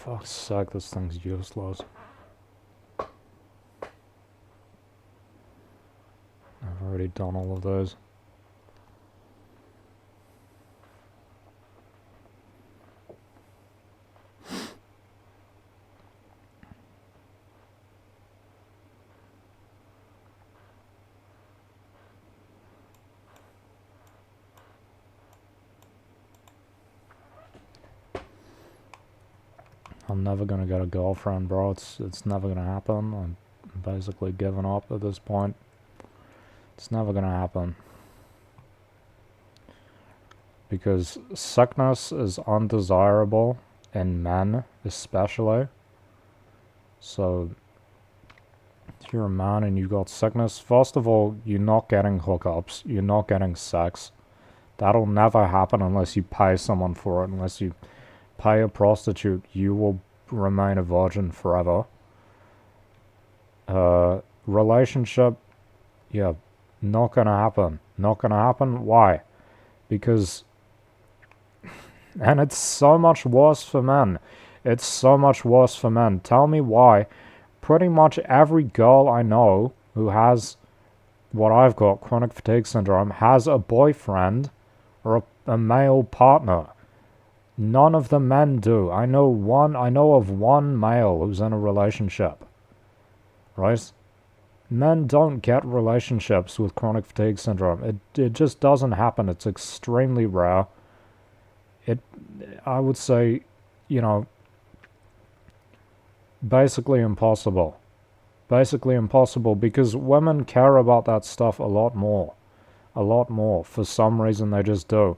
fuck's sake, this thing's useless. I've already done all of those. I'm never gonna get a girlfriend, bro. It's never gonna happen. I'm basically giving up at this point. It's never gonna happen. Because sickness is undesirable in men, especially. So, if you're a man and you got sickness, first of all, you're not getting hookups. You're not getting sex. That'll never happen unless you pay someone for it. Unless you pay a prostitute, you will remain a virgin forever. Relationship, yeah, not gonna happen. Not gonna happen. Why? Because, and it's so much worse for men. It's so much worse for men. Tell me why. Pretty much every girl I know who has what I've got, chronic fatigue syndrome, has a boyfriend or a male partner. None of the men do. I know of one male who's in a relationship. Right? Men don't get relationships with chronic fatigue syndrome. It just doesn't happen. It's extremely rare. I would say, basically impossible. Basically impossible because women care about that stuff a lot more. A lot more. For some reason they just do.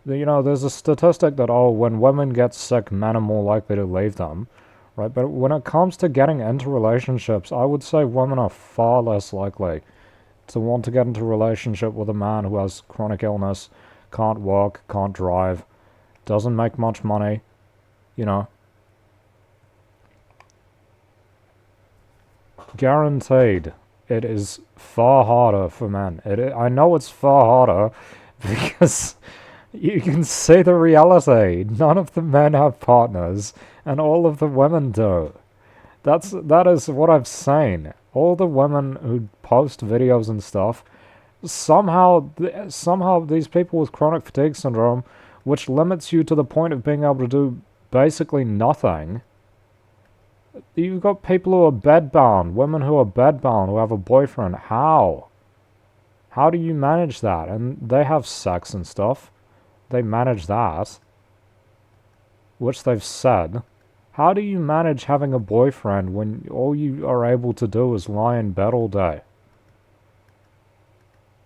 There's a statistic that, when women get sick, men are more likely to leave them. Right? But when it comes to getting into relationships, I would say women are far less likely to want to get into a relationship with a man who has chronic illness, can't work, can't drive, doesn't make much money, Guaranteed, it is far harder for men. I know it's far harder because you can see the reality. None of the men have partners, and all of the women do. That is what I've seen. All the women who post videos and stuff, somehow these people with chronic fatigue syndrome, which limits you to the point of being able to do basically nothing. You've got people who are bedbound, women who are bedbound, who have a boyfriend. How? How do you manage that? And they have sex and stuff. They manage that, which they've said. How do you manage having a boyfriend when all you are able to do is lie in bed all day?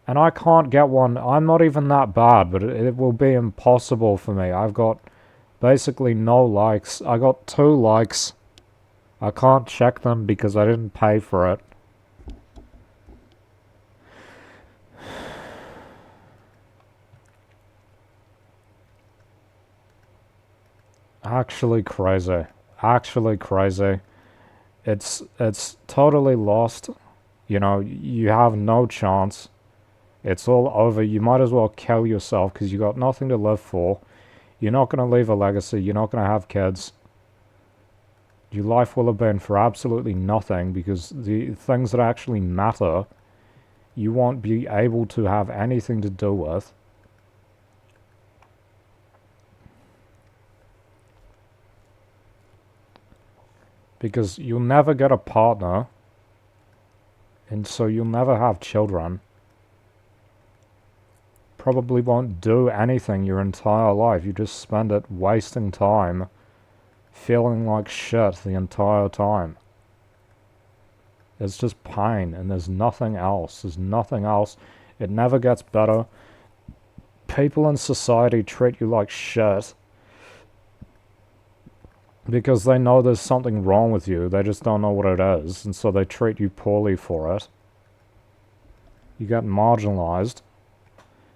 And I can't get one. I'm not even that bad, but it will be impossible for me. I've got basically no likes. I got 2 likes. I can't check them because I didn't pay for it. Actually crazy. Actually crazy. It's totally lost. You have no chance. It's all over. You might as well kill yourself because you got nothing to live for. You're not going to leave a legacy. You're not going to have kids. Your life will have been for absolutely nothing because the things that actually matter, you won't be able to have anything to do with. Because you'll never get a partner, and so you'll never have children. Probably won't do anything your entire life. You just spend it wasting time, feeling like shit the entire time. It's just pain, and there's nothing else. There's nothing else. It never gets better. People in society treat you like shit because they know there's something wrong with you. They just don't know what it is, and so they treat you poorly for it. You get marginalized.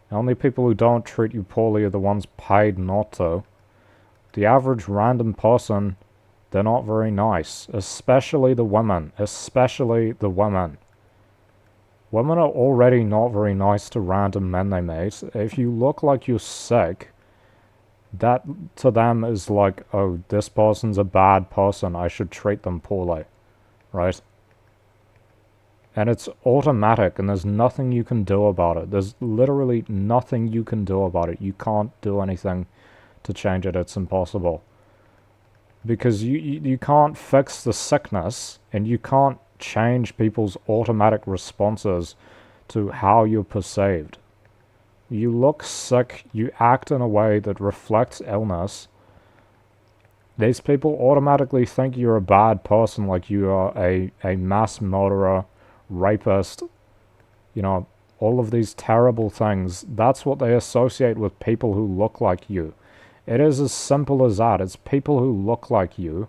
The only people who don't treat you poorly are the ones paid not to. The average random person, they're not very nice. Especially the women. Especially the women. Women are already not very nice to random men they meet. If you look like you're sick, that to them is like, oh, this person's a bad person, I should treat them poorly, right? And it's automatic, and there's nothing you can do about it. There's literally nothing you can do about it. You can't do anything to change it. It's impossible. Because you can't fix the sickness, and you can't change people's automatic responses to how you're perceived. You look sick, you act in a way that reflects illness. These people automatically think you're a bad person, like you are a mass murderer, rapist, you know, all of these terrible things. That's what they associate with people who look like you. It is as simple as that. It's people who look like you.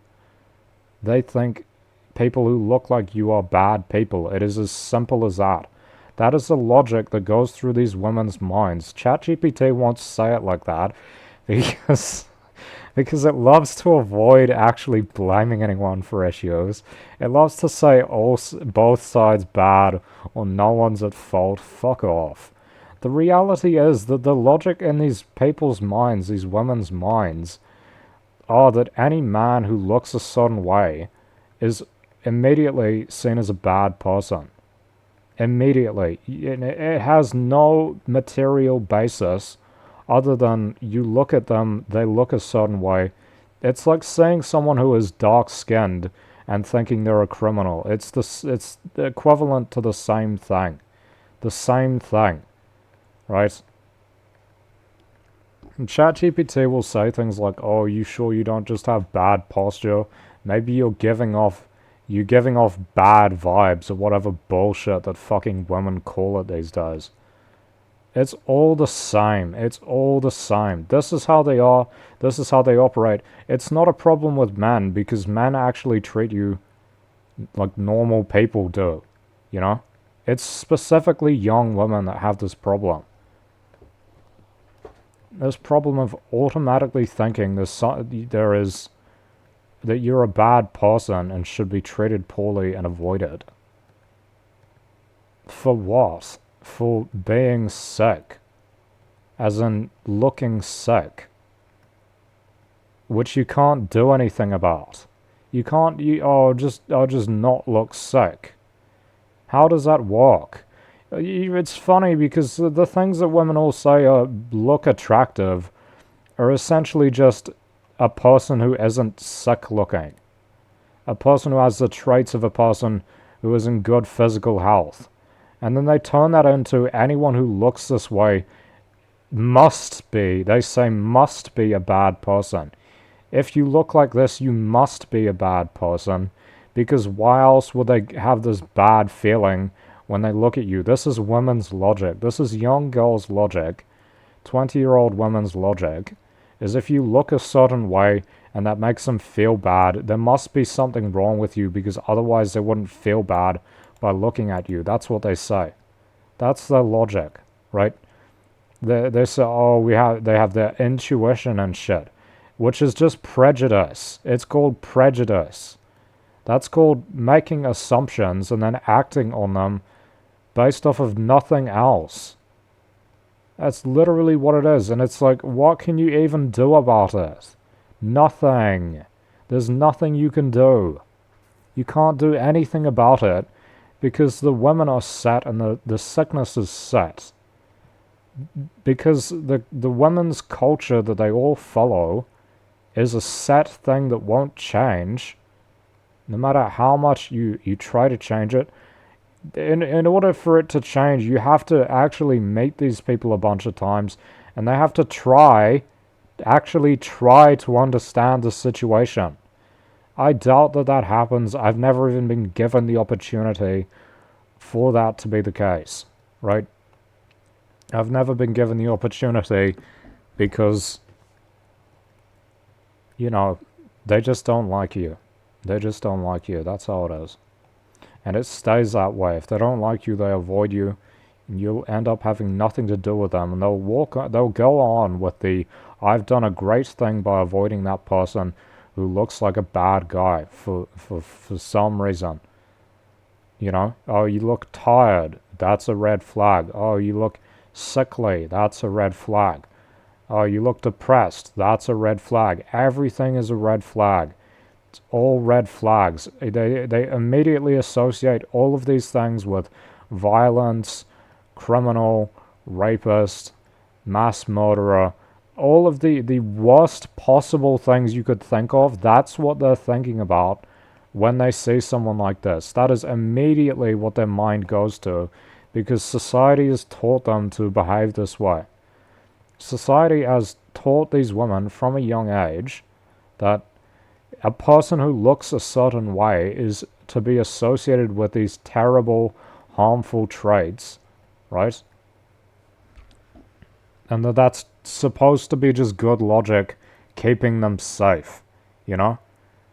They think people who look like you are bad people. It is as simple as that. That is the logic that goes through these women's minds. ChatGPT won't say it like that because because it loves to avoid actually blaming anyone for issues. It loves to say both sides bad or no one's at fault. Fuck off. The reality is that the logic in these people's minds, these women's minds, are that any man who looks a certain way is immediately seen as a bad person. Immediately. It has no material basis other than you look at them, they look a certain way. It's like seeing someone who is dark-skinned and thinking they're a criminal. It's the equivalent to the same thing. The same thing, right? And ChatGPT will say things like, "Oh, you sure you don't just have bad posture? Maybe you're giving off bad vibes," or whatever bullshit that fucking women call it these days. It's all the same. It's all the same. This is how they are. This is how they operate. It's not a problem with men because men actually treat you like normal people do, you know? It's specifically young women that have this problem. This problem of automatically thinking there is that you're a bad person and should be treated poorly and avoided. For what? For being sick. As in looking sick. Which you can't do anything about. You can't, I'll just not look sick. How does that work? It's funny because the things that women all say look attractive are essentially just a person who isn't sick looking. A person who has the traits of a person who is in good physical health. And then they turn that into anyone who looks this way they say must be a bad person. If you look like this, you must be a bad person. Because why else would they have this bad feeling when they look at you? This is women's logic. This is young girls' logic. 20-year-old women's logic. Is if you look a certain way and that makes them feel bad, there must be something wrong with you because otherwise they wouldn't feel bad by looking at you. That's what they say. That's their logic, right? They say, they have their intuition and shit, which is just prejudice. It's called prejudice. That's called making assumptions and then acting on them based off of nothing else. That's literally what it is. And it's like, what can you even do about it? Nothing. There's nothing you can do. You can't do anything about it because the women are set and the sickness is set. Because the women's culture that they all follow is a set thing that won't change. No matter how much you try to change it, in order for it to change, you have to actually meet these people a bunch of times, and they have to actually try to understand the situation. I doubt that happens. I've never even been given the opportunity for that to be the case, right? I've never been given the opportunity because, they just don't like you. They just don't like you. That's how it is. And it stays that way. If they don't like you, they avoid you. And you'll end up having nothing to do with them. And they'll go on with I've done a great thing by avoiding that person who looks like a bad guy for some reason. Oh, you look tired. That's a red flag. Oh, you look sickly. That's a red flag. Oh, you look depressed. That's a red flag. Everything is a red flag. It's all red flags. They immediately associate all of these things with violence, criminal, rapist, mass murderer, all of the worst possible things you could think of. That's what they're thinking about when they see someone like this. That is immediately what their mind goes to, because society has taught them to behave this way. Society has taught these women from a young age that a person who looks a certain way is to be associated with these terrible, harmful traits, right? And that's supposed to be just good logic, keeping them safe, you know?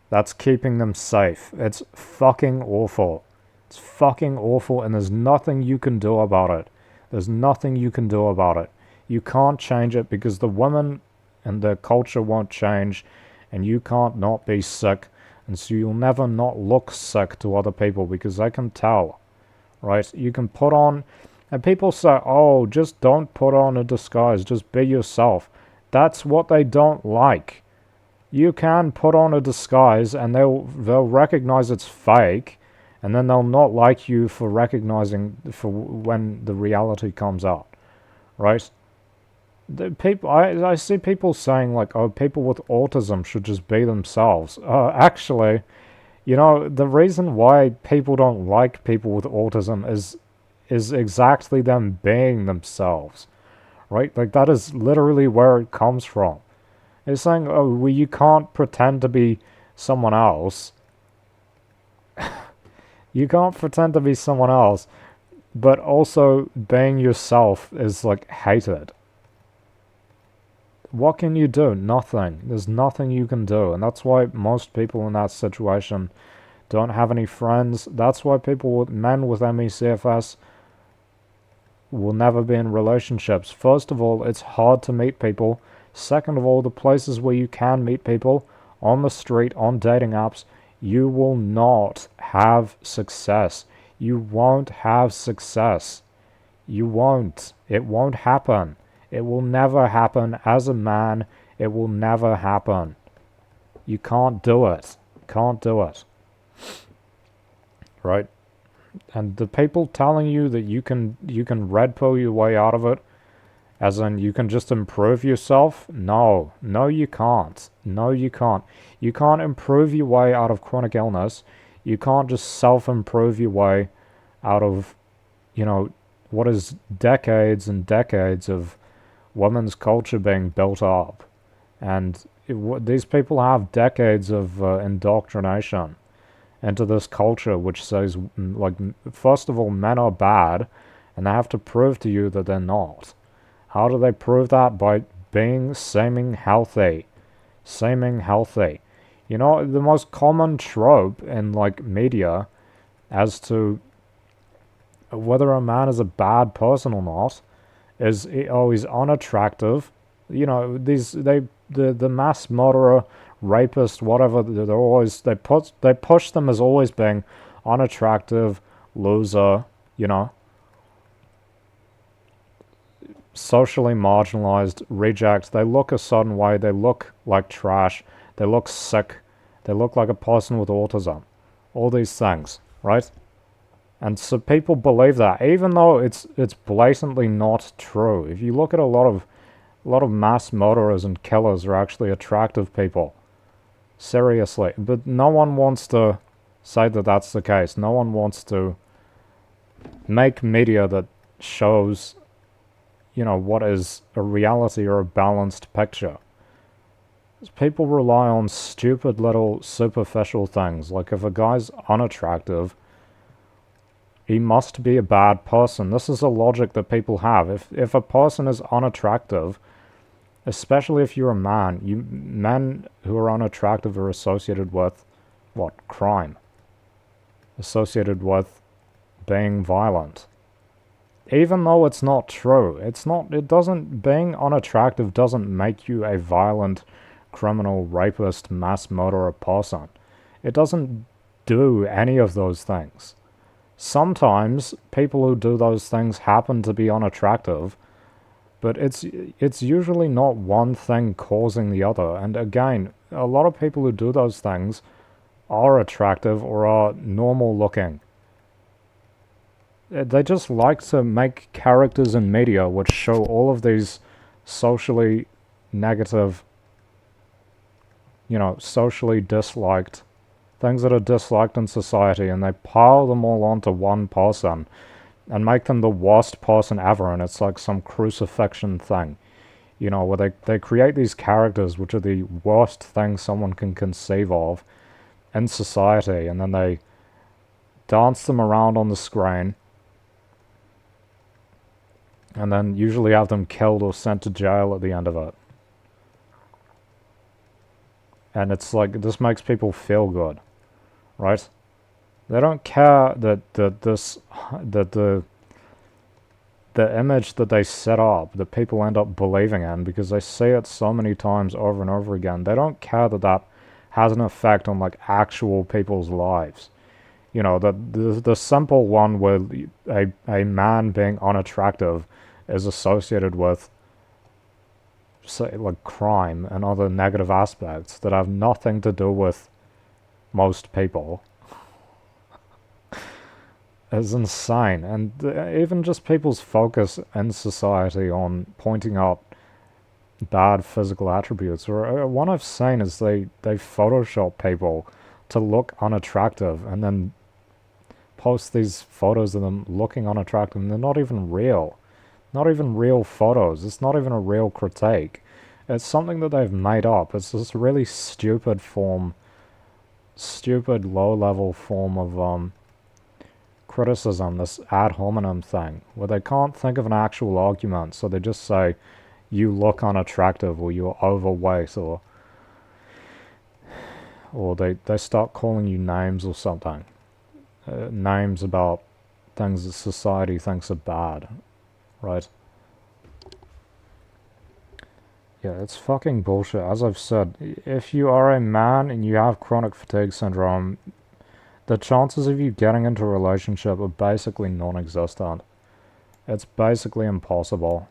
That's keeping them safe. It's fucking awful. It's fucking awful, and there's nothing you can do about it. There's nothing you can do about it. You can't change it because the women and the culture won't change, and you can't not be sick, and so you'll never not look sick to other people because they can tell, right? You can put on, and people say, oh, just don't put on a disguise, just be yourself. That's what they don't like. You can put on a disguise and they'll recognize it's fake, and then they'll not like you for recognizing for when the reality comes out, right? The people I see people saying like, oh, people with autism should just be themselves. Actually, the reason why people don't like people with autism is exactly them being themselves, right? Like that is literally where it comes from. It's saying, oh, well, you can't pretend to be someone else. You can't pretend to be someone else, but also being yourself is like hated. What can you do? Nothing. There's nothing you can do. And that's why most people in that situation don't have any friends. That's why men with ME/CFS will never be in relationships. First of all, it's hard to meet people. Second of all, the places where you can meet people, on the street, on dating apps, you will not have success. You won't have success. You won't. It won't happen. It will never happen. As a man, it will never happen. You can't do it. Can't do it. Right? And the people telling you that you can red pill your way out of it, as in you can just improve yourself, no you can't. No you can't. You can't improve your way out of chronic illness. You can't just self-improve your way out of, what is decades and decades of women's culture being built up. And these people have decades of indoctrination into this culture which says, like, first of all, men are bad, and they have to prove to you that they're not. How do they prove that? By seeming healthy. Seeming healthy. The most common trope in, like, media as to whether a man is a bad person or not is, oh, he's unattractive. The mass murderer, rapist, whatever, they push them as always being unattractive, loser, socially marginalized, reject. They look a certain way. They look like trash. They look sick. They look like a person with autism. All these things, right? And so people believe that, even though it's blatantly not true. If you look at a lot of mass murderers and killers are actually attractive people. Seriously. But no one wants to say that that's the case. No one wants to make media that shows, what is a reality or a balanced picture. People rely on stupid little superficial things. Like if a guy's unattractive, he must be a bad person. This is a logic that people have. If a person is unattractive, especially if you're a man, men who are unattractive are associated with what? Crime. Associated with being violent. Even though it's not true. Being unattractive doesn't make you a violent, criminal, rapist, mass murderer person. It doesn't do any of those things. Sometimes people who do those things happen to be unattractive, But it's usually not one thing causing the other. And again, a lot of people who do those things are attractive or are normal looking. They just like to make characters in media which show all of these socially negative, socially disliked things that are disliked in society, and they pile them all onto one person and make them the worst person ever, and it's like some crucifixion thing, where they create these characters which are the worst thing someone can conceive of in society, and then they dance them around on the screen, and then usually have them killed or sent to jail at the end of it. And it's like, this makes people feel good, right? They don't care that the image that they set up, that people end up believing in, because they see it so many times over and over again. They don't care that that has an effect on like actual people's lives. The simple one where a man being unattractive is associated with, say, like crime and other negative aspects that have nothing to do with most people is insane. And even just people's focus in society on pointing out bad physical attributes, or one I've seen is they Photoshop people to look unattractive and then post these photos of them looking unattractive, and they're not even real. Not even real photos. It's not even a real critique. It's something that they've made up. It's this really stupid low-level form of criticism, this ad hominem thing, where they can't think of an actual argument, so they just say, you look unattractive, or you're overweight, or they start calling you names or something. Names about things that society thinks are bad, right? Yeah, it's fucking bullshit. As I've said, if you are a man and you have chronic fatigue syndrome, the chances of you getting into a relationship are basically non-existent. It's basically impossible.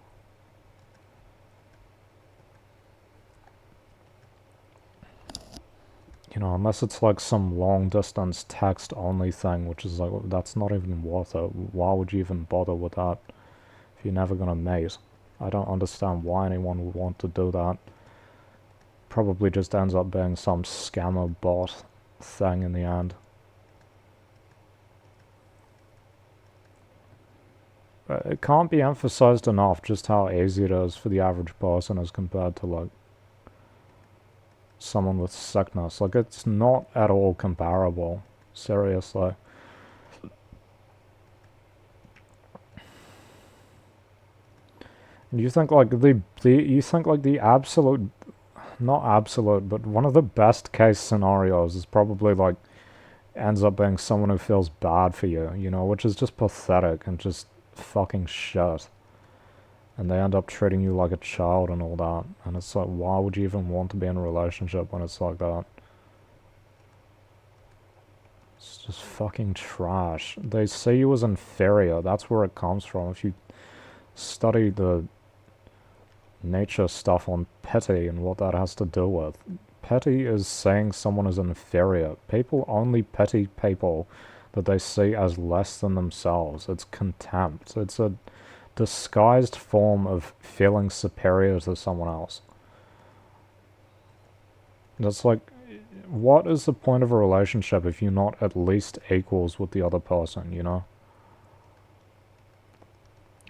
Unless it's like some long distance text only thing, which is like, that's not even worth it. Why would you even bother with that if you're never gonna mate? I don't understand why anyone would want to do that. Probably just ends up being some scammer bot thing in the end. It can't be emphasized enough just how easy it is for the average person as compared to like someone with sickness. Like, it's not at all comparable. Seriously. You think like the absolute, not absolute, but one of the best case scenarios is probably like ends up being someone who feels bad for you, which is just pathetic and just fucking shit. And they end up treating you like a child and all that. And it's like, why would you even want to be in a relationship when it's like that? It's just fucking trash. They see you as inferior. That's where it comes from. If you study the nature stuff on pity and what that has to do with, pity is saying someone is inferior. People only pity people that they see as less than themselves. It's contempt. It's a disguised form of feeling superior to someone else. It's like, what is the point of a relationship if you're not at least equals with the other person,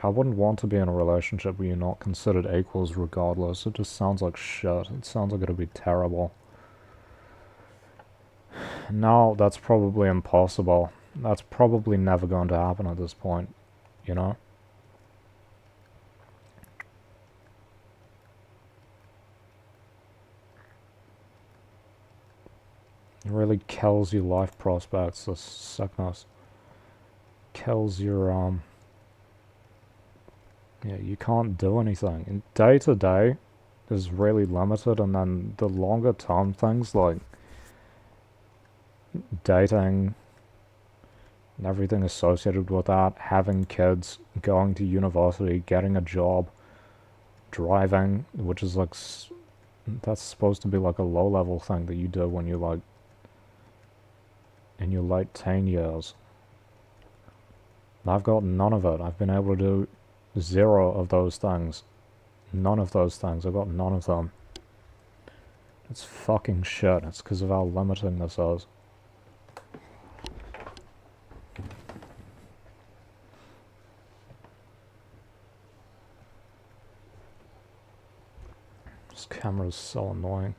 I wouldn't want to be in a relationship where you're not considered equals regardless. It just sounds like shit. It sounds like it'll be terrible. No, that's probably impossible. That's probably never going to happen at this point, It really kills your life prospects, this sickness. Kills your, yeah, you can't do anything. And day to day is really limited, and then the longer term things like dating and everything associated with that, having kids, going to university, getting a job, driving, which is like that's supposed to be like a low-level thing that you do when you like in your late teen years. I've got none of it. I've been able to do 0 of those things. None of those things. I've got none of them. It's fucking shit. It's because of how limiting this is. This camera's so annoying.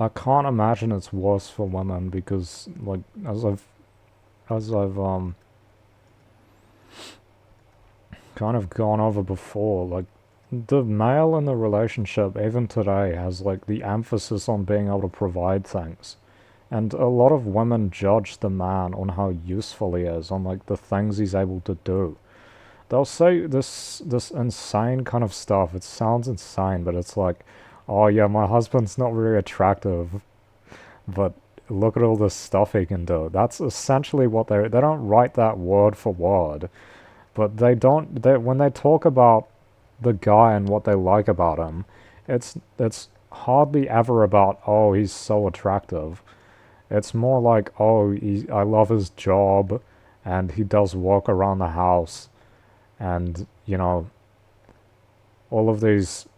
I can't imagine it's worse for women because, like, as I've kind of gone over before, like, the male in the relationship, even today, has, like, the emphasis on being able to provide things. And a lot of women judge the man on how useful he is, on, like, the things he's able to do. They'll say this insane kind of stuff. It sounds insane, but it's like, oh yeah, my husband's not very attractive, but look at all this stuff he can do. That's essentially what they don't write that word for word, but when they talk about the guy and what they like about him, it's hardly ever about, oh, he's so attractive. It's more like, oh, I love his job and he does work around the house and, you know, all of these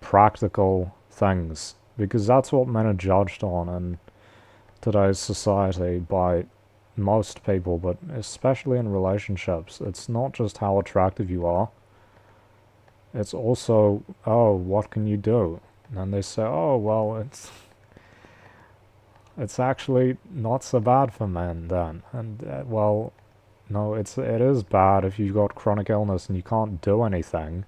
practical things, because that's what men are judged on in today's society by most people, but especially in relationships. It's not just how attractive you are, it's also, oh, what can you do? And they say, oh, well, it's actually not so bad for men then. And, well, no, it is bad if you've got chronic illness and you can't do anything.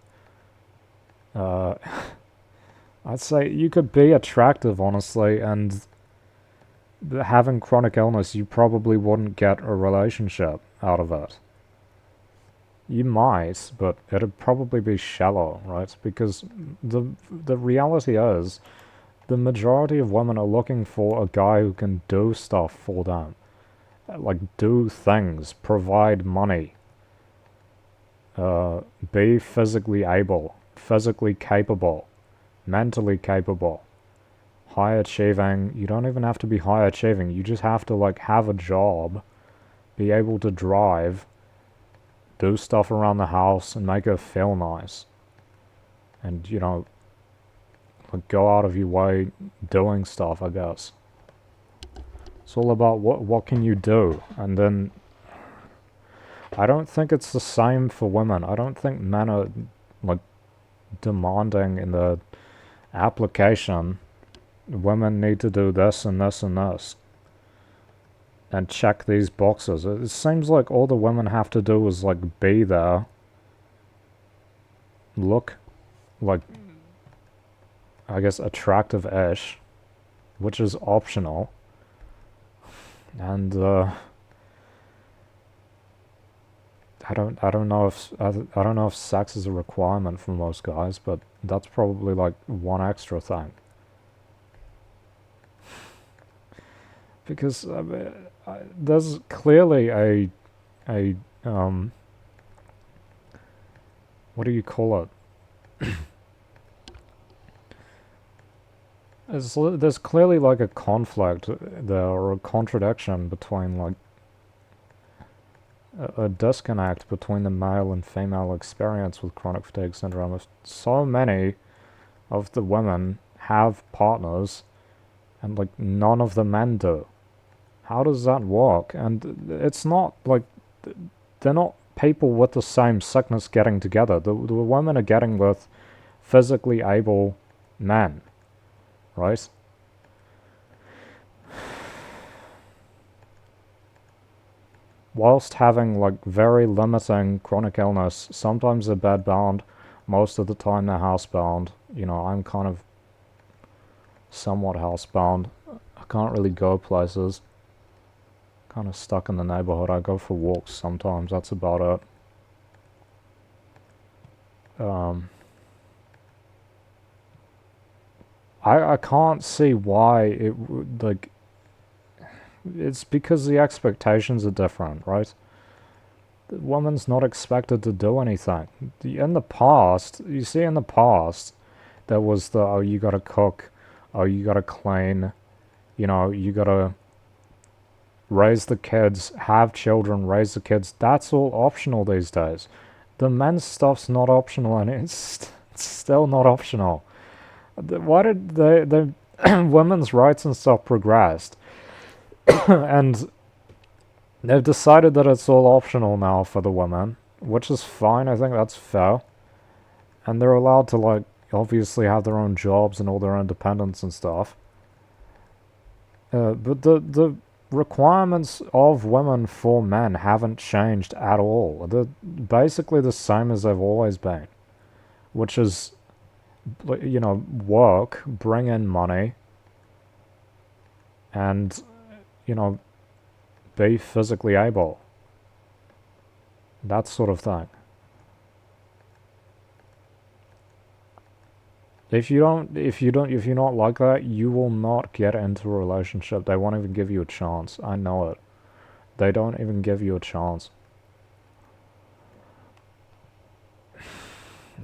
I'd say you could be attractive, honestly, and having chronic illness, you probably wouldn't get a relationship out of it. You might, but it'd probably be shallow, right? Because the reality is, the majority of women are looking for a guy who can do stuff for them. Like, do things, provide money, be physically able, physically capable, mentally capable, high achieving. You don't even have to be high achieving. You just have to, like, have a job, be able to drive, do stuff around the house and make her feel nice. And, you know, like, go out of your way doing stuff, I guess. It's all about what can you do. And then I don't think it's the same for women. I don't think men are, like, demanding in the application, women need to do this and this and this and check these boxes. It seems like all the women have to do is, like, be there, look, like, I guess, attractive-ish, which is optional, and I don't know if sex is a requirement for most guys, but that's probably, like, one extra thing. Because there's clearly a what do you call it? There's clearly, like, a conflict there, or a contradiction between, like, a disconnect between the male and female experience with chronic fatigue syndrome. If so many of the women have partners and, like, none of the men do, how does that work? And it's not like they're not people with the same sickness getting together. The women are getting with physically able men, right? Whilst having, like, very limiting chronic illness, sometimes they're bedbound, most of the time they're housebound. You know, I'm kind of somewhat housebound. I can't really go places. Kind of stuck in the neighborhood. I go for walks sometimes, that's about it. I can't see why it would, like, it's because the expectations are different, right? The woman's not expected to do anything. In the past, you see in the past, there was the, oh, you gotta cook, oh, you gotta clean, you know, you gotta raise the kids, have children, raise the kids. That's all optional these days. The men's stuff's not optional, and it's still not optional. Why did the women's rights and stuff progressed? And they've decided that it's all optional now for the women, which is fine. I think that's fair. And they're allowed to, like, obviously have their own jobs and all their independence and stuff. But the requirements of women for men haven't changed at all. They're basically the same as they've always been, which is, you know, work, bring in money, and, you know, be physically able. That sort of thing. If you're not like that, you will not get into a relationship. They won't even give you a chance. I know it. They don't even give you a chance.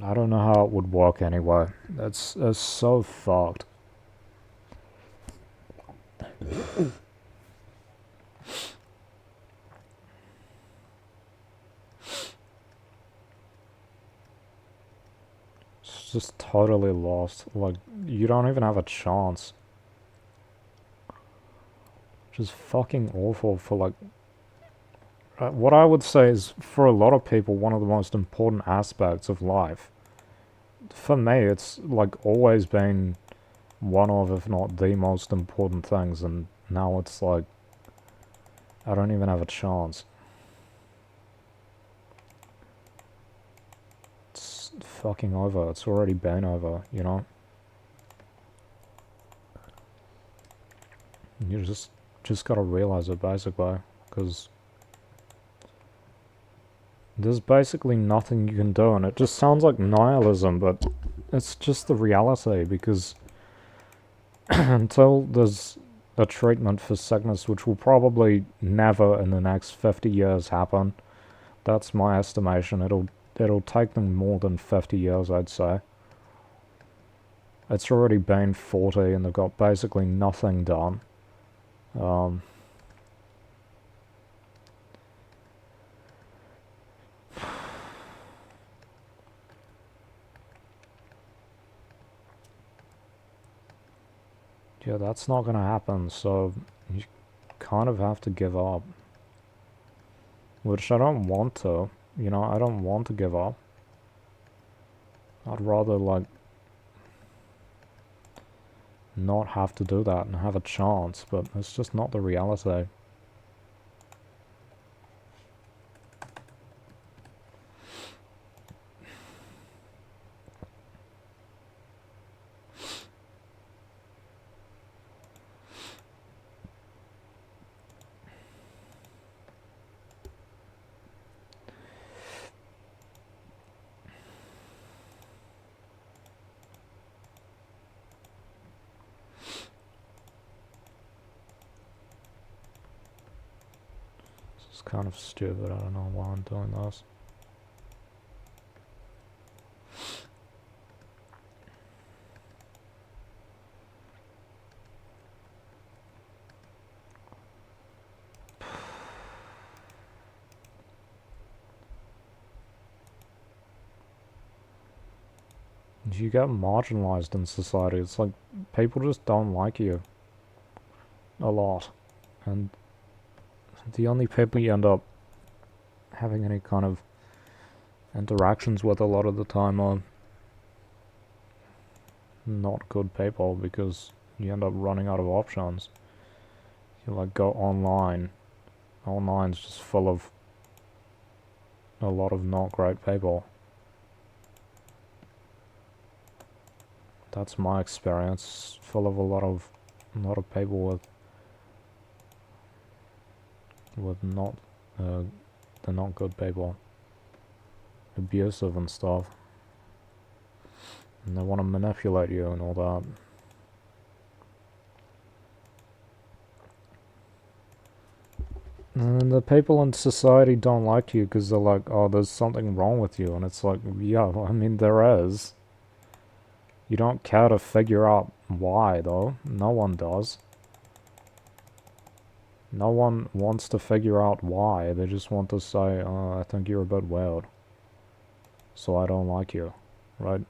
I don't know how it would work anyway. It's so fucked. It's just totally lost. Like, you don't even have a chance. Which is fucking awful for, like... what I would say is, for a lot of people, one of the most important aspects of life. For me, it's, like, always been one of, if not the most important things, and now it's like, I don't even have a chance. It's fucking over. It's already been over, you know? You just gotta realize it, basically, because there's basically nothing you can do, and it just sounds like nihilism, but it's just the reality, because until there's a treatment for sickness, which will probably never in the next 50 years happen, that's my estimation, it'll take them more than 50 years, I'd say. It's already been 40, and they've got basically nothing done. Yeah, that's not gonna happen, so you kind of have to give up. Which I don't want to. You know, I don't want to give up. I'd rather, like, not have to do that and have a chance, but it's just not the reality. It's kind of stupid, I don't know why I'm doing this. You get marginalized in society. It's like people just don't like you a lot, and the only people you end up having any kind of interactions with a lot of the time are not good people, because you end up running out of options. You, like, go online. Online's just full of a lot of not great people. That's my experience. Full of a lot of people with not they're not good people. Abusive and stuff. And they want to manipulate you and all that. And the people in society don't like you because they're like, oh, there's something wrong with you. And it's like, yeah, I mean, there is. You don't care to figure out why, though. No one does. No one wants to figure out why. They just want to say, oh, I think you're a bit weird. So I don't like you. Right?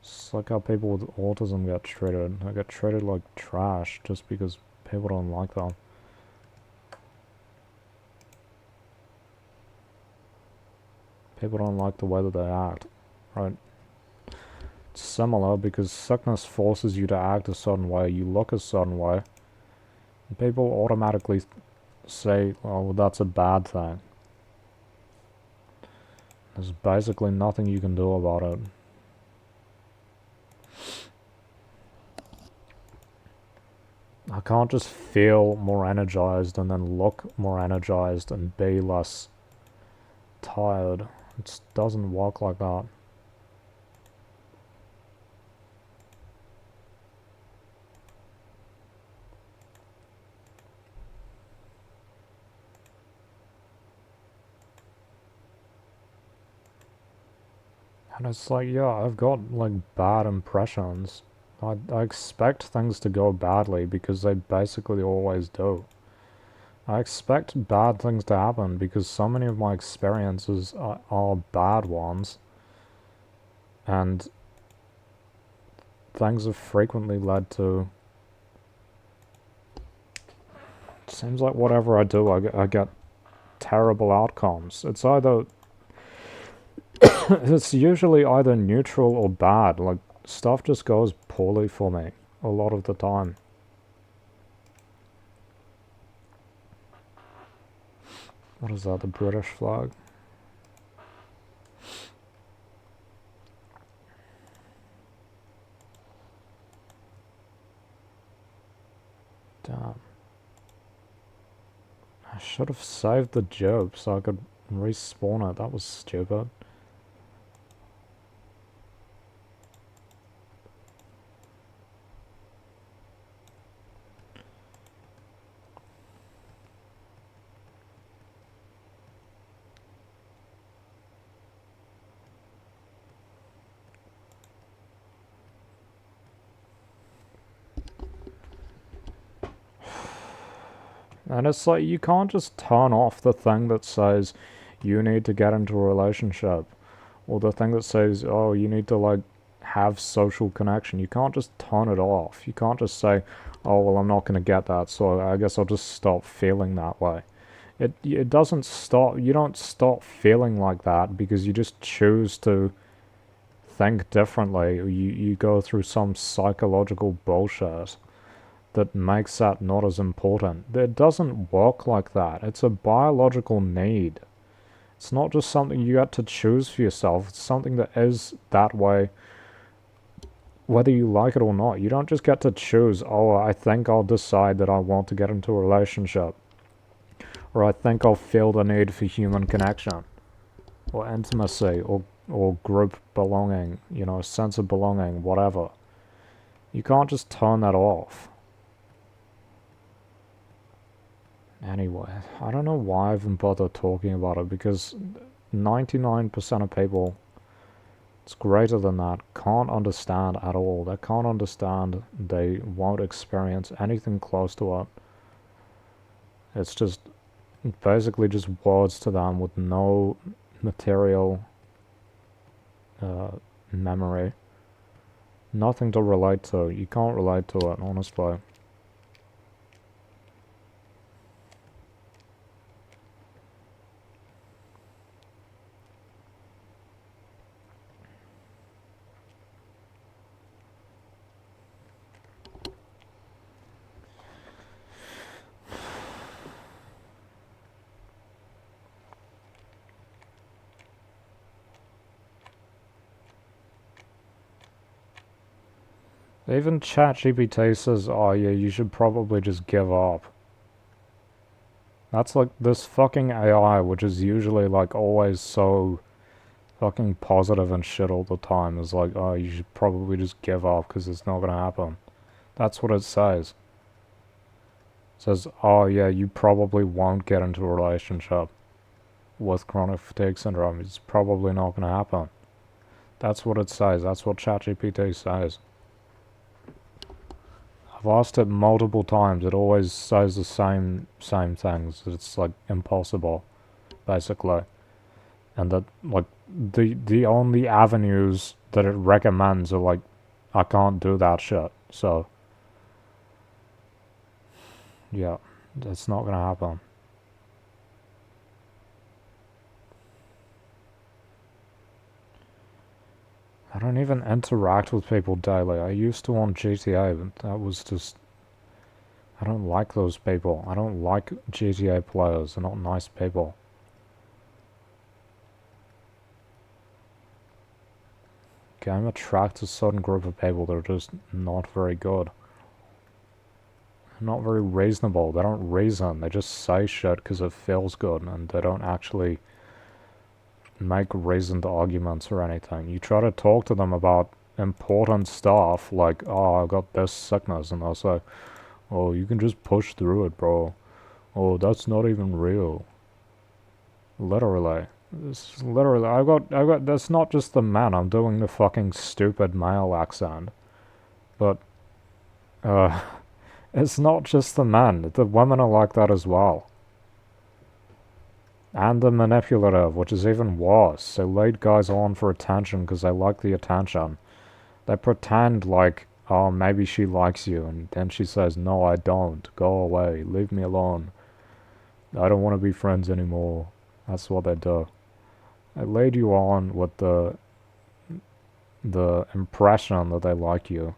It's like how people with autism get treated. They get treated like trash just because people don't like them. People don't like the way that they act. Right? It's similar because sickness forces you to act a certain way. You look a certain way. And people automatically say, oh, well, that's a bad thing. There's basically nothing you can do about it. I can't just feel more energized and then look more energized and be less tired. It doesn't work like that. And it's like, yeah, I've got like bad impressions. I expect things to go badly because they basically always do. I expect bad things to happen because so many of my experiences are bad ones, and things have frequently led to. It seems like whatever I do, I get terrible outcomes. It's either. It's usually either neutral or bad. Like, stuff just goes poorly for me a lot of the time. What is that, the British flag? Damn. I should have saved the job so I could respawn it. That was stupid. And it's like, you can't just turn off the thing that says you need to get into a relationship, or the thing that says, oh, you need to like have social connection. You can't just turn it off. You can't just say, oh, well, I'm not going to get that, so I guess I'll just stop feeling that way. It doesn't stop. You don't stop feeling like that because you just choose to think differently. You go through some psychological bullshit that makes that not as important. It doesn't work like that. It's a biological need. It's not just something you get to choose for yourself. It's something that is that way whether you like it or not. You don't just get to choose, oh, I think I'll decide that I want to get into a relationship. Or I think I'll feel the need for human connection. Or intimacy. Or group belonging. You know, a sense of belonging. Whatever. You can't just turn that off. Anyway, I don't know why I even bother talking about it, because 99% of people, it's greater than that, can't understand at all. They can't understand, they won't experience anything close to it. It's just basically just words to them with no material memory. Nothing to relate to. You can't relate to it, honestly. Even ChatGPT says, oh yeah, you should probably just give up. That's like this fucking AI, which is usually like always so fucking positive and shit all the time. It's like, oh, you should probably just give up because it's not gonna happen. That's what it says. It says, oh yeah, you probably won't get into a relationship with chronic fatigue syndrome. It's probably not gonna happen. That's what it says. That's what ChatGPT says. I've asked it multiple times. It always says the same things. It's like impossible, basically. And that like the only avenues that it recommends are like, I can't do that shit. So yeah, that's not gonna happen. I don't even interact with people daily. I used to on GTA, but that was just... I don't like those people. I don't like GTA players. They're not nice people. Game attracts a certain group of people that are just not very good. Not very reasonable. They don't reason. They just say shit because it feels good, and they don't actually make reasoned arguments or anything. You try to talk to them about important stuff, like, oh, I got this sickness, and they'll say, oh, you can just push through it, bro. Oh, that's not even real. Literally. This literally, that's not just the man, I'm doing the fucking stupid male accent. But, uh, it's not just the men, the women are like that as well. And the manipulative, which is even worse. They lead guys on for attention because they like the attention. They pretend like, oh, maybe she likes you, and then she says, no, I don't. Go away. Leave me alone. I don't want to be friends anymore. That's what they do. They lead you on with the impression that they like you.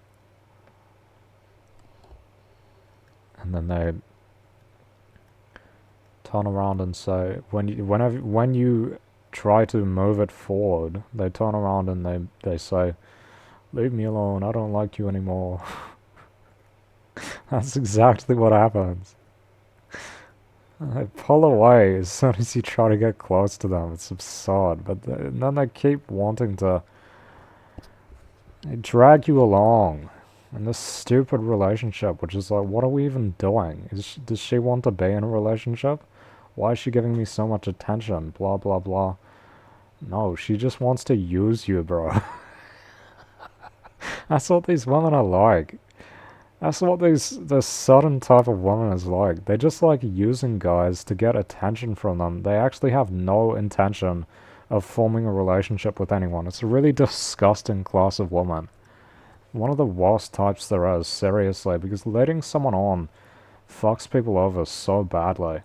And then they turn around and say, when you try to move it forward, they turn around and they say, leave me alone, I don't like you anymore. That's exactly what happens. They pull away as soon as you try to get close to them. It's absurd. But then they keep wanting to... They drag you along in this stupid relationship, which is like, what are we even doing? Does she want to be in a relationship? Why is she giving me so much attention? Blah, blah, blah. No, she just wants to use you, bro. That's what these women are like. That's what this certain type of woman is like. They just like using guys to get attention from them. They actually have no intention of forming a relationship with anyone. It's a really disgusting class of woman. One of the worst types there is, seriously, because letting someone on fucks people over so badly.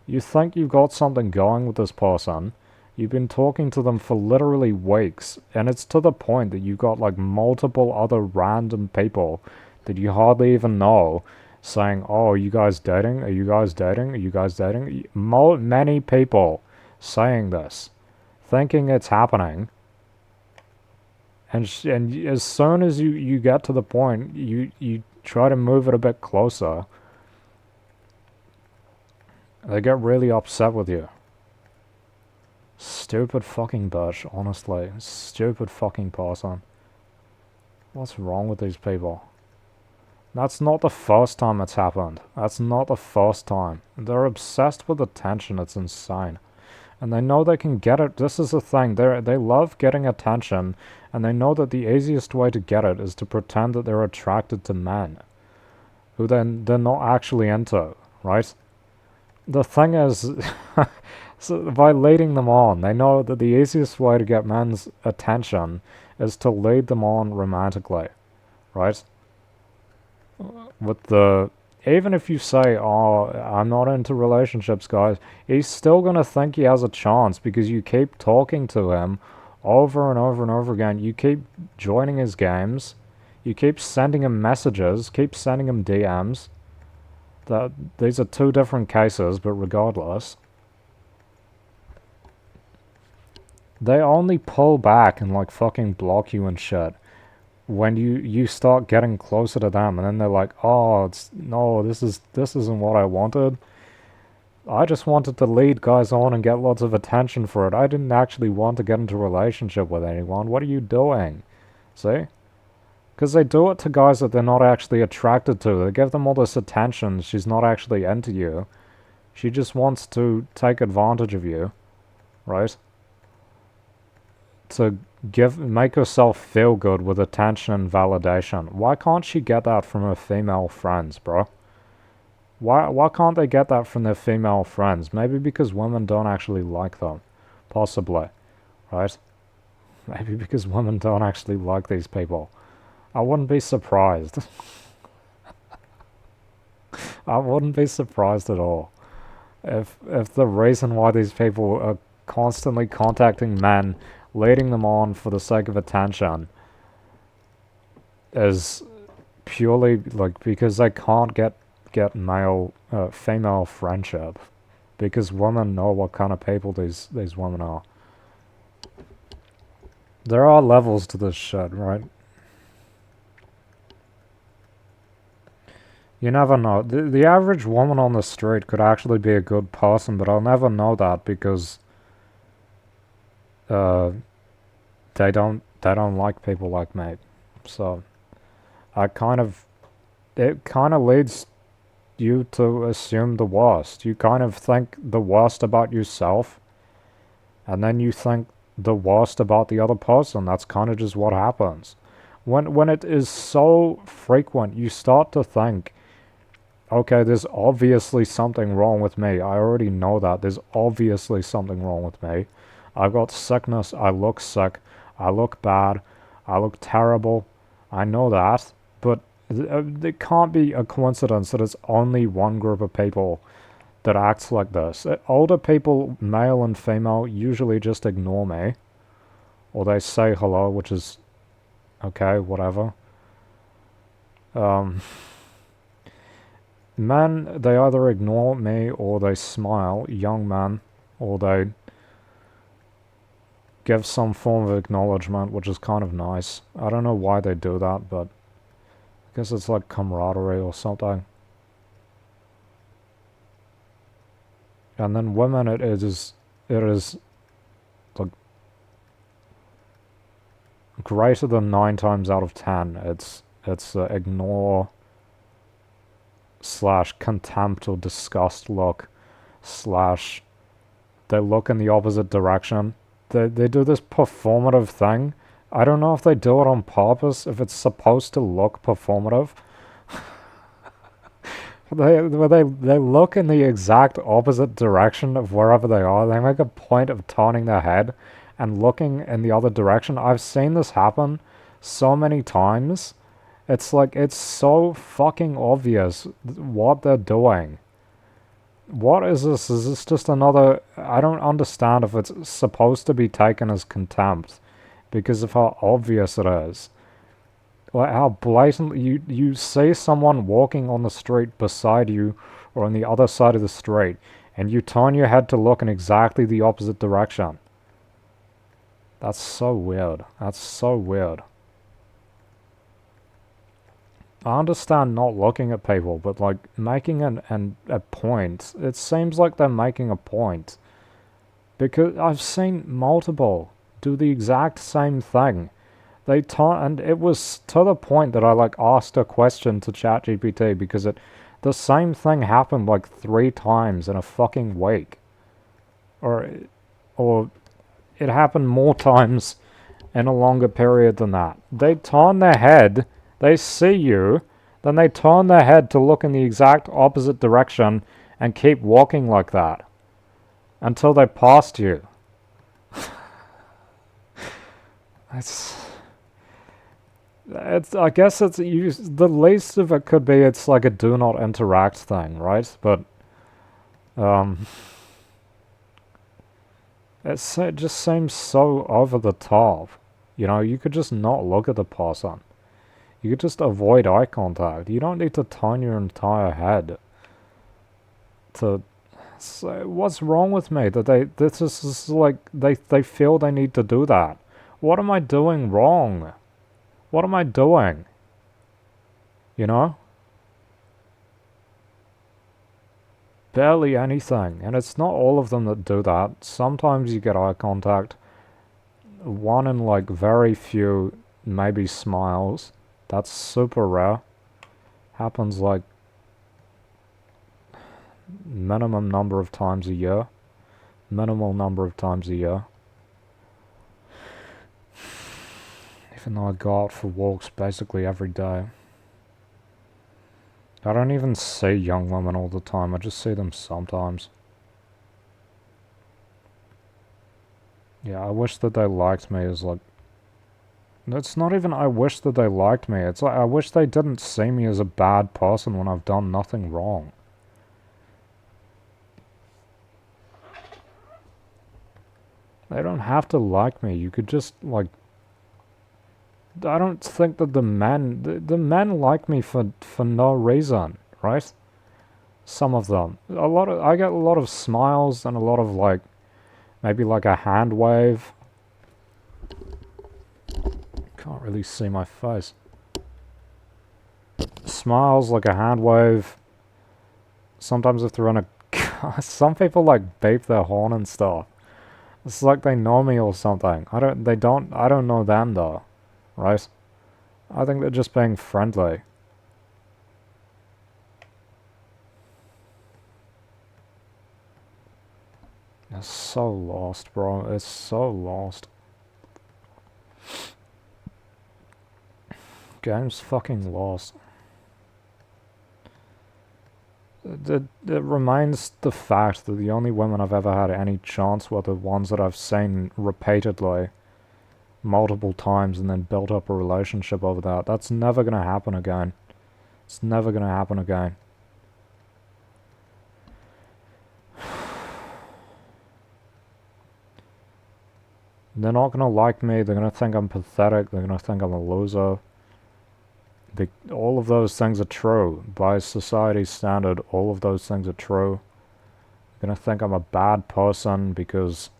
You think you've got something going with this person, you've been talking to them for literally weeks, and it's to the point that you've got like multiple other random people that you hardly even know saying, oh, are you guys dating? Are you guys dating? Are you guys dating? Many people saying this, thinking it's happening. And as soon as you get to the point, you try to move it a bit closer, they get really upset with you. Stupid fucking bitch, honestly. Stupid fucking person. What's wrong with these people? That's not the first time it's happened. That's not the first time. They're obsessed with attention. It's insane. And they know they can get it. This is the thing. They love getting attention, and they know that the easiest way to get it is to pretend that they're attracted to men, who then they're not actually into, right? The thing is, so by leading them on, they know that the easiest way to get men's attention is to lead them on romantically, right? With the... Even if you say, oh, I'm not into relationships, guys, he's still going to think he has a chance because you keep talking to him over and over and over again. You keep joining his games. You keep sending him messages, keep sending him DMs. These are two different cases, but regardless. They only pull back and like fucking block you and shit when you start getting closer to them, and then they're like, oh, no, this isn't what I wanted. I just wanted to lead guys on and get lots of attention for it. I didn't actually want to get into a relationship with anyone. What are you doing? See? Because they do it to guys that they're not actually attracted to. They give them all this attention. She's not actually into you. She just wants to take advantage of you, right? To make herself feel good with attention and validation. Why can't she get that from her female friends, bro? Why can't they get that from their female friends? Maybe because women don't actually like them. Possibly, right? Maybe because women don't actually like these people. I wouldn't be surprised. I wouldn't be surprised at all if the reason why these people are constantly contacting men, leading them on for the sake of attention, is purely like because they can't get female friendship, because women know what kind of people these women are. There are levels to this shit, right? You never know. The average woman on the street could actually be a good person, but I'll never know that because uh, they don't like people like me. So it kind of leads you to assume the worst. You kind of think the worst about yourself, and then you think the worst about the other person. That's kind of just what happens. When it is so frequent, you start to think, okay, there's obviously something wrong with me. I already know that. There's obviously something wrong with me. I've got sickness. I look sick. I look bad. I look terrible. I know that. But it can't be a coincidence that it's only one group of people that acts like this. Older people, male and female, usually just ignore me. Or they say hello, which is okay, whatever. Um, Men, they either ignore me or they smile, young men, or they give some form of acknowledgement, which is kind of nice. I don't know why they do that, but I guess it's like camaraderie or something. And then women, it is like greater than 9 times out of 10. It's ignore slash contempt or disgust look slash they look in the opposite direction. They do this performative thing. I don't know if they do it on purpose, if it's supposed to look performative. They look in the exact opposite direction of wherever they are. They make a point of turning their head and looking in the other direction. I've seen this happen so many times. It's like, it's so fucking obvious what they're doing. What is this? Is this just another... I don't understand if it's supposed to be taken as contempt because of how obvious it is. Like how blatantly you see someone walking on the street beside you or on the other side of the street and you turn your head to look in exactly the opposite direction. That's so weird. That's so weird. I understand not looking at people, but like making a point, it seems like they're making a point. Because I've seen multiple do the exact same thing. And it was to the point that I like asked a question to ChatGPT because the same thing happened like 3 times in a fucking week. Or it happened more times in a longer period than that. They turn their head, they see you, then they turn their head to look in the exact opposite direction and keep walking like that until they passed you. I guess the least of it could be it's like a do not interact thing, right? But um, it just seems so over the top. You know, you could just not look at the person. You could just avoid eye contact. You don't need to turn your entire head to say, what's wrong with me? This is like, they feel they need to do that. What am I doing wrong? What am I doing? You know? barely anything. And it's not all of them that do that. Sometimes you get eye contact. One in like very few, maybe smiles. That's super rare. Happens like minimum number of times a year. Minimal number of times a year. Even though I go out for walks basically every day. I don't even see young women all the time, I just see them sometimes. Yeah, I wish that they liked me is like... It's not even I wish that they liked me, it's like I wish they didn't see me as a bad person when I've done nothing wrong. They don't have to like me, you could just, like... I don't think that the men like me for no reason, right? Some of them. I get a lot of smiles and a lot of like, maybe like a hand wave. Can't really see my face. Smiles, like a hand wave. Sometimes if they're on a... Some people like beep their horn and stuff. It's like they know me or something. I don't know them though. Right? I think they're just being friendly. It's so lost, bro. It's so lost. Game's fucking lost. It remains the fact that the only women I've ever had any chance were the ones that I've seen repeatedly. Multiple times and then built up a relationship over that. That's never gonna happen again. It's never gonna happen again. They're not gonna like me, they're gonna think I'm pathetic, they're gonna think I'm a loser. All of those things are true. By society's standard, all of those things are true. They're gonna think I'm a bad person because...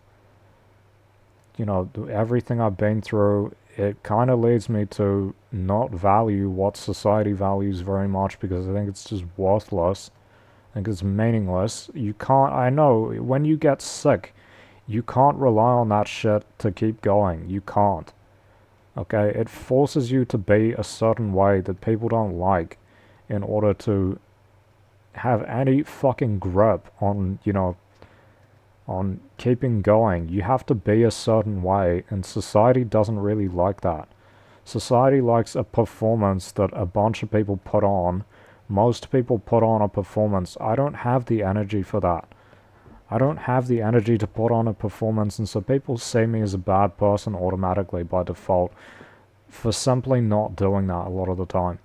You know, everything I've been through, it kind of leads me to not value what society values very much because I think it's just worthless. I think it's meaningless. You can't, I know, when you get sick, you can't rely on that shit to keep going. You can't. Okay? It forces you to be a certain way that people don't like in order to have any fucking grip on, you know, on keeping going. You have to be a certain way, and society doesn't really like that. Society likes a performance that a bunch of people put on. Most people put on a performance. I don't have the energy for that. I don't have the energy to put on a performance, and so people see me as a bad person automatically by default for simply not doing that a lot of the time.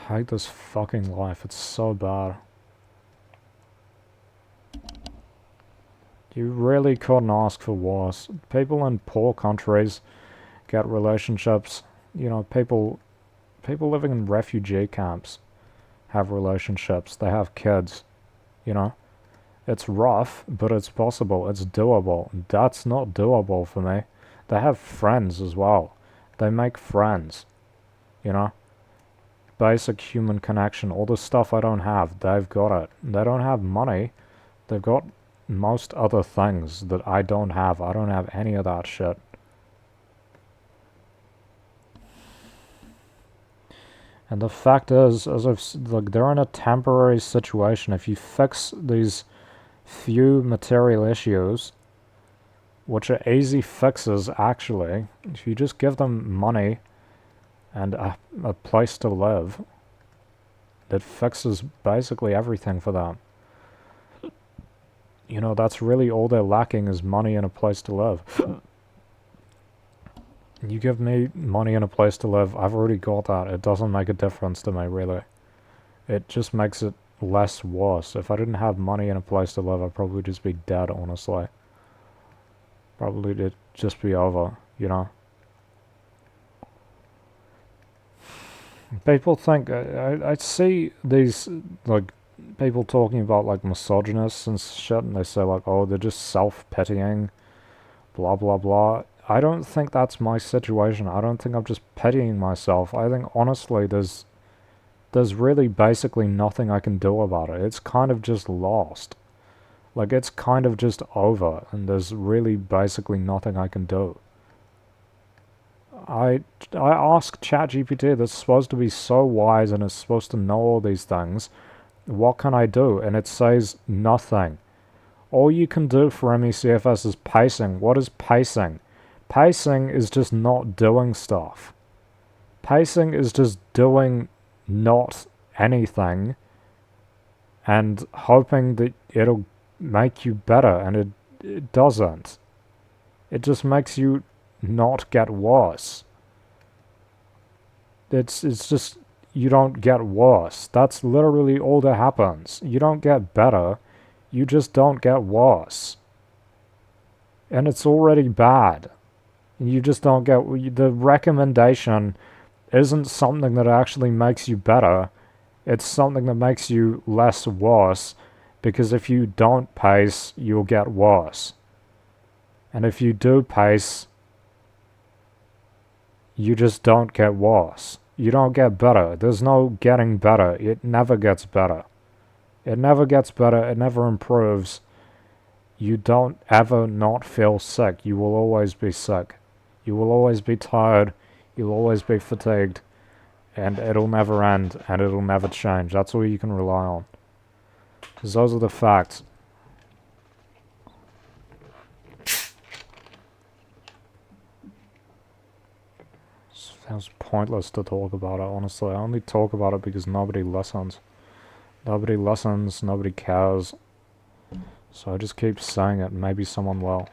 I hate this fucking life, it's so bad. You really couldn't ask for worse. People in poor countries get relationships. You know, people living in refugee camps have relationships. They have kids, you know. It's rough, but it's possible. It's doable. That's not doable for me. They have friends as well. They make friends, you know. Basic human connection, all the stuff I don't have, they've got it. They don't have money, they've got most other things that I don't have. I don't have any of that shit. And the fact is, as I've like, they're in a temporary situation. If you fix these few material issues, which are easy fixes actually, if you just give them money and a place to live, that fixes basically everything for them. You know, that's really all they're lacking is money and a place to live. You give me money and a place to live, I've already got that. It doesn't make a difference to me, really. It just makes it less worse. If I didn't have money and a place to live, I'd probably just be dead, honestly. Probably it'd just be over, you know? People think, I see these, like, people talking about, like, misogynists and shit, and they say, like, oh, they're just self-pitying, blah, blah, blah. I don't think that's my situation. I don't think I'm just pitying myself. I think honestly there's really basically nothing I can do about it. It's kind of just lost. Like, it's kind of just over, and there's really basically nothing I can do. I asked ChatGPT that's supposed to be so wise and is supposed to know all these things, what can I do? And it says nothing. All you can do for ME/CFS is pacing. What is pacing? Pacing is just not doing stuff. Pacing is just doing not anything and hoping that it'll make you better, and it doesn't. It just makes you not get worse. It's just, you don't get worse. That's literally all that happens. You don't get better, you just don't get worse. And it's already bad. You just don't get, the recommendation isn't something that actually makes you better. It's something that makes you less worse, because if you don't pace, you'll get worse. And if you do pace, you just don't get worse. You don't get better. There's no getting better. It never gets better. It never gets better. It never improves. You don't ever not feel sick. You will always be sick. You will always be tired. You'll always be fatigued. And it'll never end, and it'll never change. That's all you can rely on. Because those are the facts. Sounds pointless to talk about it, honestly. I only talk about it because nobody listens. Nobody listens, nobody cares. So I just keep saying it, maybe someone will.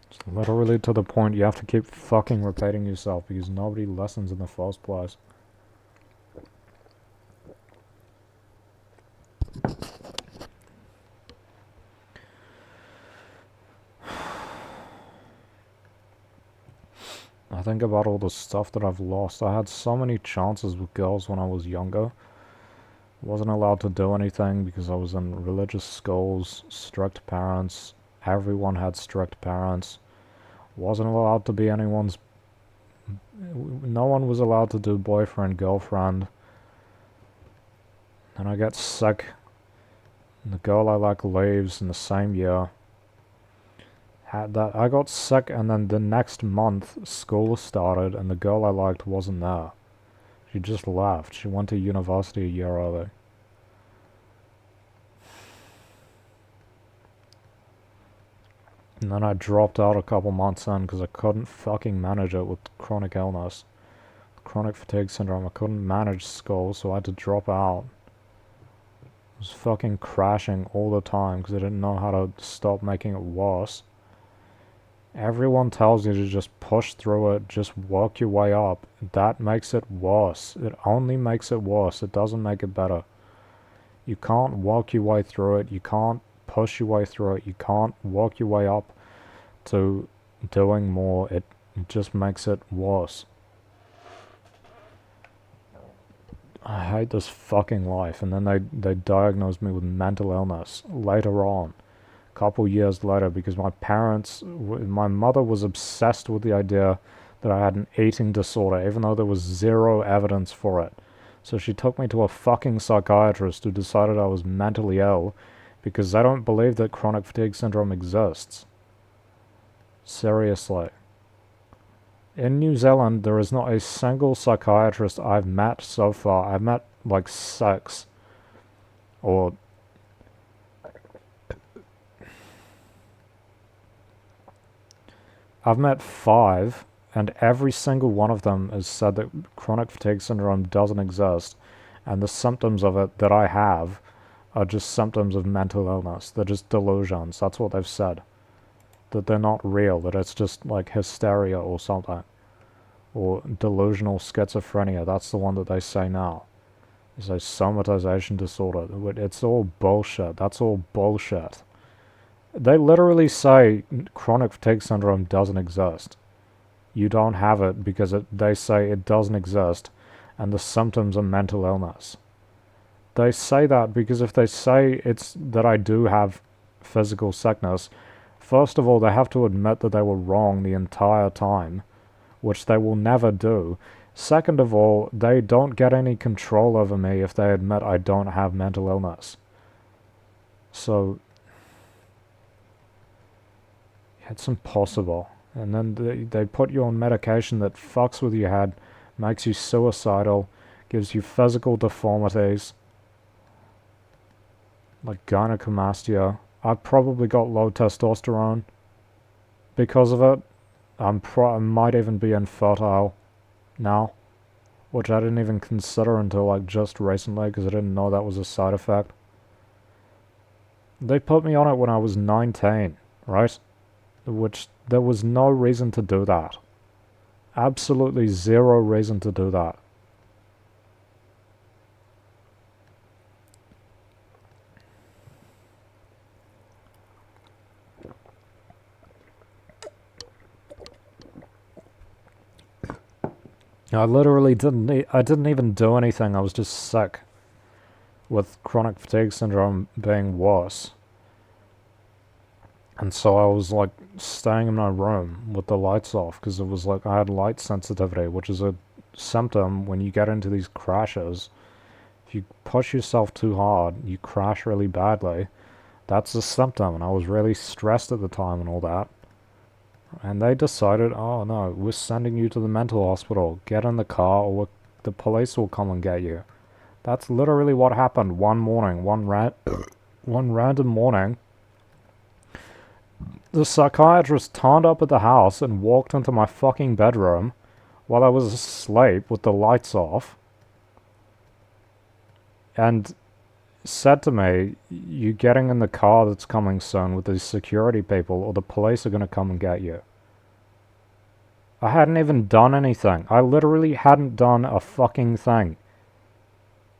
It's literally to the point you have to keep fucking repeating yourself because nobody listens in the first place. I think about all the stuff that I've lost. I had so many chances with girls when I was younger. Wasn't allowed to do anything because I was in religious schools, strict parents. Everyone had strict parents. Wasn't allowed to be anyone's... No one was allowed to do boyfriend, girlfriend. Then I get sick. And the girl I like leaves in the same year. I got sick, and then the next month school started and the girl I liked wasn't there. She just left. She went to university a year early. And then I dropped out a couple months in because I couldn't fucking manage it with chronic illness. Chronic fatigue syndrome. I couldn't manage school, so I had to drop out. I was fucking crashing all the time because I didn't know how to stop making it worse. Everyone tells you to just push through it, just work your way up. That makes it worse. It only makes it worse. It doesn't make it better. You can't work your way through it. You can't push your way through it. You can't work your way up to doing more. It just makes it worse. I hate this fucking life. And then they diagnosed me with mental illness later on. Couple years later, because my mother was obsessed with the idea that I had an eating disorder, even though there was zero evidence for it. So she took me to a fucking psychiatrist who decided I was mentally ill because they don't believe that chronic fatigue syndrome exists. Seriously. In New Zealand, there is not a single psychiatrist I've met so far. I've met like 6. Or... I've met 5, and every single one of them has said that chronic fatigue syndrome doesn't exist, and the symptoms of it that I have are just symptoms of mental illness. They're just delusions. That's what they've said. That they're not real, that it's just like hysteria or something. Or delusional schizophrenia, that's the one that they say now. It's a somatization disorder. It's all bullshit. That's all bullshit. They literally say chronic fatigue syndrome doesn't exist. You don't have it because they say it doesn't exist, and the symptoms are mental illness. They say that because if they say it's that I do have physical sickness, first of all, they have to admit that they were wrong the entire time, which they will never do. Second of all, they don't get any control over me if they admit I don't have mental illness. So, it's impossible. And then they put you on medication that fucks with your head, makes you suicidal, gives you physical deformities, like gynecomastia. I probably got low testosterone because of it. I might even be infertile now, which I didn't even consider until like just recently because I didn't know that was a side effect. They put me on it when I was 19, right? Which there was no reason to do that. Absolutely zero reason to do that. I literally I didn't even do anything. I was just sick, with chronic fatigue syndrome being worse. And so I was like staying in my room with the lights off because it was like I had light sensitivity, which is a symptom when you get into these crashes. If you push yourself too hard, you crash really badly. That's a symptom, and I was really stressed at the time and all that. And they decided, oh no, we're sending you to the mental hospital. Get in the car or the police will come and get you. That's literally what happened one morning, one random morning. The psychiatrist turned up at the house and walked into my fucking bedroom while I was asleep with the lights off and said to me, "You getting in the car that's coming soon with these security people or the police are going to come and get you." I hadn't even done anything. I literally hadn't done a fucking thing.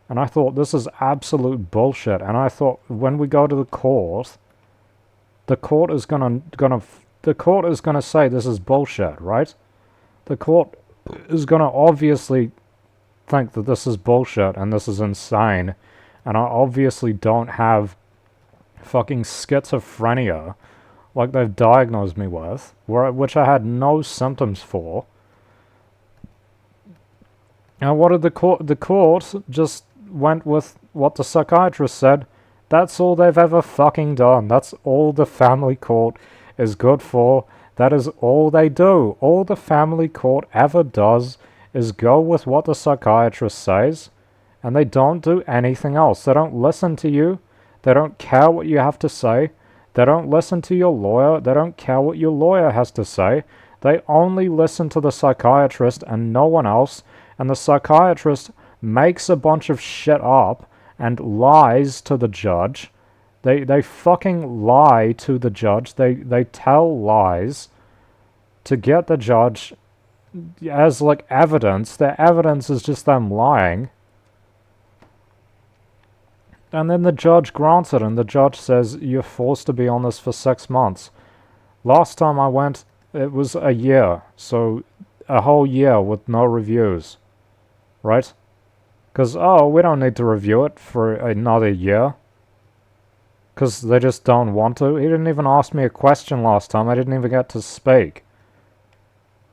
And I thought, this is absolute bullshit. And I thought, when we go to the court is gonna say this is bullshit, right? The court is gonna obviously think that this is bullshit and this is insane. And I obviously don't have fucking schizophrenia like they've diagnosed me with, which I had no symptoms for. And what did the court? The court just went with what the psychiatrist said. That's all they've ever fucking done. That's all the family court is good for. That is all they do. All the family court ever does is go with what the psychiatrist says, and they don't do anything else. They don't listen to you. They don't care what you have to say. They don't listen to your lawyer. They don't care what your lawyer has to say. They only listen to the psychiatrist and no one else, and the psychiatrist makes a bunch of shit up and lies to the judge. They fucking lie to the judge. They tell lies to get the judge as like evidence. Their evidence is just them lying. And then the judge grants it, and the judge says, you're forced to be on this for 6 months. Last time I went, it was a year. So a whole year with no reviews. Right? Because, we don't need to review it for another year. Because they just don't want to. He didn't even ask me a question last time. I didn't even get to speak.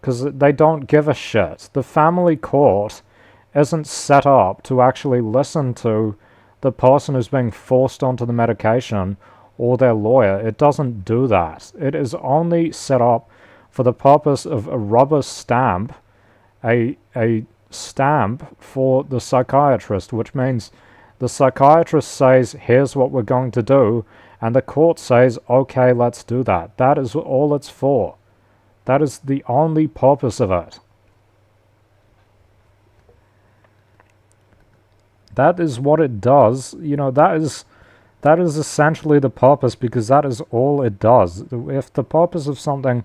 Because they don't give a shit. The family court isn't set up to actually listen to the person who's being forced onto the medication or their lawyer. It doesn't do that. It is only set up for the purpose of a rubber stamp, a stamp for the psychiatrist, which means the psychiatrist says, here's what we're going to do, and the court says, okay, let's do that. That is all it's for. That is the only purpose of it. That is what it does. You know, that is essentially the purpose, because that is all it does. If the purpose of something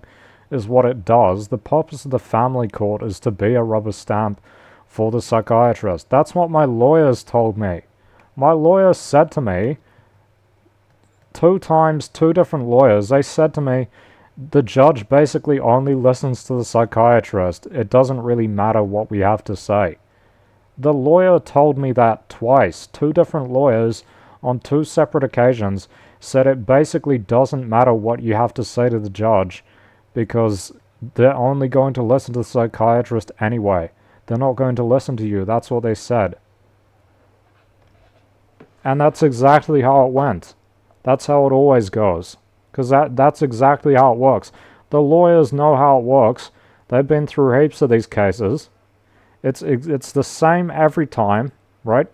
is what it does, the purpose of the family court is to be a rubber stamp for the psychiatrist. That's what my lawyers told me. My lawyer said to me, 2 times, 2 different lawyers, they said to me, the judge basically only listens to the psychiatrist. It doesn't really matter what we have to say. The lawyer told me that twice. 2 different lawyers on 2 separate occasions said it basically doesn't matter what you have to say to the judge because they're only going to listen to the psychiatrist anyway. They're not going to listen to you. That's what they said. And that's exactly how it went. That's how it always goes. Because that's exactly how it works. The lawyers know how it works. They've been through heaps of these cases. It's the same every time, right?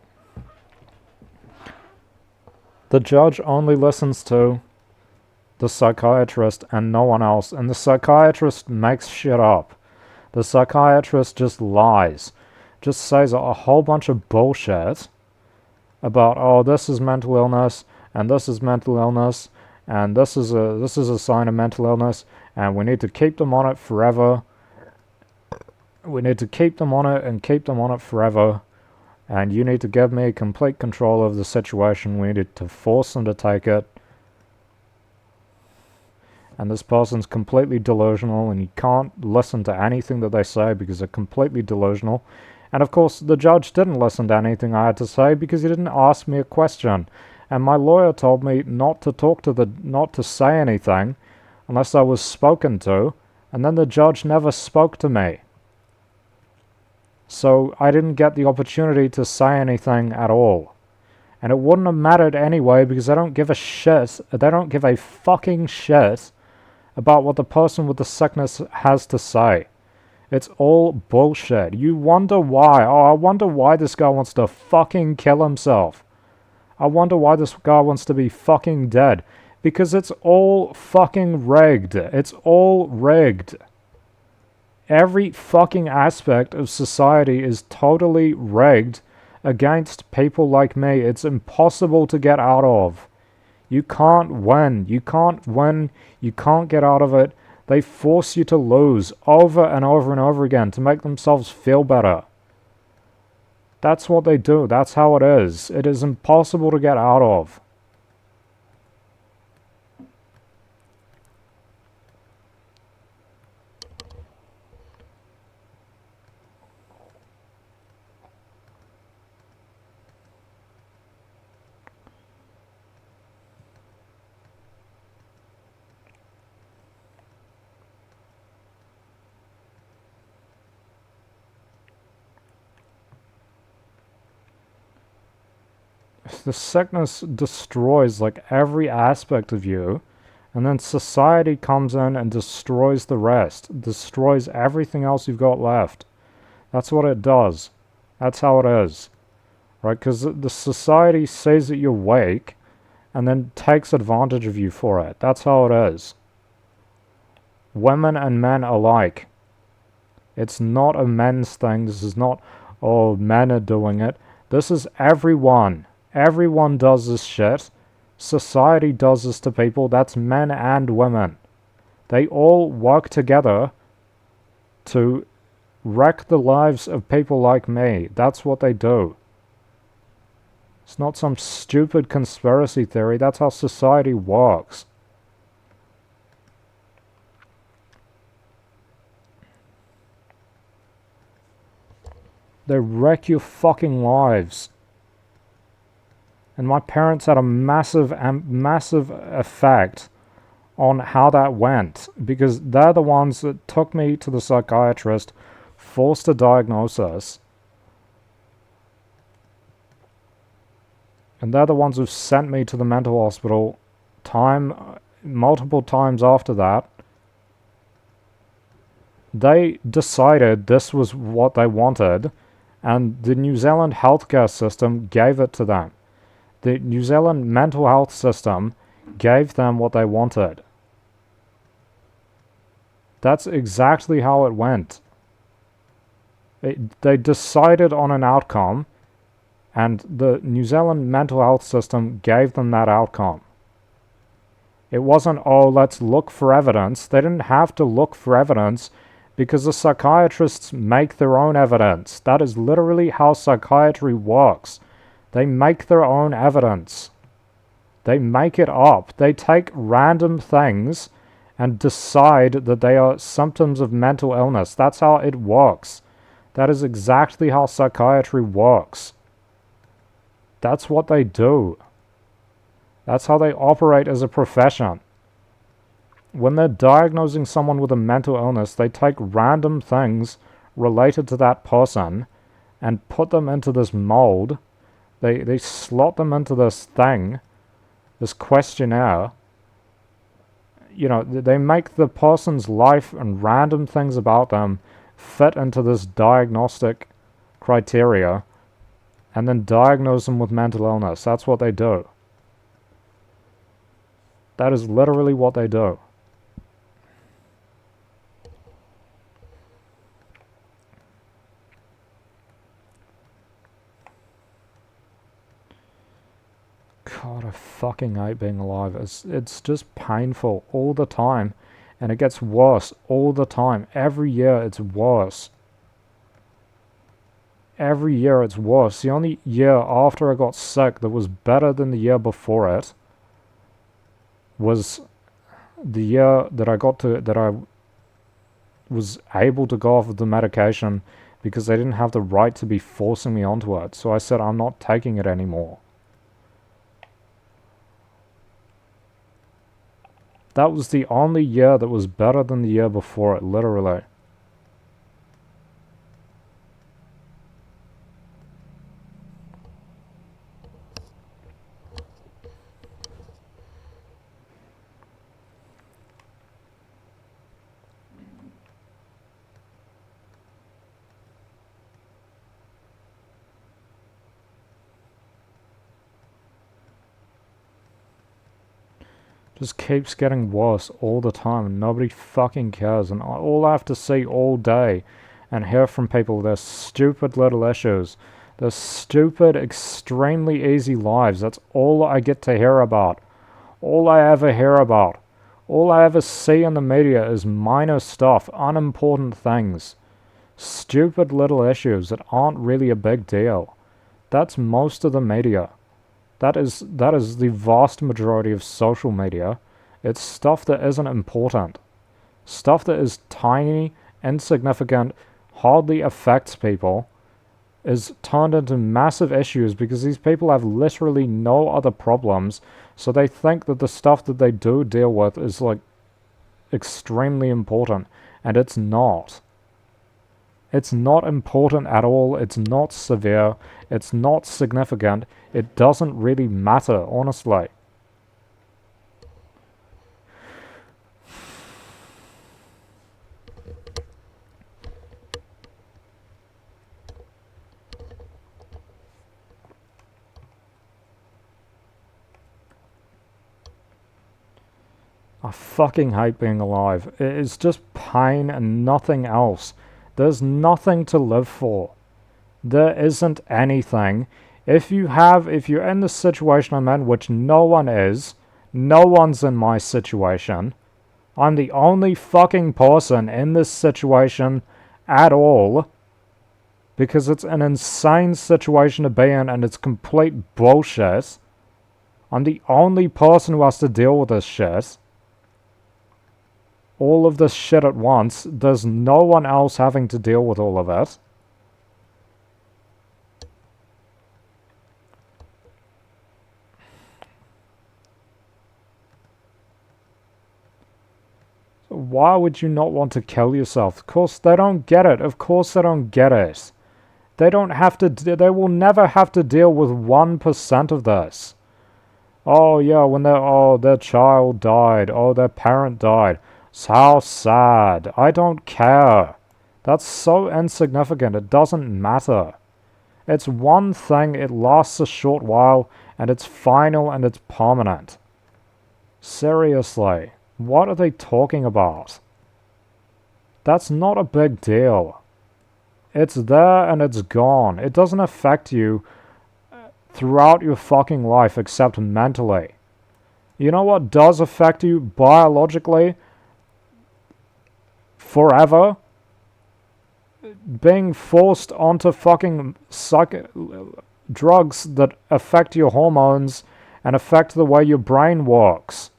The judge only listens to the psychiatrist and no one else. And the psychiatrist makes shit up. The psychiatrist just lies. Just says a whole bunch of bullshit about, oh, this is mental illness, and this is mental illness, and this is a sign of mental illness, and we need to keep them on it forever. We need to keep them on it and keep them on it forever. And you need to give me complete control of the situation. We need to force them to take it. And this person's completely delusional, and you can't listen to anything that they say because they're completely delusional. And of course, the judge didn't listen to anything I had to say because he didn't ask me a question. And my lawyer told me not to say anything unless I was spoken to, and then the judge never spoke to me. So I didn't get the opportunity to say anything at all. And it wouldn't have mattered anyway because they don't give a shit. They don't give a fucking shit about what the person with the sickness has to say. It's all bullshit. You wonder why. Oh, I wonder why this guy wants to fucking kill himself. I wonder why this guy wants to be fucking dead. Because it's all fucking rigged. It's all rigged. Every fucking aspect of society is totally rigged against people like me. It's impossible to get out of. You can't win. You can't win. You can't get out of it. They force you to lose over and over and over again to make themselves feel better. That's what they do. That's how it is. It is impossible to get out of. The sickness destroys like every aspect of you, and then society comes in and destroys the rest, destroys everything else you've got left. That's what it does. That's how it is, right? Because the society sees that you're weak and then takes advantage of you for it. That's how it is. Women and men alike. It's not a men's thing. This is not, oh, men are doing it. This is everyone. Everyone does this shit. Society does this to people. That's men and women. They all work together to wreck the lives of people like me. That's what they do. It's not some stupid conspiracy theory. That's how society works. They wreck your fucking lives. And my parents had a massive effect on how that went, because they're the ones that took me to the psychiatrist, forced a diagnosis, and they're the ones who sent me to the mental hospital multiple times after that. They decided this was what they wanted, and the New Zealand healthcare system gave it to them. The New Zealand mental health system gave them what they wanted. That's exactly how it went. They decided on an outcome, and the New Zealand mental health system gave them that outcome. It wasn't, oh, let's look for evidence. They didn't have to look for evidence because the psychiatrists make their own evidence. That is literally how psychiatry works. They make their own evidence. They make it up. They take random things and decide that they are symptoms of mental illness. That's how it works. That is exactly how psychiatry works. That's what they do. That's how they operate as a profession. When they're diagnosing someone with a mental illness, they take random things related to that person and put them into this mold. They slot them into this thing, this questionnaire. You know, they make the person's life and random things about them fit into this diagnostic criteria and then diagnose them with mental illness. That's what they do. That is literally what they do. God, I fucking hate being alive. It's just painful all the time. And it gets worse all the time. Every year it's worse. Every year it's worse. The only year after I got sick that was better than the year before it was the year that I was able to go off of the medication because they didn't have the right to be forcing me onto it. So I said, I'm not taking it anymore. That was the only year that was better than the year before it, literally. Just keeps getting worse all the time and nobody fucking cares. And all I have to see all day and hear from people, their stupid little issues, their stupid, extremely easy lives. That's all I get to hear about. All I ever hear about. All I ever see in the media is minor stuff, unimportant things. Stupid little issues that aren't really a big deal. That's most of the media. That is the vast majority of social media. It's stuff that isn't important. Stuff that is tiny, insignificant, hardly affects people, is turned into massive issues because these people have literally no other problems, so they think that the stuff that they do deal with is like extremely important, and it's not. It's not important at all. It's not severe. It's not significant. It doesn't really matter, honestly. I fucking hate being alive. It's just pain and nothing else. There's nothing to live for. There isn't anything. If you're in the situation I'm in, which no one is, no one's in my situation. I'm the only fucking person in this situation at all. Because it's an insane situation to be in and it's complete bullshit. I'm the only person who has to deal with this shit. All of this shit at once. There's no one else having to deal with all of it. So why would you not want to kill yourself? Of course they don't get it. Of course they don't get it. They don't have to. They will never have to deal with 1% of this. Oh yeah, when their child died. Oh, their parent died. How sad. I don't care. That's so insignificant. It doesn't matter. It's one thing, it lasts a short while, and it's final and it's permanent. Seriously, what are they talking about? That's not a big deal. It's there and it's gone. It doesn't affect you throughout your fucking life except mentally. You know what does affect you biologically? Forever, being forced onto fucking drugs that affect your hormones and affect the way your brain works.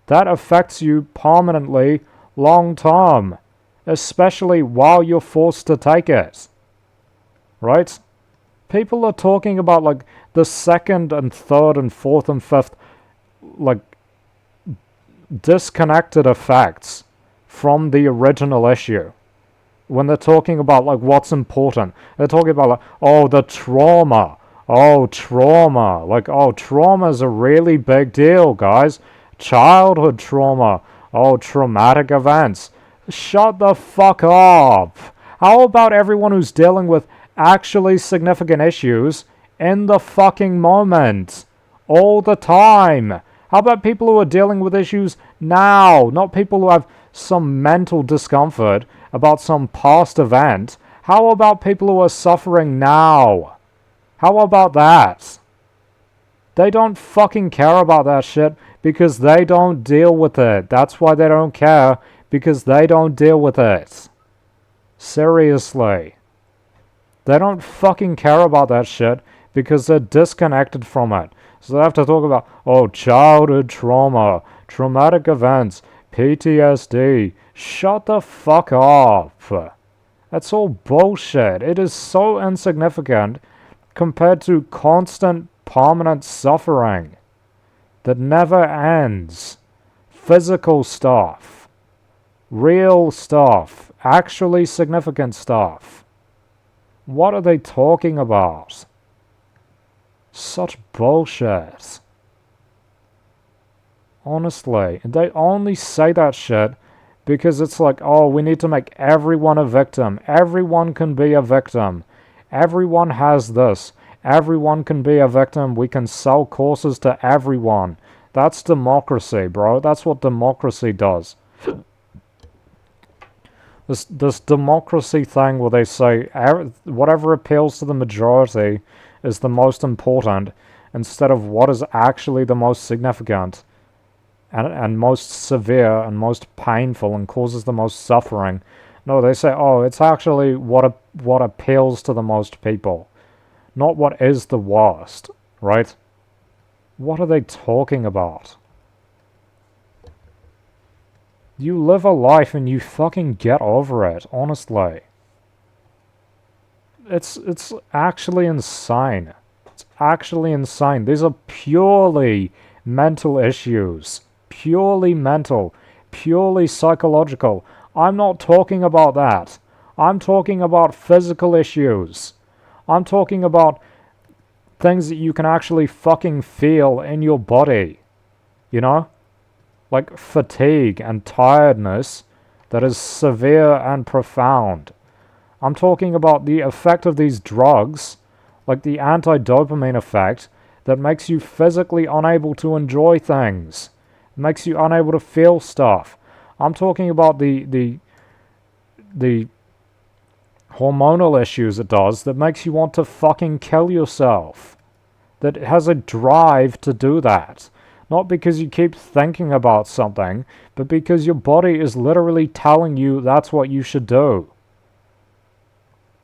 That affects you permanently, long term, especially while you're forced to take it. right? People are talking about, like, the second and third and fourth and fifth, like, disconnected effects from the original issue. When they're talking about, like, what's important, they're talking about, like, oh, the trauma. Oh, trauma. Like, oh, trauma's a really big deal, guys. Childhood trauma. Oh, traumatic events. Shut the fuck up. How about everyone who's dealing with actually significant issues in the fucking moment? All the time. How about people who are dealing with issues now? Not people who have some mental discomfort about some past event. How about people who are suffering now? How about that? They don't fucking care about that shit because they don't deal with it. That's why they don't care, because they don't deal with it. Seriously. They don't fucking care about that shit because they're disconnected from it. So they have to talk about, oh, childhood trauma, traumatic events, PTSD. Shut the fuck up. That's all bullshit. It is so insignificant compared to constant, permanent suffering that never ends. Physical stuff. Real stuff. Actually significant stuff. What are they talking about? Such bullshit. Honestly. They only say that shit because it's like, oh, we need to make everyone a victim. Everyone can be a victim. Everyone has this. Everyone can be a victim. We can sell courses to everyone. That's democracy, bro. That's what democracy does. This democracy thing where they say whatever appeals to the majority is the most important instead of what is actually the most significant and most severe and most painful and causes the most suffering. No, they say, oh, it's actually what appeals to the most people, not what is the worst, right? What are they talking about? You live a life and you fucking get over it, honestly. It's actually insane. It's actually insane. These are purely mental issues. Purely mental. Purely psychological. I'm not talking about that. I'm talking about physical issues. I'm talking about things that you can actually fucking feel in your body. You know? Like fatigue and tiredness that is severe and profound. I'm talking about the effect of these drugs, like the anti-dopamine effect, that makes you physically unable to enjoy things. Makes you unable to feel stuff. I'm talking about the hormonal issues it does that makes you want to fucking kill yourself. That has a drive to do that. Not because you keep thinking about something, but because your body is literally telling you that's what you should do.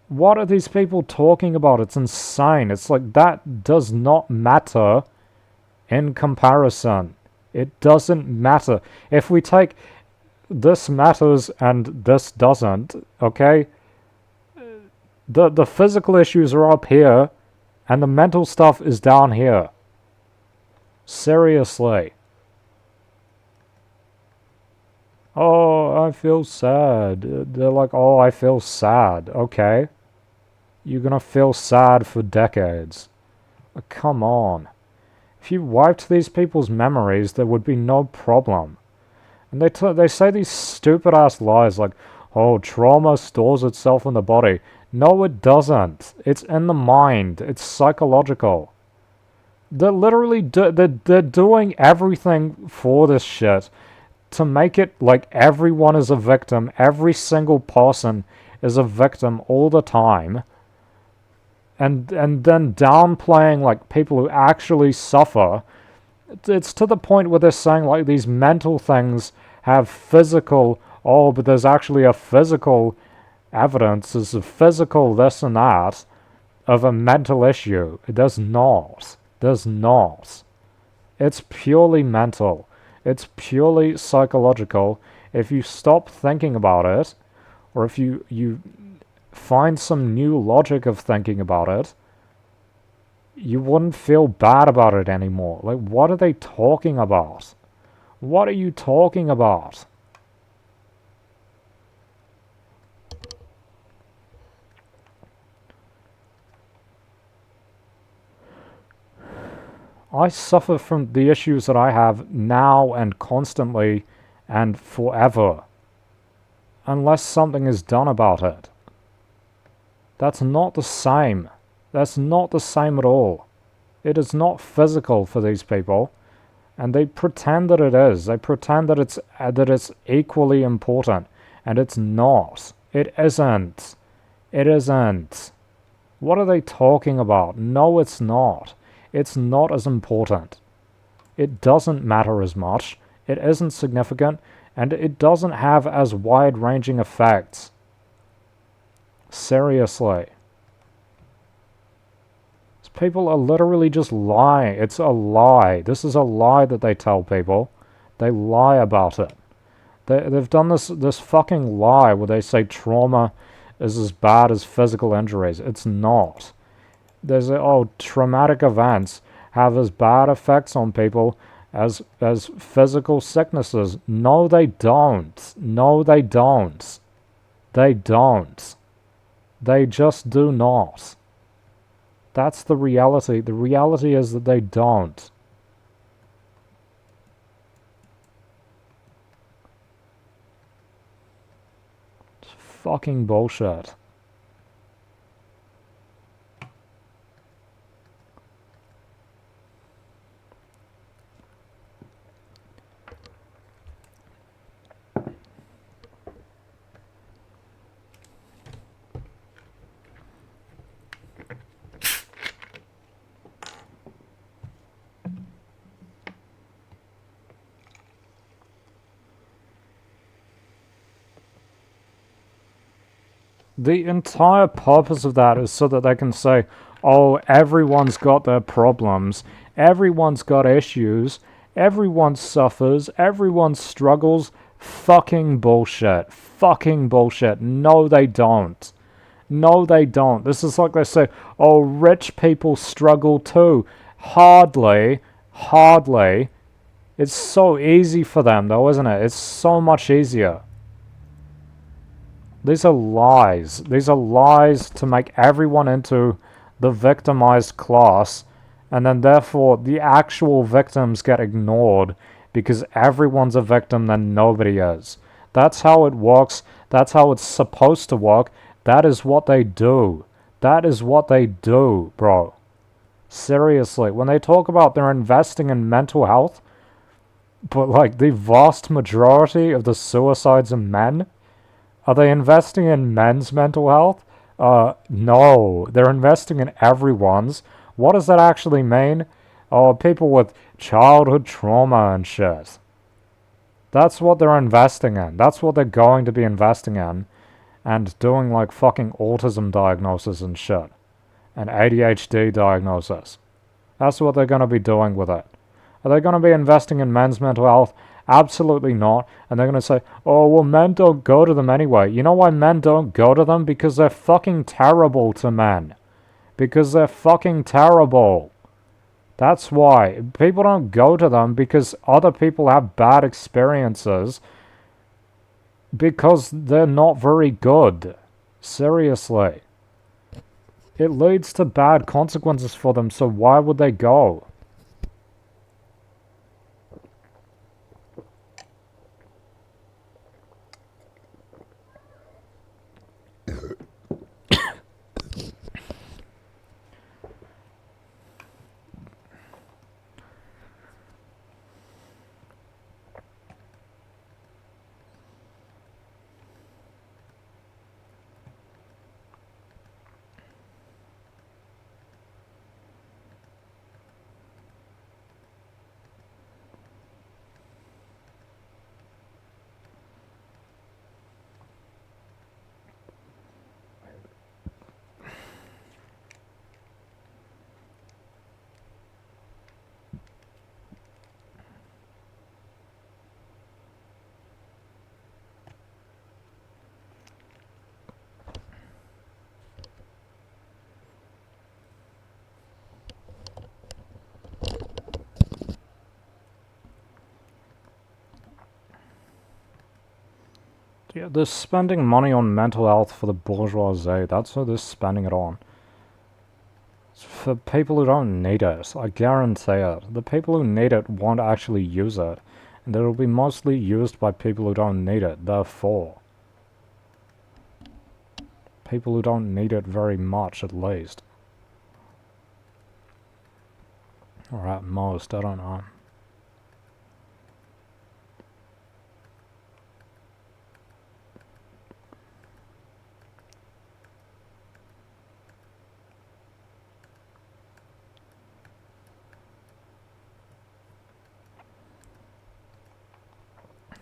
What are these people talking about? It's insane. It's like that does not matter in comparison. It doesn't matter. If we take this matters and this doesn't, okay? The physical issues are up here and the mental stuff is down here. Seriously. Oh, I feel sad. They're like, oh, I feel sad. Okay. You're gonna feel sad for decades. Come on. If you wiped these people's memories, there would be no problem. And they say these stupid-ass lies like, oh, trauma stores itself in the body. No, it doesn't. It's in the mind. It's psychological. They're literally they're doing everything for this shit to make it like everyone is a victim. Every single person is a victim all the time. And then downplaying like people who actually suffer. It's to the point where they're saying like these mental things have physical, oh, but there's actually a physical evidence, there's a physical this and that of a mental issue. It does not. Does not. It's purely mental. It's purely psychological. If you stop thinking about it, or if you find some new logic of thinking about it, you wouldn't feel bad about it anymore. Like, what are they talking about? What are you talking about? I suffer from the issues that I have now and constantly and forever, unless something is done about it. That's not the same. That's not the same at all. It is not physical for these people, and they pretend that it is. They pretend that it's equally important, and it's not. It isn't. It isn't. What are they talking about? No, it's not. It's not as important. It doesn't matter as much. It isn't significant, and it doesn't have as wide-ranging effects. Seriously. People are literally just lying. It's a lie. This is a lie that they tell people. They lie about it. They've done this fucking lie where they say trauma is as bad as physical injuries. It's not. Traumatic events have as bad effects on people as physical sicknesses. No, they don't. No, they don't. They don't. They just do not. That's the reality. The reality is that they don't. It's fucking bullshit. The entire purpose of that is so that they can say, oh, everyone's got their problems, everyone's got issues, everyone suffers, everyone struggles. Fucking bullshit. Fucking bullshit. No, they don't. No, they don't. This is like they say, oh, rich people struggle too. Hardly. Hardly. It's so easy for them, though, isn't it? It's so much easier. These are lies. These are lies to make everyone into the victimized class, and then therefore the actual victims get ignored because everyone's a victim, then nobody is. That's how it works. That's how it's supposed to work. That is what they do. That is what they do, bro. Seriously. When they talk about they're investing in mental health, but like the vast majority of the suicides are men, are they investing in men's mental health? No. They're investing in everyone's. What does that actually mean? Oh, people with childhood trauma and shit. That's what they're investing in. That's what they're going to be investing in. And doing like fucking autism diagnosis and shit. And ADHD diagnosis. That's what they're going to be doing with it. Are they going to be investing in men's mental health? Absolutely not. And they're going to say, oh, well, men don't go to them anyway. You know why men don't go to them? Because they're fucking terrible to men. Because they're fucking terrible. That's why. People don't go to them because other people have bad experiences. Because they're not very good. Seriously. It leads to bad consequences for them, so why would they go? Yeah, they're spending money on mental health for the bourgeoisie. That's who they're spending it on. It's for people who don't need it. I guarantee it. The people who need it won't actually use it. And it'll be mostly used by people who don't need it, therefore. People who don't need it very much, at least. Or at most, I don't know.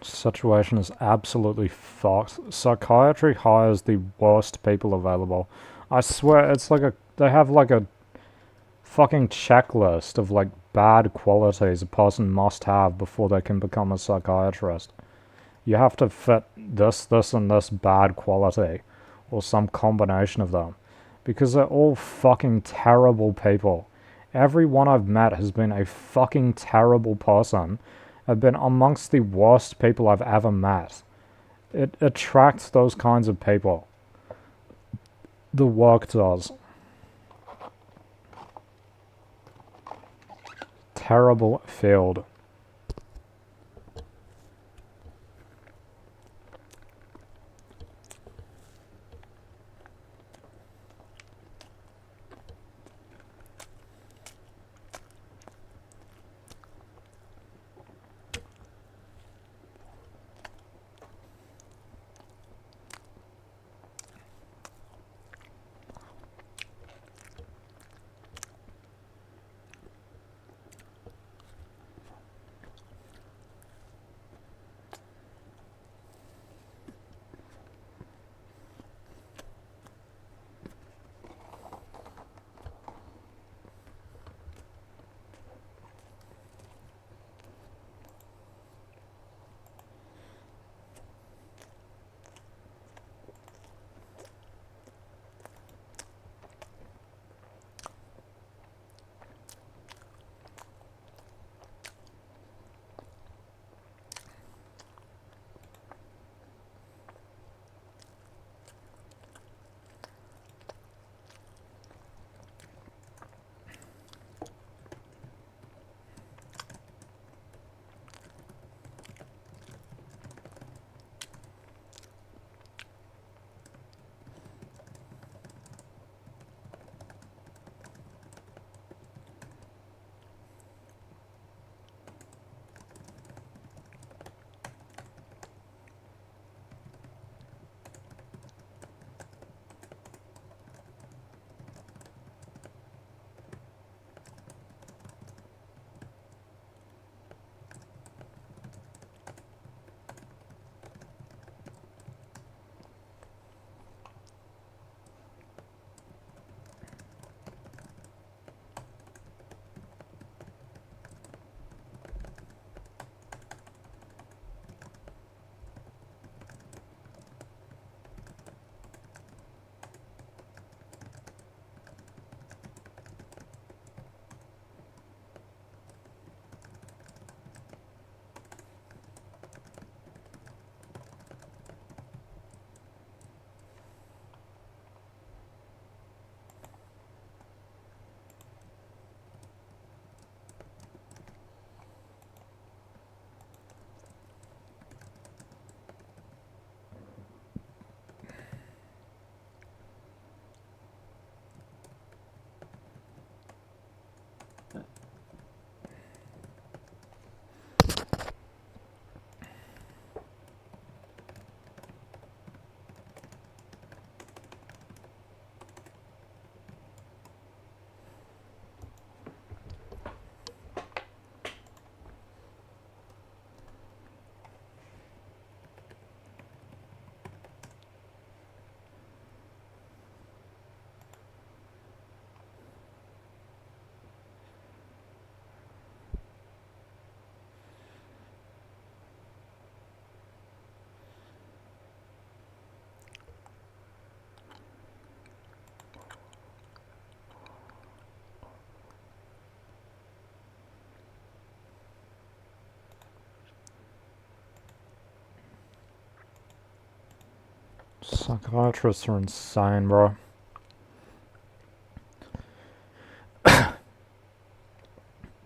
Situation is absolutely fucked. Psychiatry hires the worst people available. I swear, it's like they have like a fucking checklist of like bad qualities a person must have before they can become a psychiatrist. You have to fit this, and this bad quality, or some combination of them, because they're all fucking terrible people. Every one I've met has been a fucking terrible person. I've been amongst the worst people I've ever met. It attracts those kinds of people. The work does. Terrible field. Psychiatrists are insane, bro.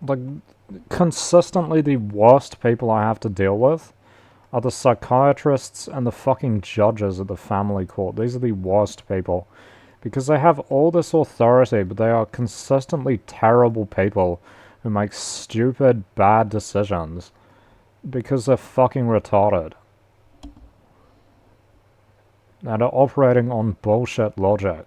Like, consistently the worst people I have to deal with are the psychiatrists and the fucking judges at the family court. These are the worst people. Because they have all this authority, but they are consistently terrible people who make stupid, bad decisions because they're fucking retarded. And are operating on bullshit logic.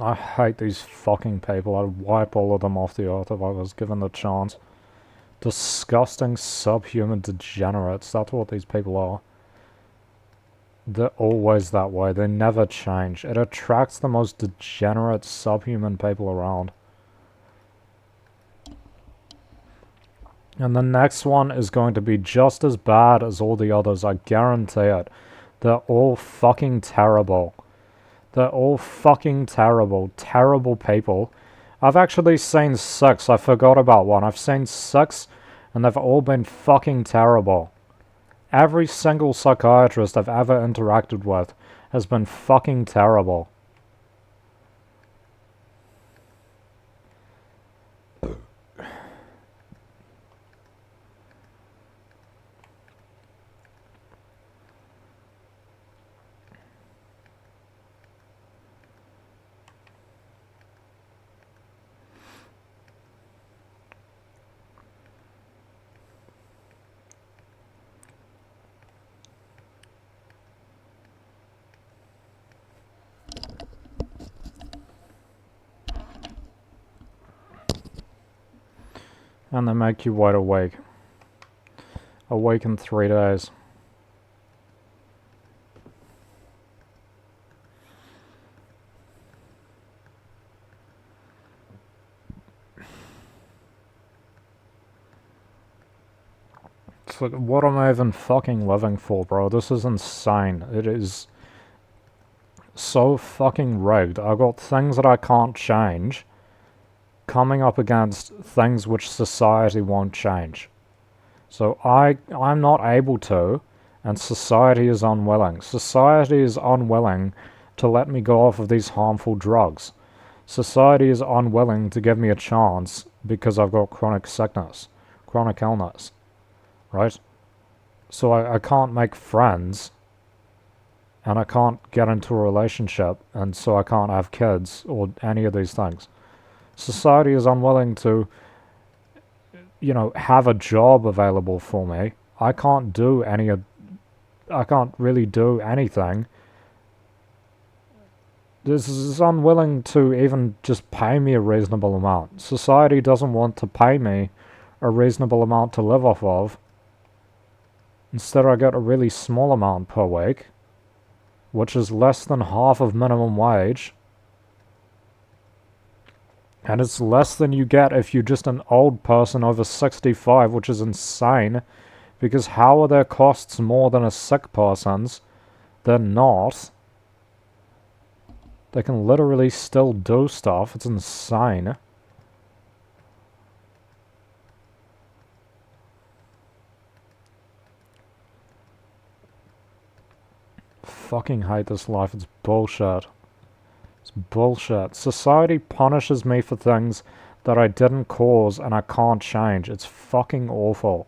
I hate these fucking people. I'd wipe all of them off the earth if I was given the chance. Disgusting, subhuman degenerates. That's what these people are. They're always that way. They never change. It attracts the most degenerate, subhuman people around. And the next one is going to be just as bad as all the others, I guarantee it. They're all fucking terrible. They're all fucking terrible. Terrible people. I've actually seen 6. I forgot about one. I've seen 6, and they've all been fucking terrible. Every single psychiatrist I've ever interacted with has been fucking terrible. And they make you wait a week. A week and 3 days. It's like, what am I even fucking living for, bro? This is insane. It is so fucking rigged. I've got things that I can't change coming up against things which society won't change. So I'm not able to, and society is unwilling. Society is unwilling to let me go off of these harmful drugs. Society is unwilling to give me a chance because I've got chronic sickness, chronic illness, right? So I can't make friends, and I can't get into a relationship, and so I can't have kids or any of these things. Society is unwilling to, have a job available for me. I can't really do anything. This is unwilling to even just pay me a reasonable amount. Society doesn't want to pay me a reasonable amount to live off of. Instead, I get a really small amount per week, which is less than half of minimum wage. And it's less than you get if you're just an old person over 65, which is insane. Because how are their costs more than a sick person's? They're not. They can literally still do stuff. It's insane. Fucking hate this life. It's bullshit. It's bullshit. Society punishes me for things that I didn't cause and I can't change. It's fucking awful.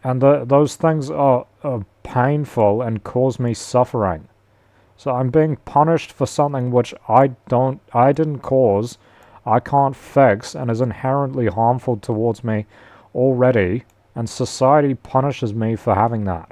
And those things are painful and cause me suffering. So I'm being punished for something which I didn't cause, I can't fix, and is inherently harmful towards me already, and society punishes me for having that.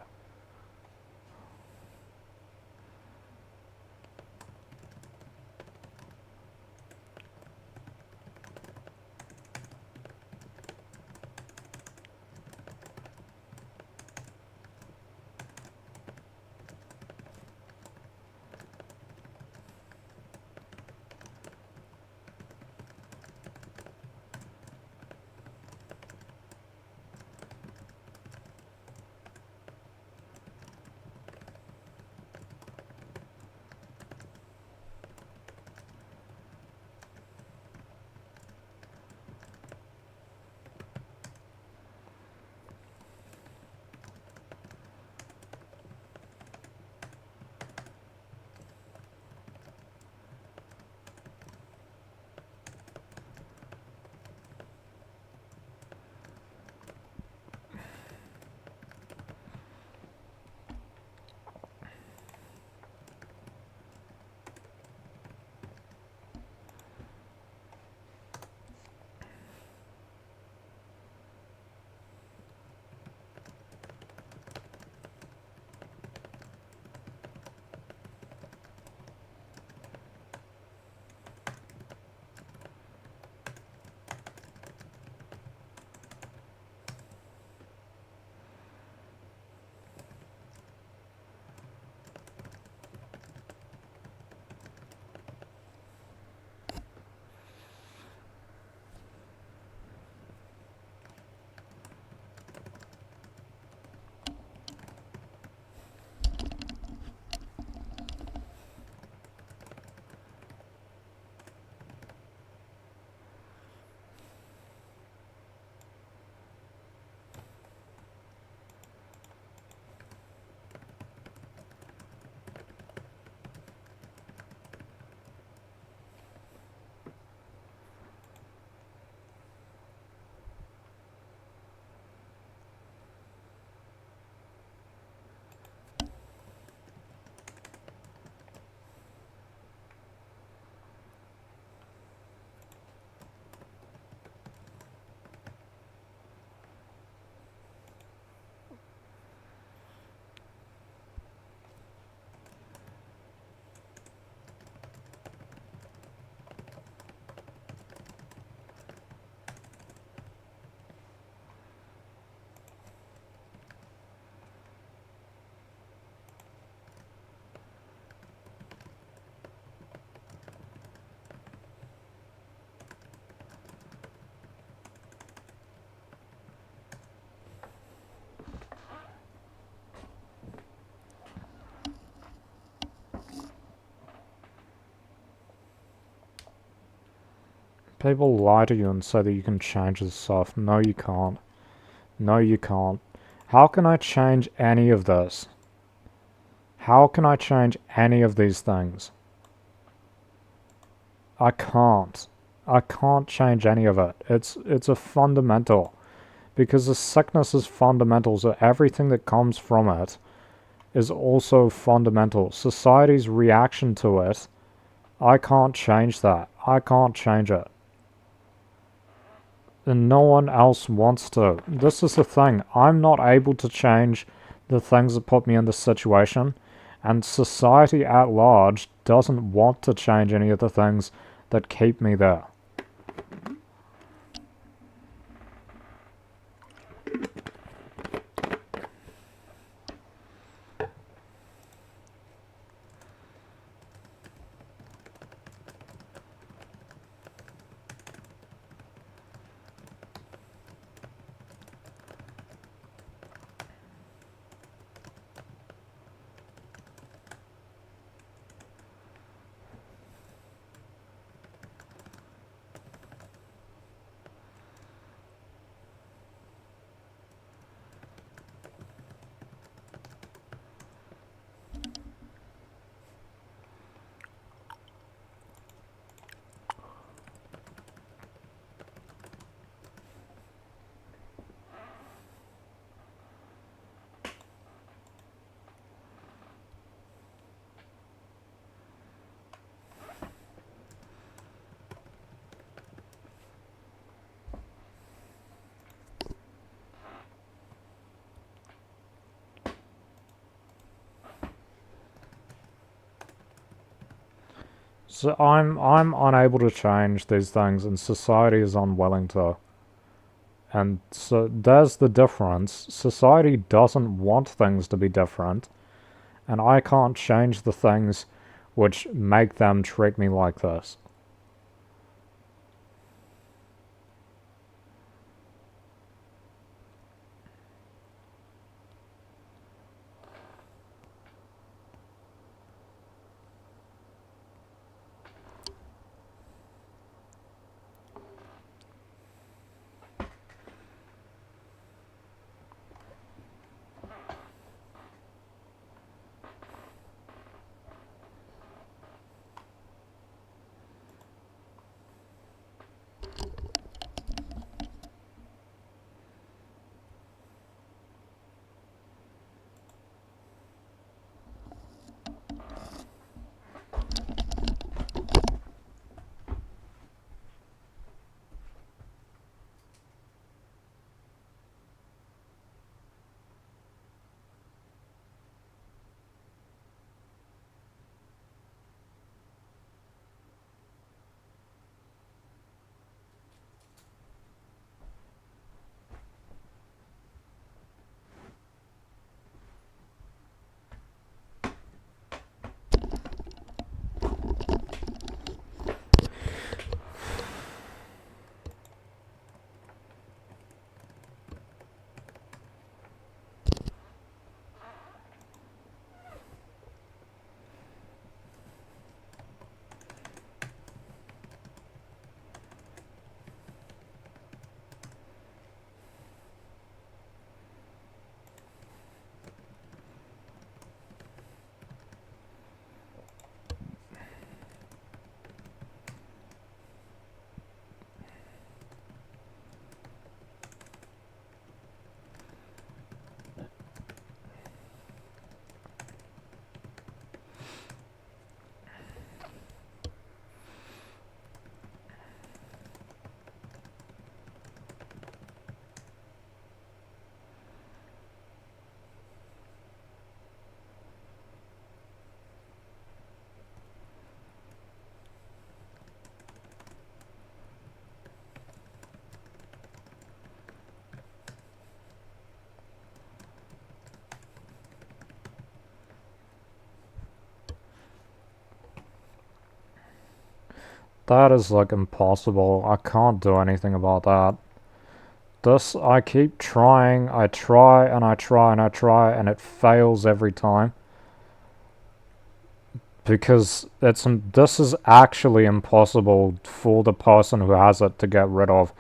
People lie to you and say that you can change this stuff. No, you can't. No, you can't. How can I change any of this? How can I change any of these things? I can't. I can't change any of it. It's a fundamental. Because the sickness is fundamental, so everything that comes from it is also fundamental. Society's reaction to it, I can't change that. I can't change it. And no one else wants to. This is the thing. I'm not able to change the things that put me in this situation, and society at large doesn't want to change any of the things that keep me there. So I'm unable to change these things, and society is unwilling to. And so there's the difference. Society doesn't want things to be different, and I can't change the things which make them treat me like this. That is like impossible. I can't do anything about that. This, I keep trying, I try and I try and I try, and it fails every time. Because this is actually impossible for the person who has it to get rid of.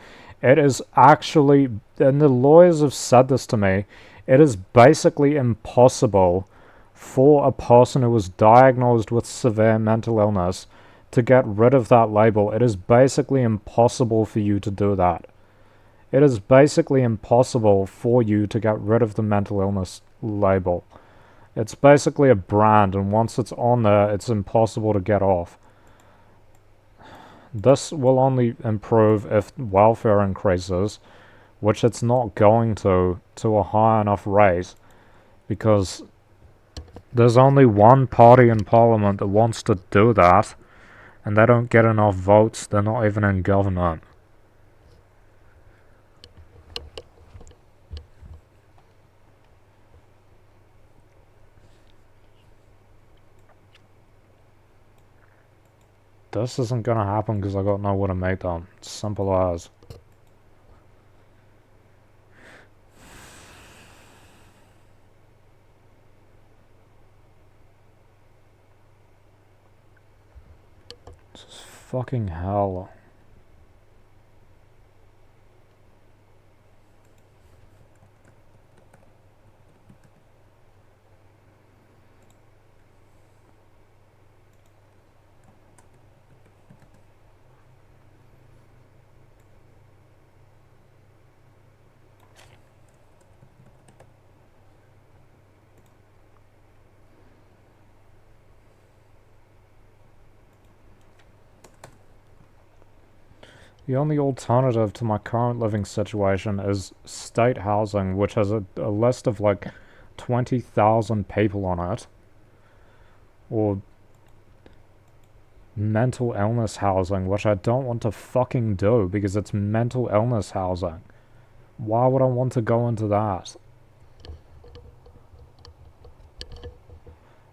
It is actually, and the lawyers have said this to me, it is basically impossible for a person who was diagnosed with severe mental illness to get rid of that label. It is basically impossible for you to do that. It is basically impossible for you to get rid of the mental illness label. It's basically a brand, and once it's on there, it's impossible to get off. This will only improve if welfare increases, which it's not going to a high enough rate, because there's only one party in Parliament that wants to do that, and they don't get enough votes. They're not even in government. This isn't gonna happen because I got nowhere to make them. It's simple as. This is fucking hell. The only alternative to my current living situation is state housing, which has a list of like 20,000 people on it. Or mental illness housing, which I don't want to fucking do because it's mental illness housing. Why would I want to go into that?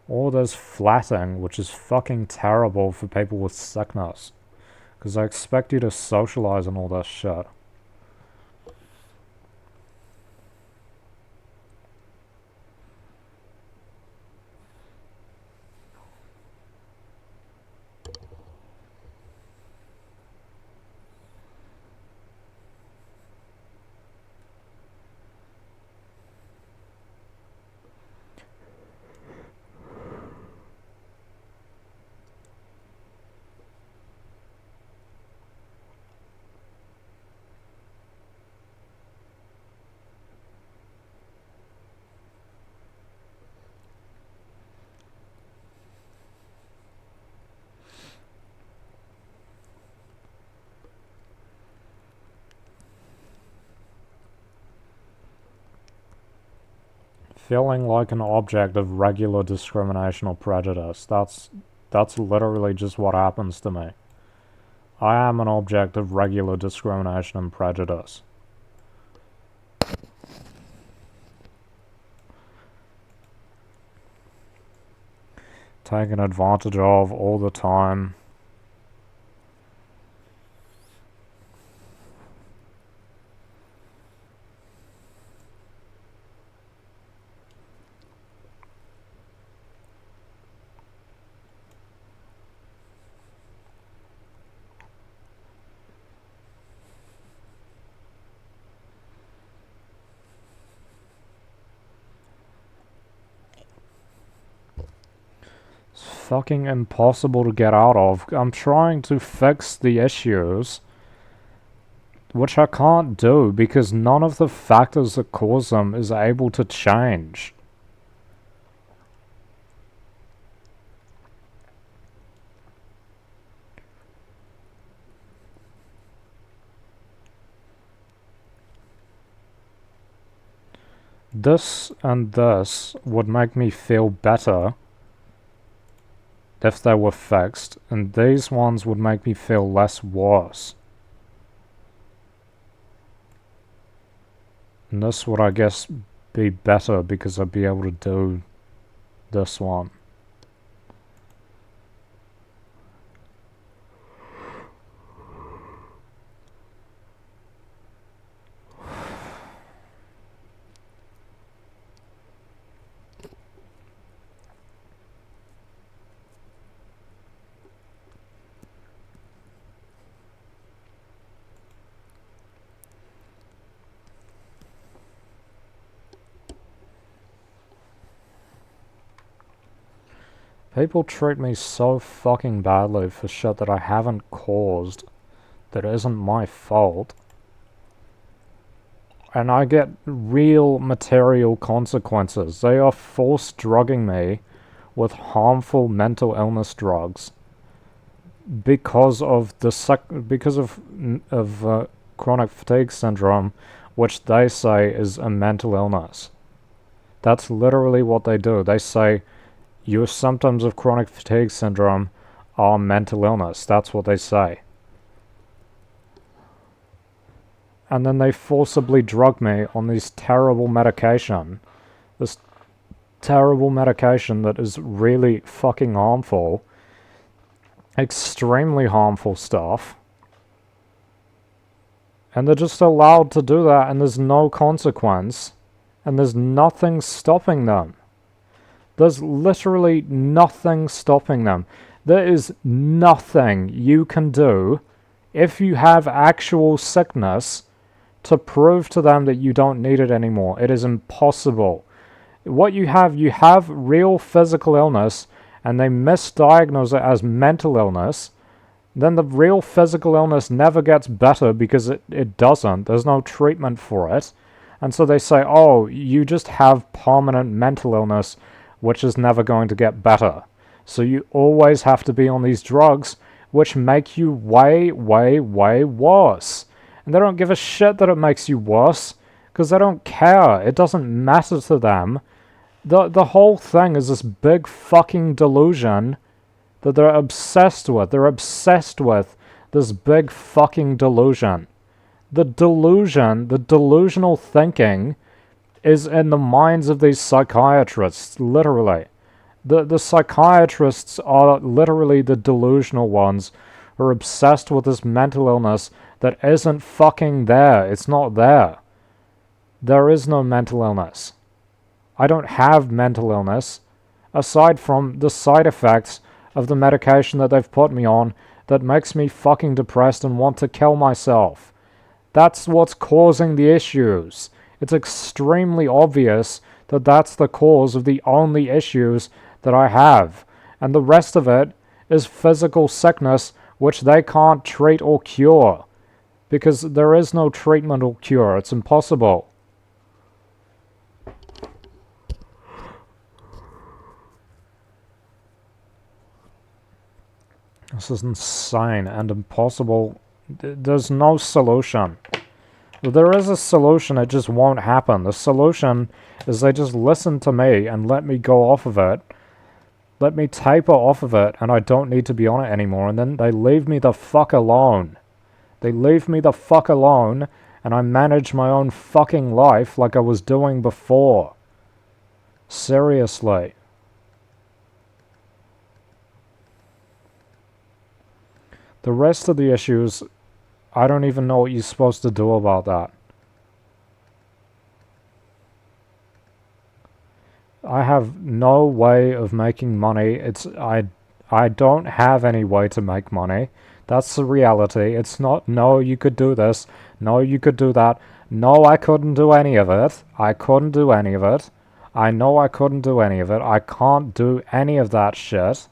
Or there's flatting, which is fucking terrible for people with sickness. Because I expect you to socialize and all that shit. Feeling like an object of regular discrimination or prejudice. That's literally just what happens to me. I am an object of regular discrimination and prejudice. Taken advantage of all the time. Fucking impossible to get out of. I'm trying to fix the issues, which I can't do because none of the factors that cause them is able to change. This and this would make me feel better if they were fixed, and these ones would make me feel less worse. And this would, I guess, be better because I'd be able to do this one. People treat me so fucking badly for shit that I haven't caused, that isn't my fault. And I get real material consequences. They are force drugging me with harmful mental illness drugs because of chronic fatigue syndrome, which they say is a mental illness. That's literally what they do. They say your symptoms of chronic fatigue syndrome are mental illness. That's what they say. And then they forcibly drug me on this terrible medication. This terrible medication that is really fucking harmful. Extremely harmful stuff. And they're just allowed to do that, and there's no consequence. And there's nothing stopping them. There's literally nothing stopping them. There is nothing you can do if you have actual sickness to prove to them that you don't need it anymore. It is impossible. What you have real physical illness, and they misdiagnose it as mental illness. Then the real physical illness never gets better because it doesn't. There's no treatment for it. And so they say, oh, you just have permanent mental illness, which is never going to get better. So you always have to be on these drugs, which make you way, way, way worse. And they don't give a shit that it makes you worse, because they don't care. It doesn't matter to them. The whole thing is this big fucking delusion that they're obsessed with. They're obsessed with this big fucking delusion. The delusion, the delusional thinking is in the minds of these psychiatrists, literally. The psychiatrists are literally the delusional ones who are obsessed with this mental illness that isn't fucking there. It's not there. There is no mental illness. I don't have mental illness, aside from the side effects of the medication that they've put me on that makes me fucking depressed and want to kill myself. That's what's causing the issues. It's extremely obvious that that's the cause of the only issues that I have. And the rest of it is physical sickness which they can't treat or cure. Because there is no treatment or cure. It's impossible. This is insane and impossible. There's no solution. If there is a solution, it just won't happen. The solution is they just listen to me and let me go off of it. Let me taper off of it, and I don't need to be on it anymore. And then they leave me the fuck alone. They leave me the fuck alone, and I manage my own fucking life like I was doing before. Seriously. The rest of the issues, I don't even know what you're supposed to do about that. I have no way of making money. I don't have any way to make money. That's the reality. It's not, no, you could do this. No, you could do that. No, I couldn't do any of it. I couldn't do any of it. I know I couldn't do any of it. I can't do any of that shit.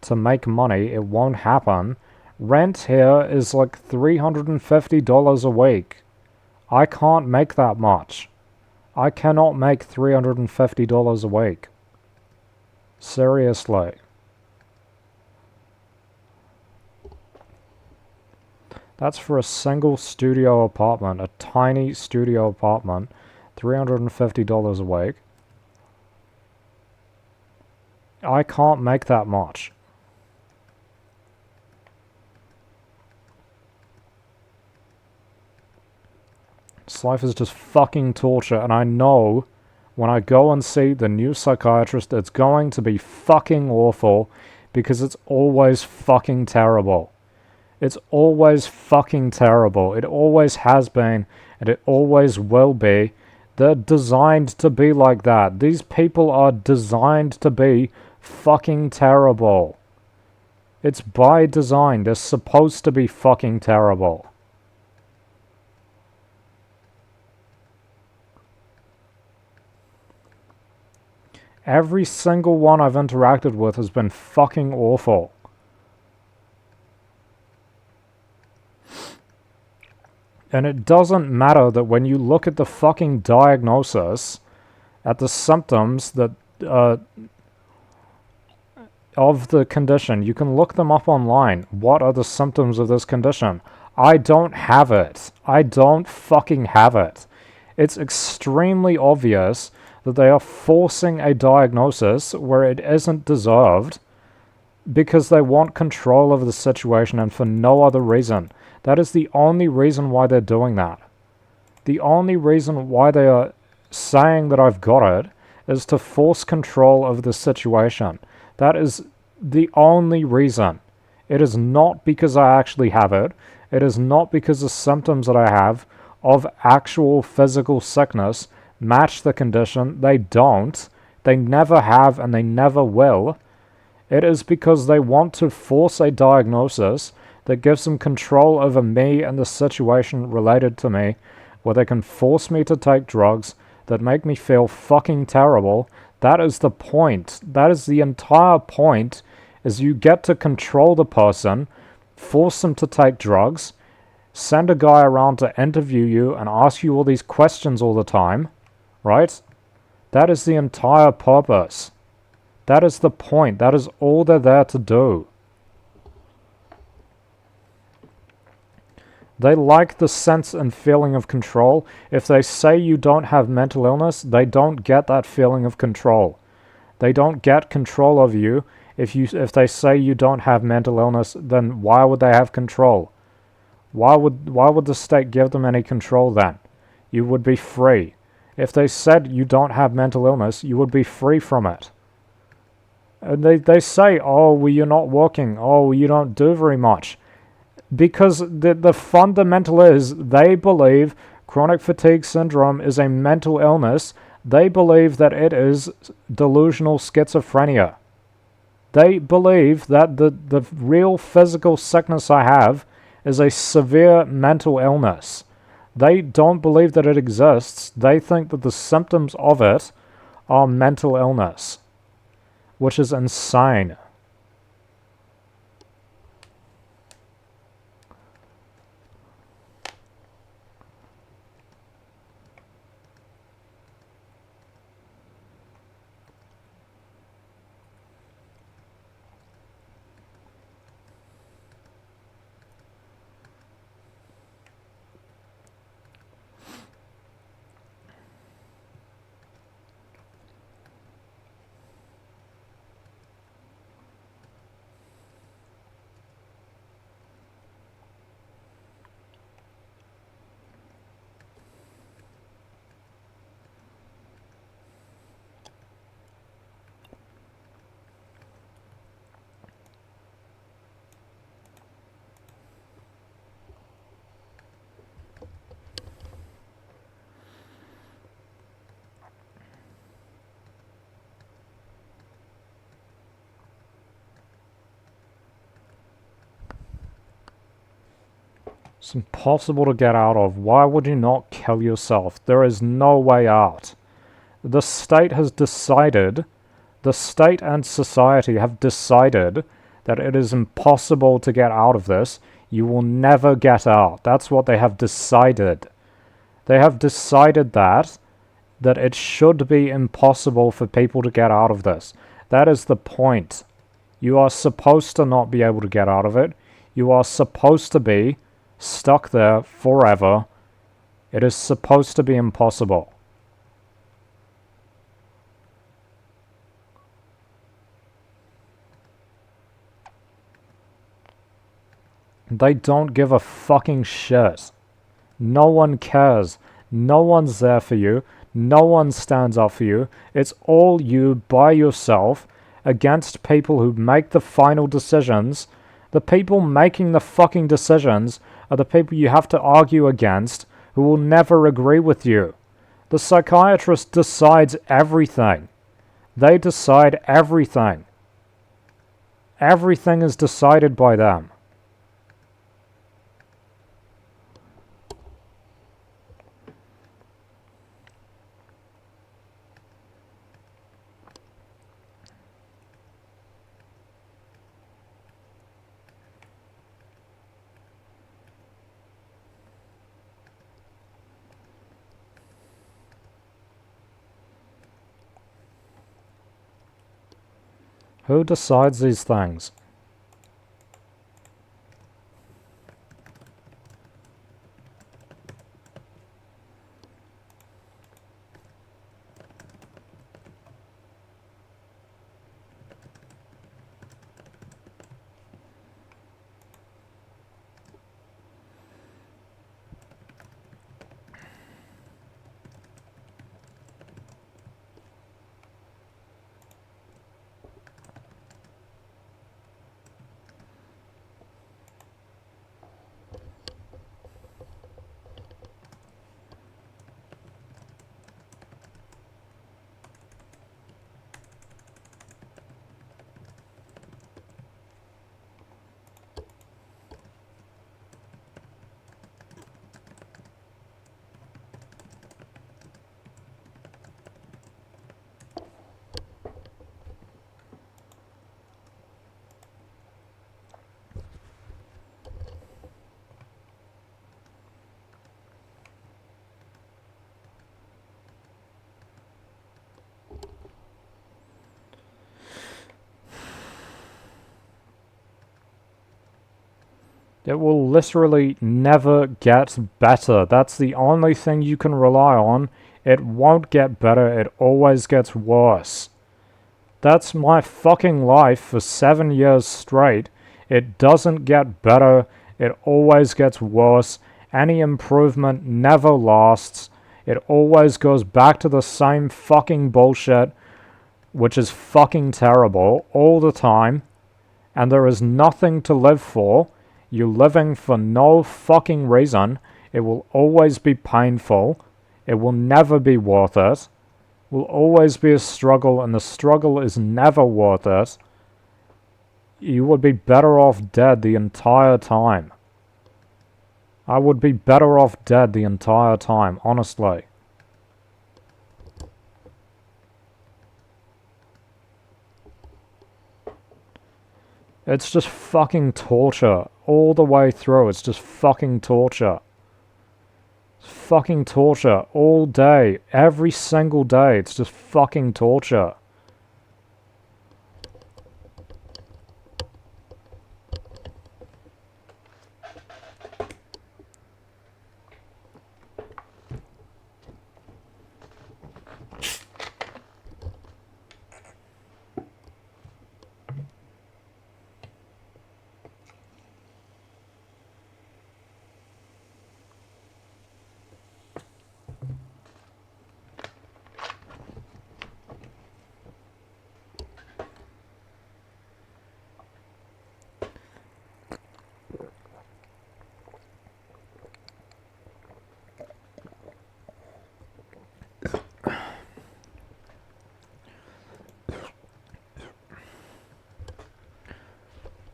To make money, it won't happen. Rent here is like $350 a week. I can't make that much. I cannot make $350 a week. Seriously. That's for a single studio apartment, a tiny studio apartment, $350 a week. I can't make that much. This life is just fucking torture, and I know when I go and see the new psychiatrist, it's going to be fucking awful because it's always fucking terrible. It's always fucking terrible. It always has been, and it always will be. They're designed to be like that. These people are designed to be fucking terrible. It's by design. They're supposed to be fucking terrible. Every single one I've interacted with has been fucking awful. And it doesn't matter that when you look at the fucking diagnosis, at the symptoms that of the condition, you can look them up online. What are the symptoms of this condition? I don't have it. I don't fucking have it. It's extremely obvious that they are forcing a diagnosis where it isn't deserved because they want control over the situation and for no other reason. That is the only reason why they're doing that. The only reason why they are saying that I've got it is to force control of the situation. That is the only reason. It is not because I actually have it. It is not because the symptoms that I have of actual physical sickness match the condition. They don't. They never have and they never will. It is because they want to force a diagnosis that gives them control over me and the situation related to me, where they can force me to take drugs that make me feel fucking terrible. That is the point. That is the entire point, is you get to control the person, force them to take drugs, send a guy around to interview you and ask you all these questions all the time, right? That is the entire purpose. That is the point. That is all they're there to do. They like the sense and feeling of control. If they say you don't have mental illness, they don't get that feeling of control. They don't get control of you If they say you don't have mental illness, then why would they have control? Why would the state give them any control then? You would be free. If they said you don't have mental illness, you would be free from it. And they say, oh, well, you're not working. Oh, well, you don't do very much. Because the fundamental is they believe chronic fatigue syndrome is a mental illness. They believe that it is delusional schizophrenia. They believe that the real physical sickness I have is a severe mental illness. They don't believe that it exists. They think that the symptoms of it are mental illness, which is insane. It's impossible to get out of. Why would you not kill yourself? There is no way out. The state has decided, the state and society have decided that it is impossible to get out of this. You will never get out. That's what they have decided. They have decided that it should be impossible for people to get out of this. That is the point. You are supposed to not be able to get out of it. You are supposed to be stuck there forever. It is supposed to be impossible. They don't give a fucking shit. No one cares. No one's there for you. No one stands up for you. It's all you by yourself against people who make the final decisions. The people making the fucking decisions are the people you have to argue against, who will never agree with you. The psychiatrist decides everything. They decide everything. Everything is decided by them. Who decides these things? It will literally never get better. That's the only thing you can rely on. It won't get better. It always gets worse. That's my fucking life for 7 years straight. It doesn't get better. It always gets worse. Any improvement never lasts. It always goes back to the same fucking bullshit, which is fucking terrible all the time. And there is nothing to live for. You're living for no fucking reason. It will always be painful. It will never be worth it. Will always be a struggle, and the struggle is never worth it. You would be better off dead the entire time. I would be better off dead the entire time, honestly. It's just fucking torture. All the way through, it's just fucking torture. It's fucking torture. All day. Every single day, it's just fucking torture.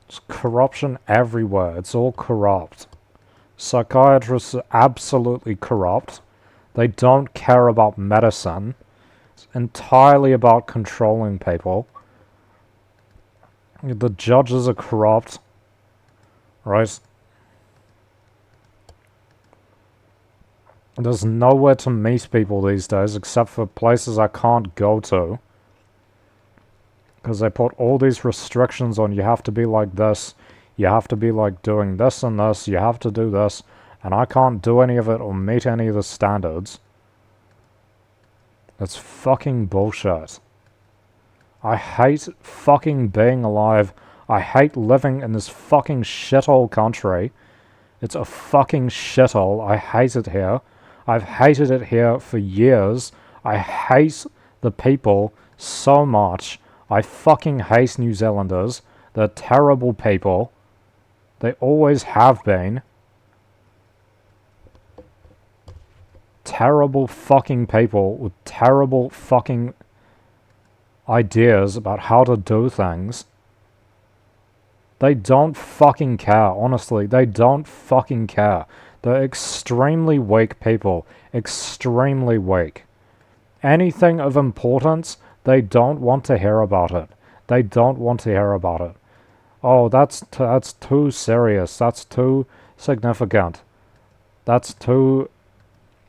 It's corruption everywhere. It's all corrupt. Psychiatrists are absolutely corrupt. They don't care about medicine. It's entirely about controlling people. The judges are corrupt. Right? There's nowhere to meet people these days except for places I can't go to. Because they put all these restrictions on, you have to be like this, you have to be like doing this and this, you have to do this, and I can't do any of it or meet any of the standards. That's fucking bullshit. I hate fucking being alive. I hate living in this fucking shithole country. It's a fucking shithole. I hate it here. I've hated it here for years. I hate the people so much. I fucking hate New Zealanders. They're terrible people. They always have been. Terrible fucking people with terrible fucking ideas about how to do things. They don't fucking care, honestly. They don't fucking care. They're extremely weak people. Extremely weak. Anything of importance, they don't want to hear about it. They don't want to hear about it. Oh, that's too serious. That's too significant. That's too...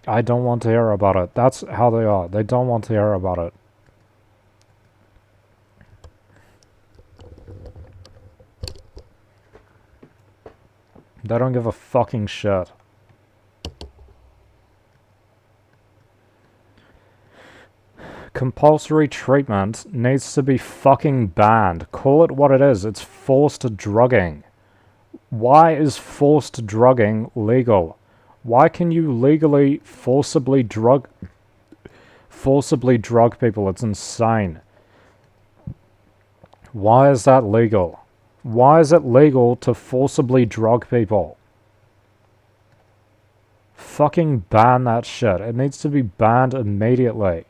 I don't want to hear about it. That's how they are. They don't want to hear about it. They don't give a fucking shit. Compulsory treatment needs to be fucking banned. Call it what it is. It's forced drugging. Why is forced drugging legal? Why can you legally forcibly drug people? It's insane. Why is that legal? Why is it legal to forcibly drug people? Fucking ban that shit. It needs to be banned immediately.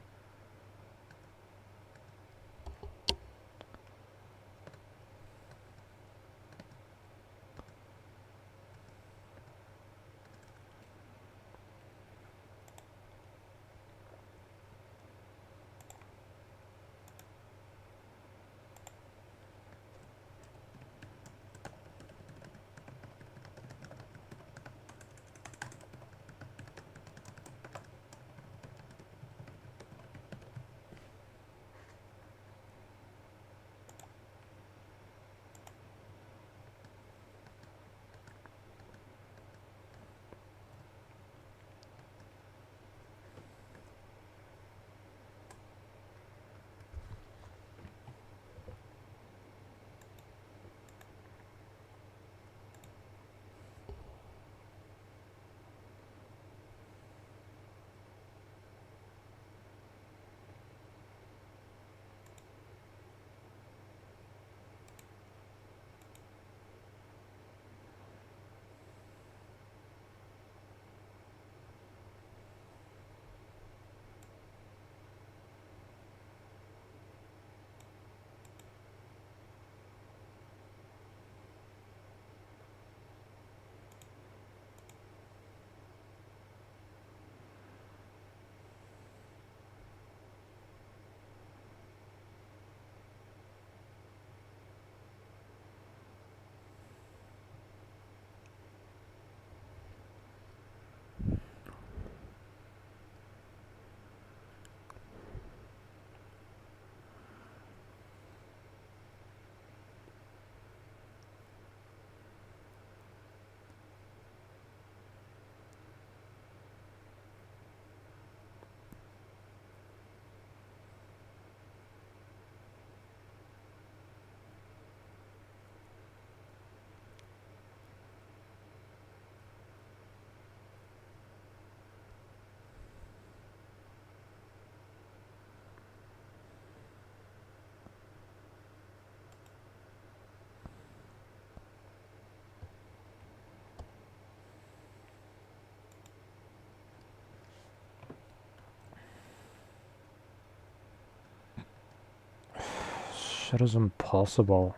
Shit is impossible.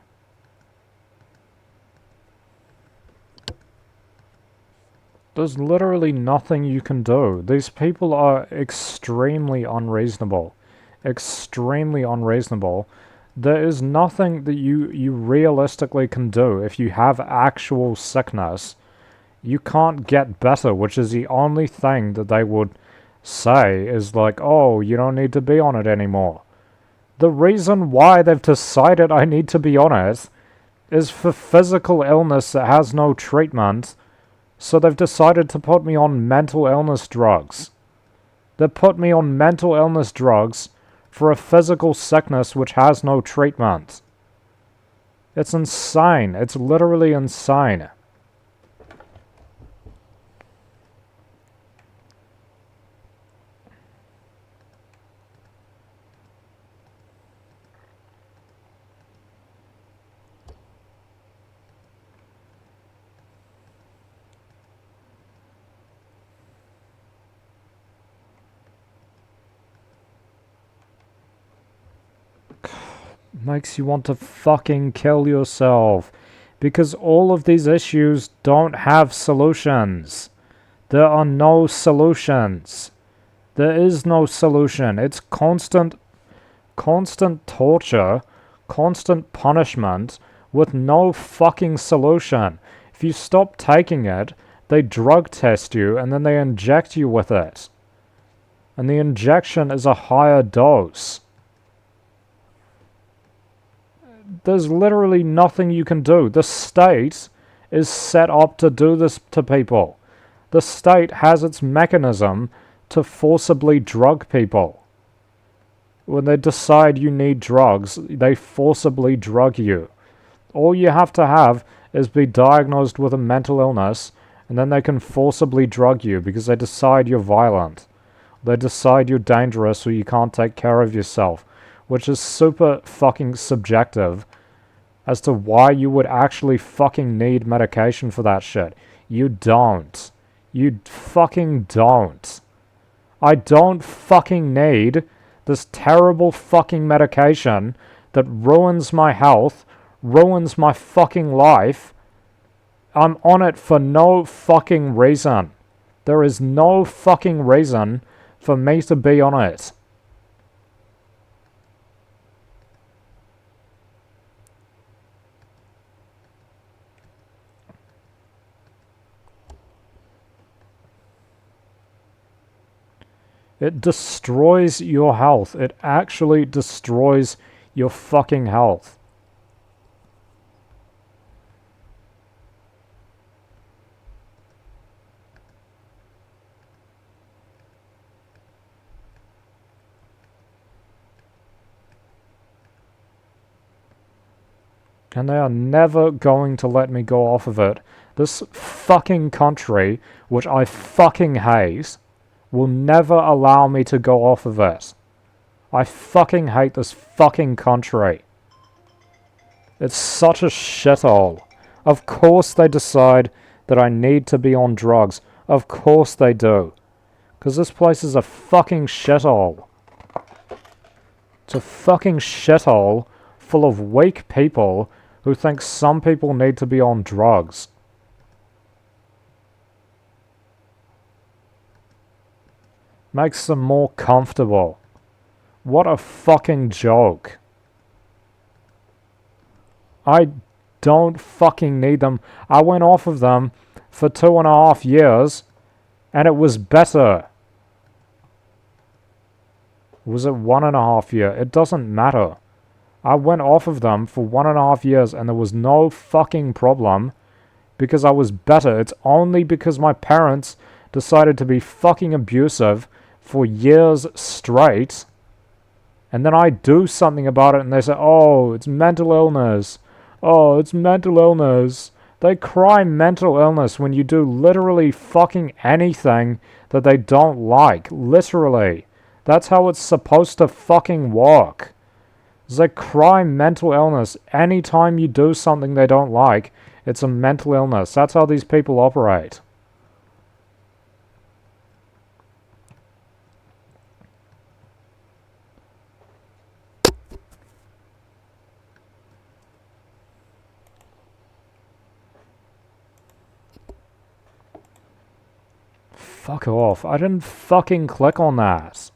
There's literally nothing you can do. These people are extremely unreasonable. Extremely unreasonable. There is nothing that you realistically can do if you have actual sickness. You can't get better, which is the only thing that they would say is like, oh, you don't need to be on it anymore. The reason why they've decided I need to be on it is for physical illness that has no treatment, so they've decided to put me on mental illness drugs. They put me on mental illness drugs for a physical sickness which has no treatment. It's insane. It's literally insane. Makes you want to fucking kill yourself. Because all of these issues don't have solutions. There are no solutions. There is no solution. It's constant torture, constant punishment with no fucking solution. If you stop taking it, they drug test you and then they inject you with it. And the injection is a higher dose. There's literally nothing you can do. The state is set up to do this to people. The state has its mechanism to forcibly drug people. When they decide you need drugs, they forcibly drug you. All you have to have is be diagnosed with a mental illness, and then they can forcibly drug you because they decide you're violent. They decide you're dangerous or you can't take care of yourself, which is super fucking subjective as to why you would actually fucking need medication for that shit. You don't. You fucking don't. I don't fucking need this terrible fucking medication that ruins my health, ruins my fucking life. I'm on it for no fucking reason. There is no fucking reason for me to be on it. It destroys your health. It actually destroys your fucking health. And they are never going to let me go off of it. This fucking country, which I fucking hate, will never allow me to go off of it. I fucking hate this fucking country. It's such a shithole. Of course they decide that I need to be on drugs. Of course they do. Because this place is a fucking shithole. It's a fucking shithole full of weak people who think some people need to be on drugs. Makes them more comfortable. What a fucking joke. I don't fucking need them. I went off of them for 2.5 years, and it was better. Was it 1.5 years? It doesn't matter. I went off of them for 1.5 years, and there was no fucking problem because I was better. It's only because my parents decided to be fucking abusive for years straight, and then I do something about it, and they say, oh, it's mental illness. Oh, it's mental illness. They cry mental illness when you do literally fucking anything that they don't like. Literally. That's how it's supposed to fucking work. They cry mental illness anytime you do something they don't like. It's a mental illness. That's how these people operate. Fuck off. I didn't fucking click on that.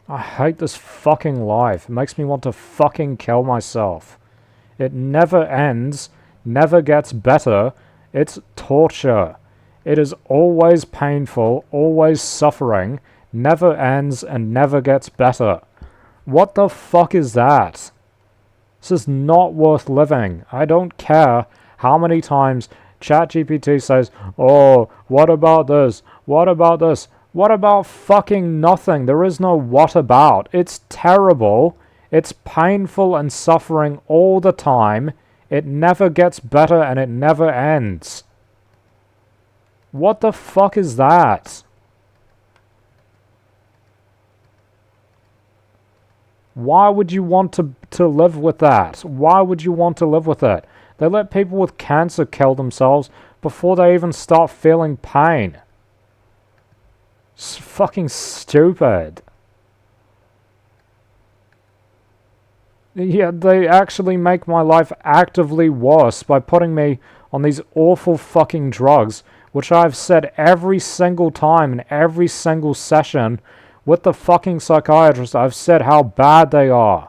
I hate this fucking life. It makes me want to fucking kill myself. It never ends, never gets better. It's torture. It is always painful, always suffering, never ends and never gets better. What the fuck is that? This is not worth living. I don't care how many times ChatGPT says, oh, what about this? What about this? What about fucking nothing? There is no what about. It's terrible. It's painful and suffering all the time. It never gets better and it never ends. What the fuck is that? Why would you want to live with that? Why would you want to live with it? They let people with cancer kill themselves before they even start feeling pain. It's fucking stupid. Yeah, they actually make my life actively worse by putting me on these awful fucking drugs, which I've said every single time in every single session with the fucking psychiatrist. I've said how bad they are,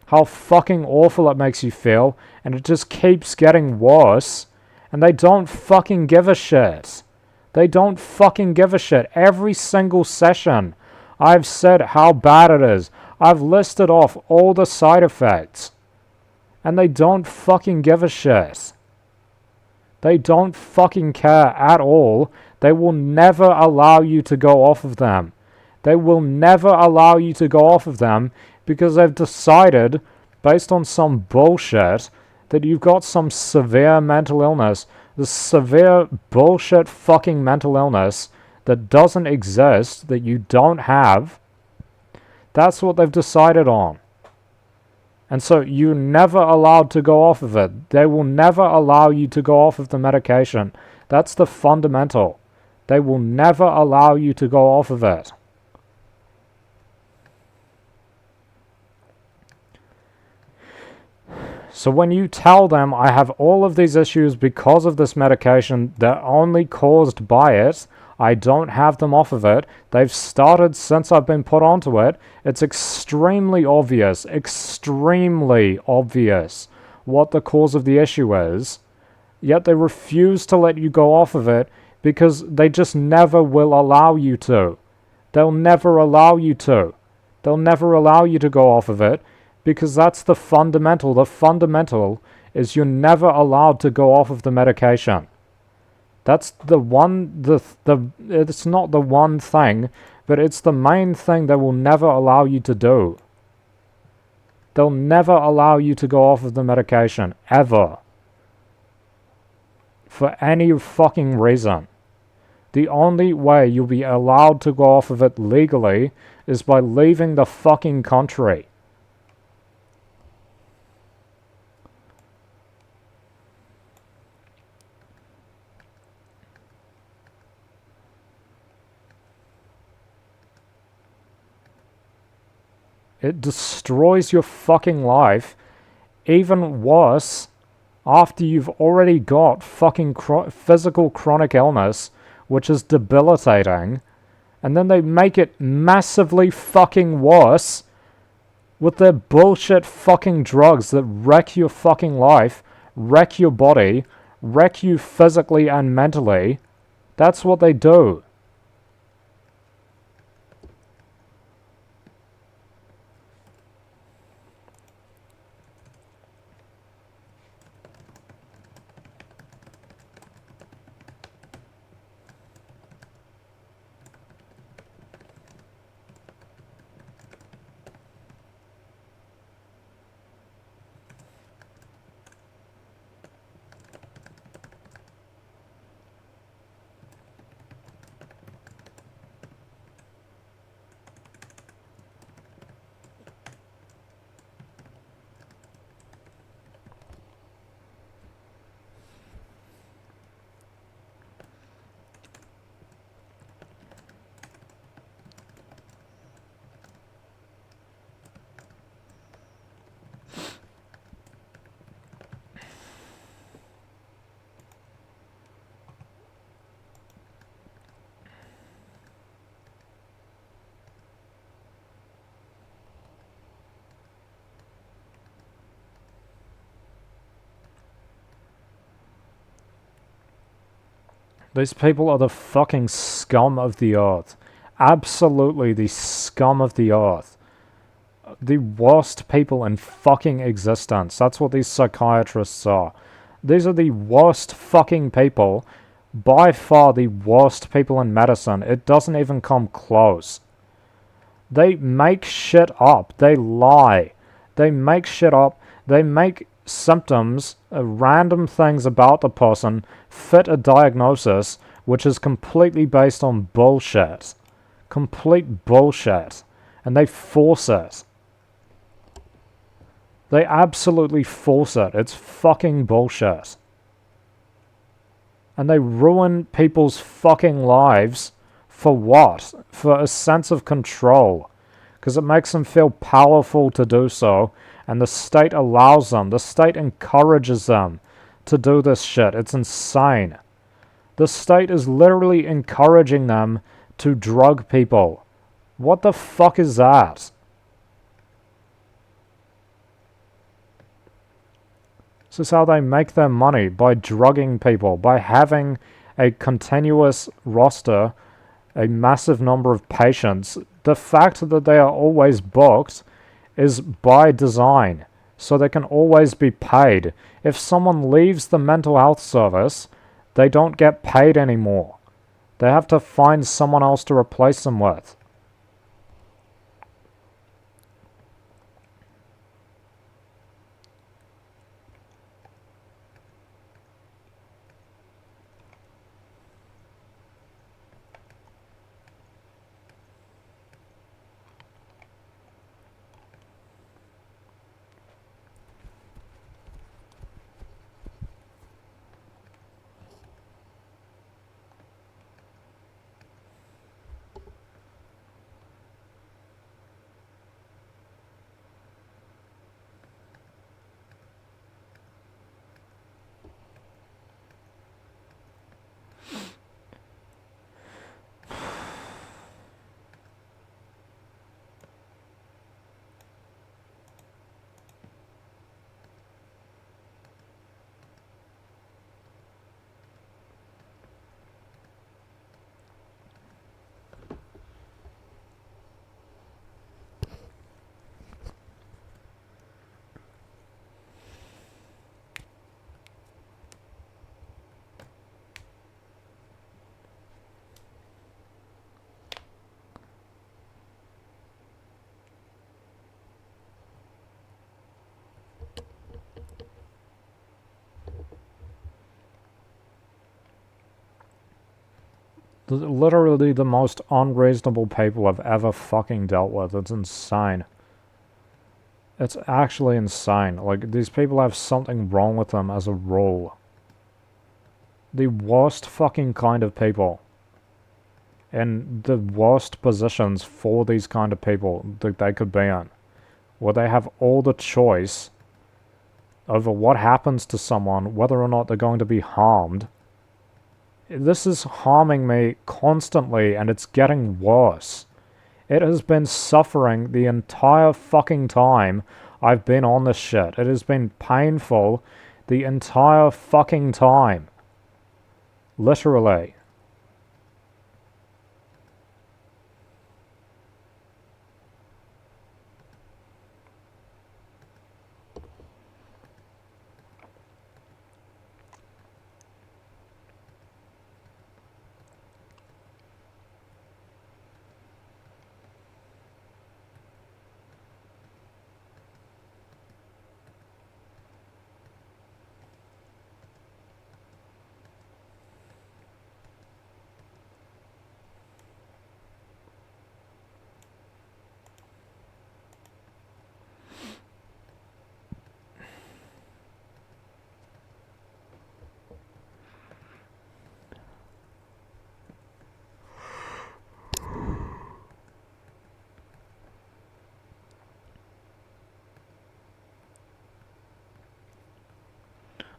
how fucking awful it makes you feel, and it just keeps getting worse, and they don't fucking give a shit. They don't fucking give a shit. Every single session, I've said how bad it is. I've listed off all the side effects. And they don't fucking give a shit. They don't fucking care at all. They will never allow you to go off of them. They will never allow you to go off of them because they've decided, based on some bullshit, that you've got some severe mental illness. This severe bullshit fucking mental illness that doesn't exist, that you don't have. That's what they've decided on. And so you're never allowed to go off of it. They will never allow you to go off of the medication. That's the fundamental. They will never allow you to go off of it. So when you tell them I have all of these issues because of this medication, they're only caused by it, I don't have them off of it, they've started since I've been put onto it, it's extremely obvious what the cause of the issue is, yet they refuse to let you go off of it because they just never will allow you to. They'll never allow you to. They'll never allow you to go off of it because that's the fundamental. The fundamental is you're never allowed to go off of the medication. That's the one, it's not the one thing, but it's the main thing they will never allow you to do. They'll never allow you to go off of the medication, ever. For any fucking reason. The only way you'll be allowed to go off of it legally is by leaving the fucking country. It destroys your fucking life. Even worse, after you've already got fucking physical chronic illness, which is debilitating, and then they make it massively fucking worse with their bullshit fucking drugs that wreck your fucking life, wreck your body, wreck you physically and mentally. That's what they do. These people are the fucking scum of the earth. Absolutely the scum of the earth. The worst people in fucking existence. That's what these psychiatrists are. These are the worst fucking people. By far the worst people in medicine. It doesn't even come close. They make shit up. They lie. They make shit up. They make symptoms, random things about the person, fit a diagnosis which is completely based on bullshit. Complete bullshit. And they force it. They absolutely force it. It's fucking bullshit. And they ruin people's fucking lives for what? For a sense of control. Because it makes them feel powerful to do so. And the state allows them. The state encourages them to do this shit. It's insane. The state is literally encouraging them to drug people. What the fuck is that? This is how they make their money, by drugging people, by having a continuous roster, a massive number of patients. The fact that they are always booked is by design, so they can always be paid. If someone leaves the mental health service, they don't get paid anymore. They have to find someone else to replace them with. Literally the most unreasonable people I've ever fucking dealt with. It's insane. It's actually insane. Like, these people have something wrong with them as a rule. The worst fucking kind of people. In the worst positions for these kind of people that they could be in. Where they have all the choice over what happens to someone, whether or not they're going to be harmed. This is harming me constantly, and it's getting worse. It has been suffering the entire fucking time I've been on this shit. It has been painful the entire fucking time. Literally.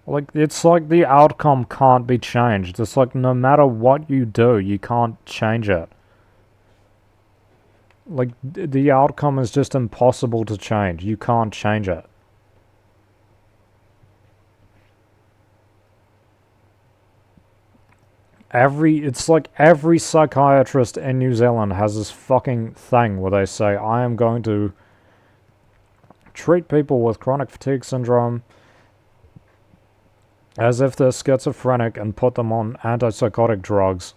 Like, it's like the outcome can't be changed. It's like no matter what you do, you can't change it. Like, the outcome is just impossible to change. You can't change it. It's like every psychiatrist in New Zealand has this fucking thing where they say, I am going to treat people with chronic fatigue syndrome as if they're schizophrenic and put them on antipsychotic drugs.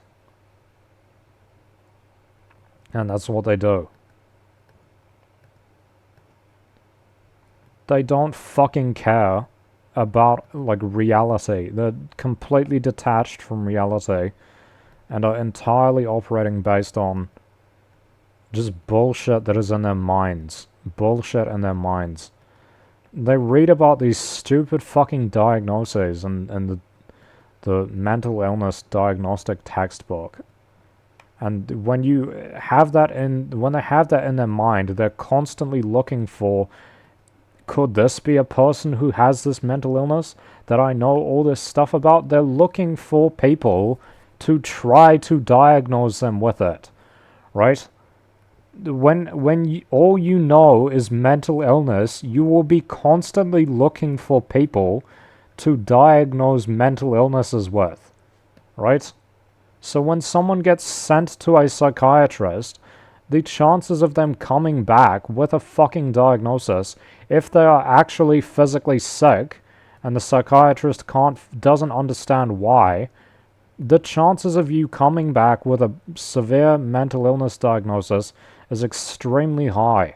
And that's what they do. They don't fucking care about, like, reality. They're completely detached from reality and are entirely operating based on just bullshit that is in their minds. Bullshit in their minds. They read about these stupid fucking diagnoses in the mental illness diagnostic textbook. And when they have that in their mind, they're constantly looking for, could this be a person who has this mental illness that I know all this stuff about? They're looking for people to try to diagnose them with it, right? When all you know is mental illness, you will be constantly looking for people to diagnose mental illnesses with, right? So when someone gets sent to a psychiatrist, the chances of them coming back with a fucking diagnosis, if they are actually physically sick and the psychiatrist doesn't understand why, the chances of you coming back with a severe mental illness diagnosis is extremely high.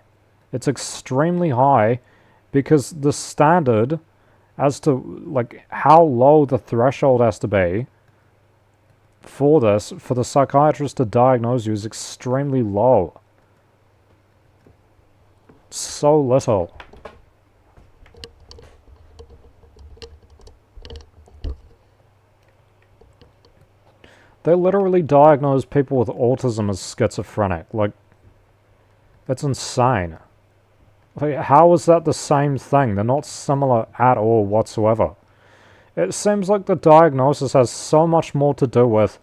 It's extremely high because the standard as to, like, how low the threshold has to be for the psychiatrist to diagnose you is extremely low. So little. They literally diagnose people with autism as schizophrenic. Like, that's insane. Like, how is that the same thing? They're not similar at all whatsoever. It seems like the diagnosis has so much more to do with,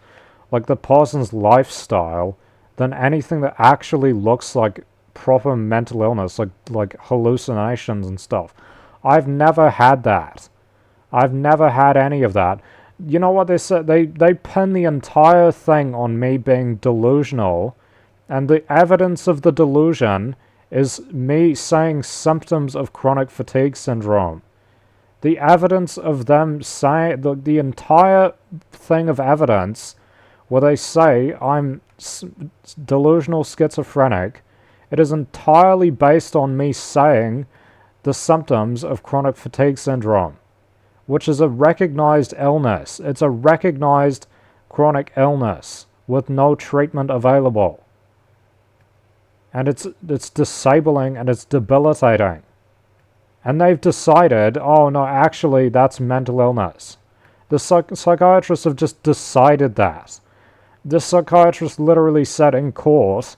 like, the person's lifestyle than anything that actually looks like proper mental illness, like hallucinations and stuff. I've never had that. I've never had any of that. You know what they said? They pin the entire thing on me being delusional, and the evidence of the delusion is me saying symptoms of chronic fatigue syndrome. The evidence of them saying, the entire thing of evidence where they say I'm delusional schizophrenic, it is entirely based on me saying the symptoms of chronic fatigue syndrome, which is a recognized illness. It's a recognized chronic illness with no treatment available. And it's disabling and it's debilitating. And they've decided, oh no, actually that's mental illness. The psychiatrists have just decided that. The psychiatrist literally said in court,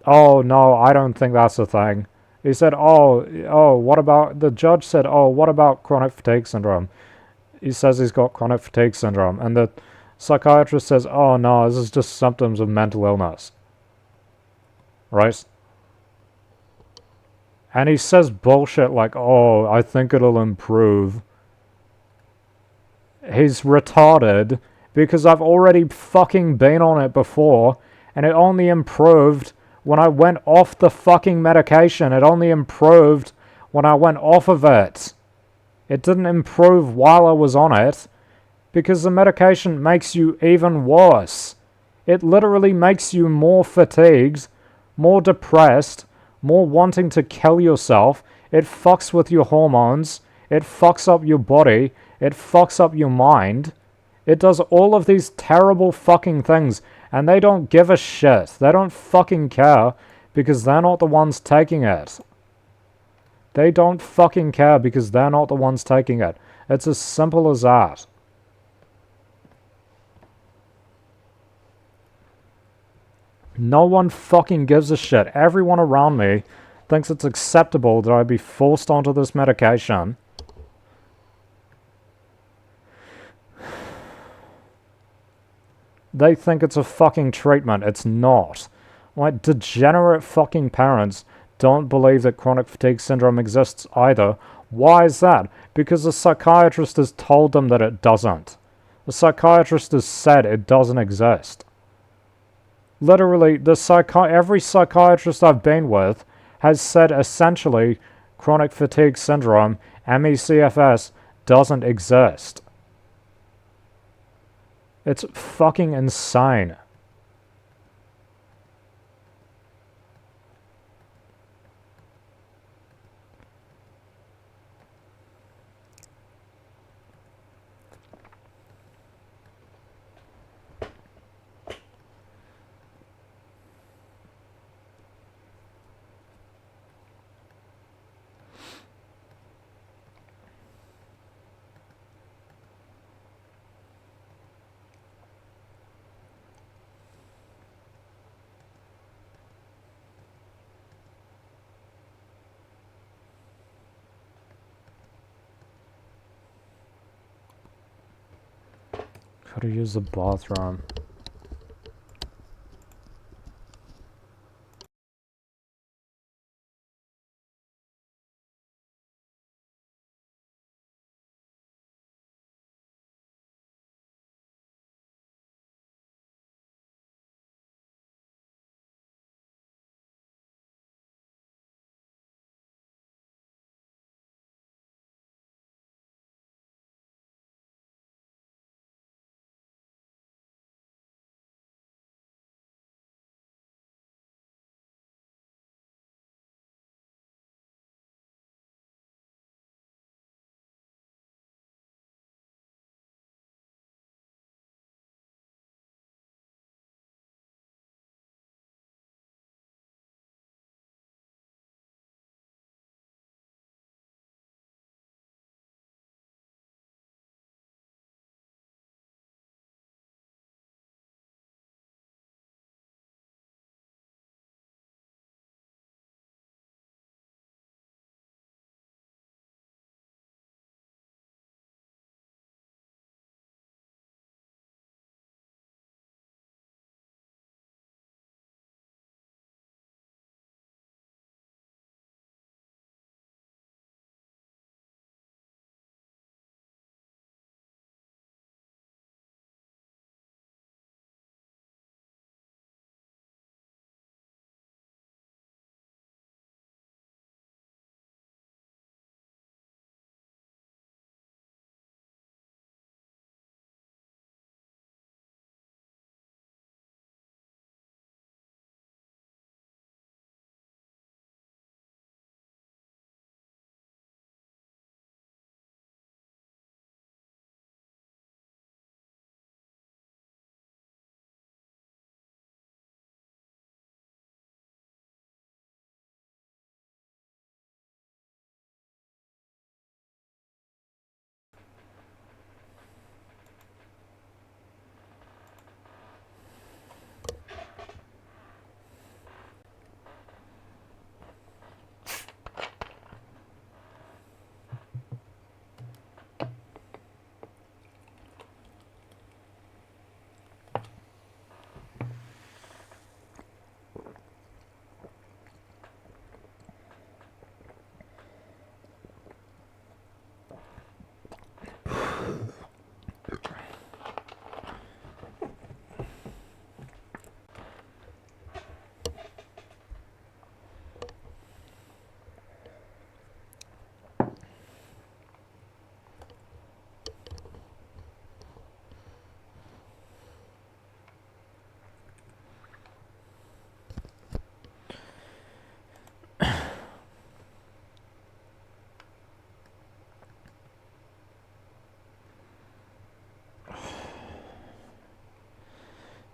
oh no, I don't think that's a thing. He said, what about, the judge said, what about chronic fatigue syndrome? He says he's got chronic fatigue syndrome. And the psychiatrist says, oh no, this is just symptoms of mental illness. Right? And he says bullshit like, oh, I think it'll improve. He's retarded because I've already fucking been on it before, and it only improved when I went off the fucking medication. It only improved when I went off of it. It didn't improve while I was on it, because the medication makes you even worse. It literally makes you more fatigued, more depressed, more wanting to kill yourself. It fucks with your hormones. It fucks up your body. It fucks up your mind. It does all of these terrible fucking things, and they don't give a shit. They don't fucking care because they're not the ones taking it. They don't fucking care because they're not the ones taking it. It's as simple as that. No one fucking gives a shit. Everyone around me thinks it's acceptable that I be forced onto this medication. They think it's a fucking treatment. It's not. Like, degenerate fucking parents don't believe that chronic fatigue syndrome exists either. Why is that? Because the psychiatrist has told them that it doesn't. The psychiatrist has said it doesn't exist. Literally, every psychiatrist I've been with has said essentially chronic fatigue syndrome, ME/CFS, doesn't exist. It's fucking insane. Gotta use the bathroom.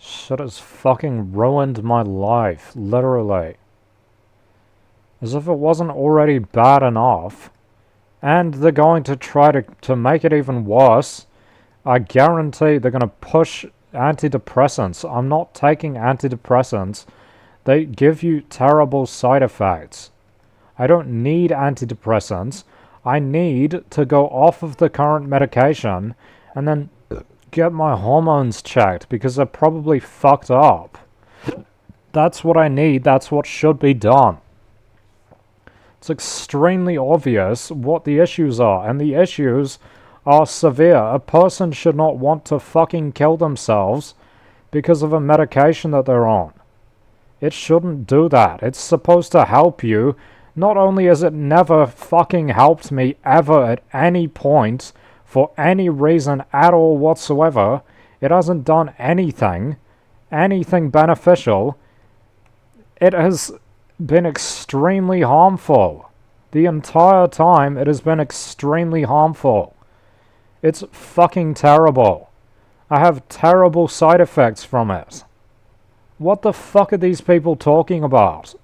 Shit has fucking ruined my life, literally. As if it wasn't already bad enough. And they're going to try to make it even worse. I guarantee they're going to push antidepressants. I'm not taking antidepressants. They give you terrible side effects. I don't need antidepressants. I need to go off of the current medication and then get my hormones checked because they're probably fucked up. That's what I need. That's what should be done. It's extremely obvious what the issues are, and the issues are severe. A person should not want to fucking kill themselves because of a medication that they're on. It shouldn't do that. It's supposed to help you. Not only has it never fucking helped me ever at any point for any reason at all whatsoever, it hasn't done anything beneficial. It has been extremely harmful. The entire time it has been extremely harmful. It's fucking terrible. I have terrible side effects from it. What the fuck are these people talking about?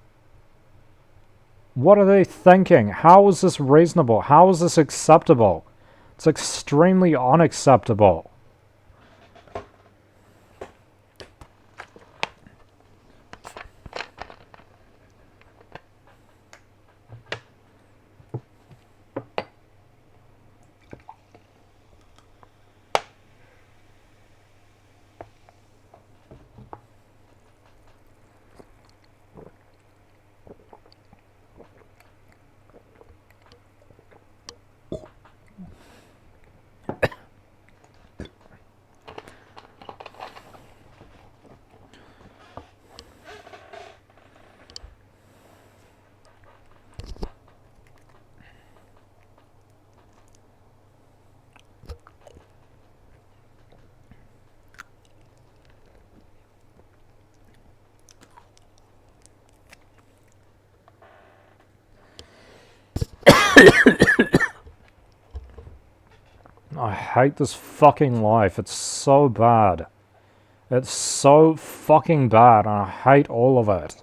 What are they thinking? How is this reasonable? How is this acceptable? It's extremely unacceptable. I hate this fucking life. It's so bad. It's so fucking bad, and I hate all of it.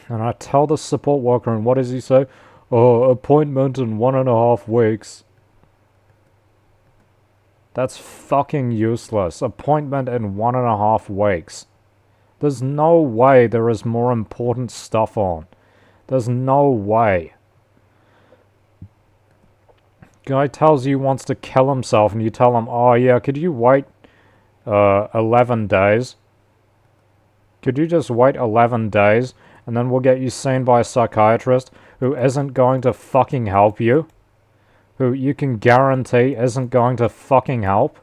And I tell the support worker, and what does he say? Oh, appointment in 1.5 weeks. That's fucking useless. Appointment in 1.5 weeks. There's no way there is more important stuff on. There's no way. Guy tells you he wants to kill himself, and you tell him, oh yeah, could you wait 11 days? Could you just wait 11 days, and then we'll get you seen by a psychiatrist who isn't going to fucking help you? Who you can guarantee isn't going to fucking help?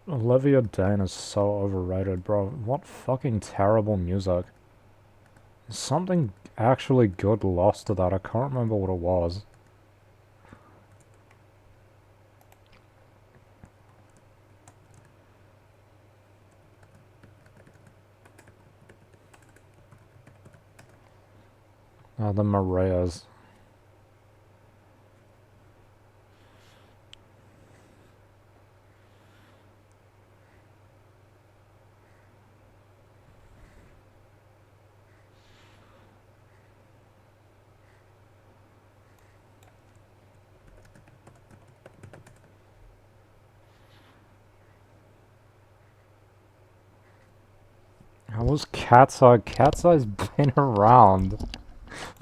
Olivia Dane is so overrated, bro. What fucking terrible music. Something actually good lost to that. I can't remember what it was. Oh, the Marias. was Cat's Eye? Cat's Eye's been around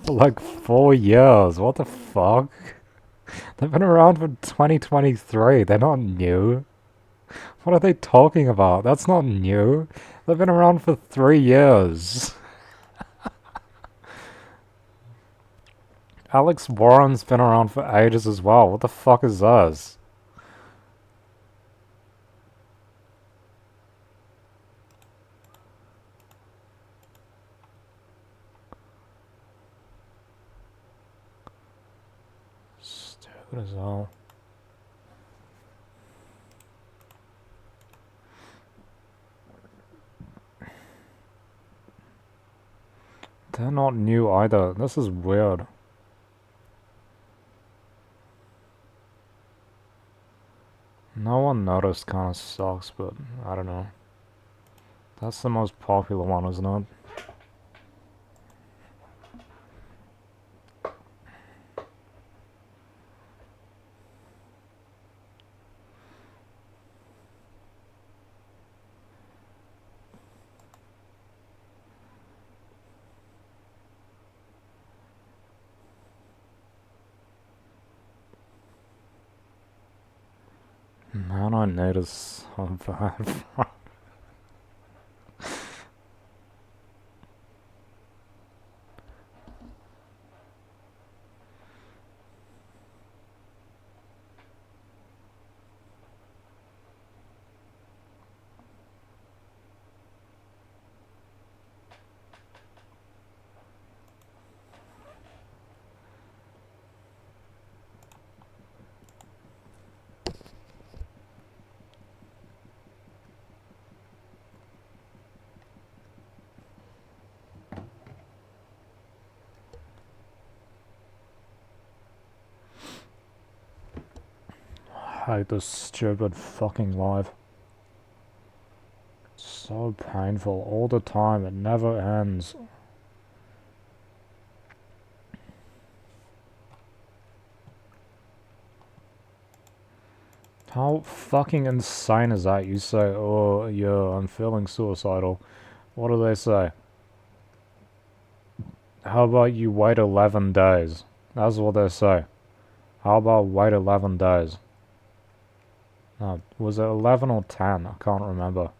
for like 4 years. What the fuck? They've been around for 2023. They're not new. What are they talking about? That's not new. They've been around for 3 years. Alex Warren's been around for ages as well. What the fuck is this? Stupid as hell. They're not new either. This is weird. No one noticed kind of sucks, but I don't know. That's the most popular one, isn't it? Man, I notice so bad. I hate this stupid fucking life. It's so painful all the time. It never ends. How fucking insane is that? You say, oh yeah, I'm feeling suicidal. What do they say? How about you wait 11 days? That's what they say. How about wait 11 days? No, was it 11 or 10? I can't remember.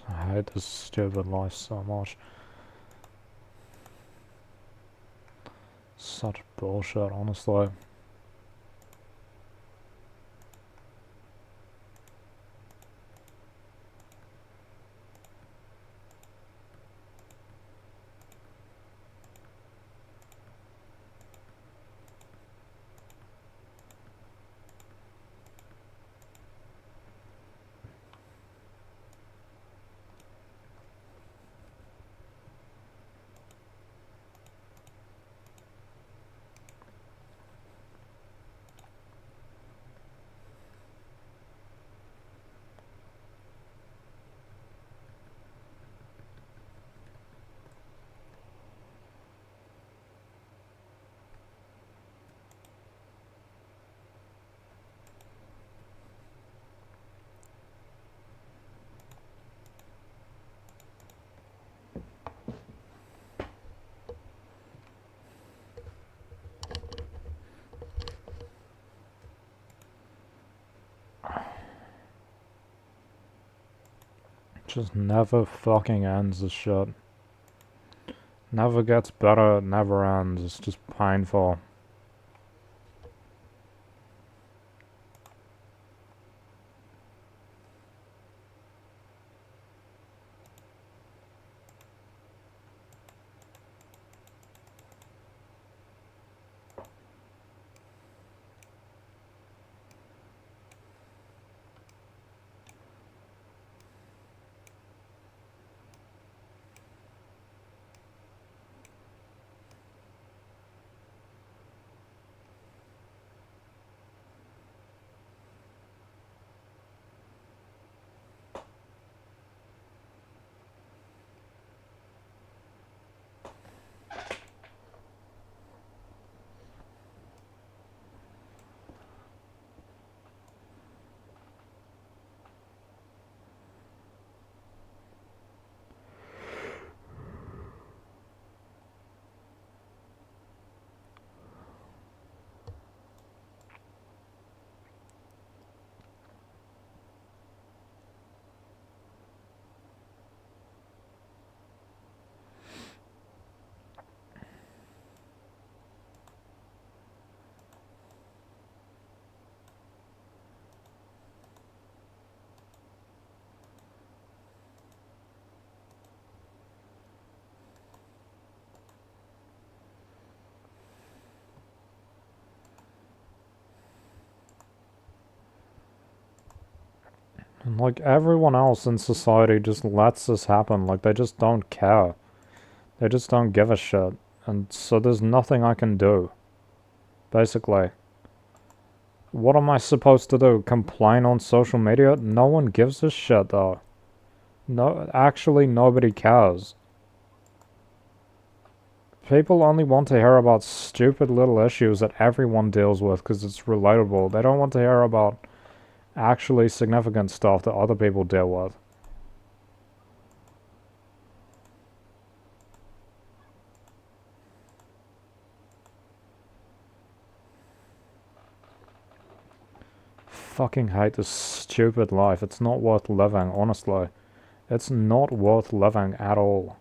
I hate this stupid life so much. Such bullshit, honestly. Just never fucking ends, this shit. Never gets better, it never ends. It's just painful. And like everyone else in society just lets this happen. Like they just don't care. They just don't give a shit. And so there's nothing I can do. Basically. What am I supposed to do? Complain on social media? No one gives a shit though. No, actually nobody cares. People only want to hear about stupid little issues that everyone deals with because it's relatable. They don't want to hear about actually significant stuff that other people deal with. Fucking hate this stupid life. It's not worth living, honestly. It's not worth living at all.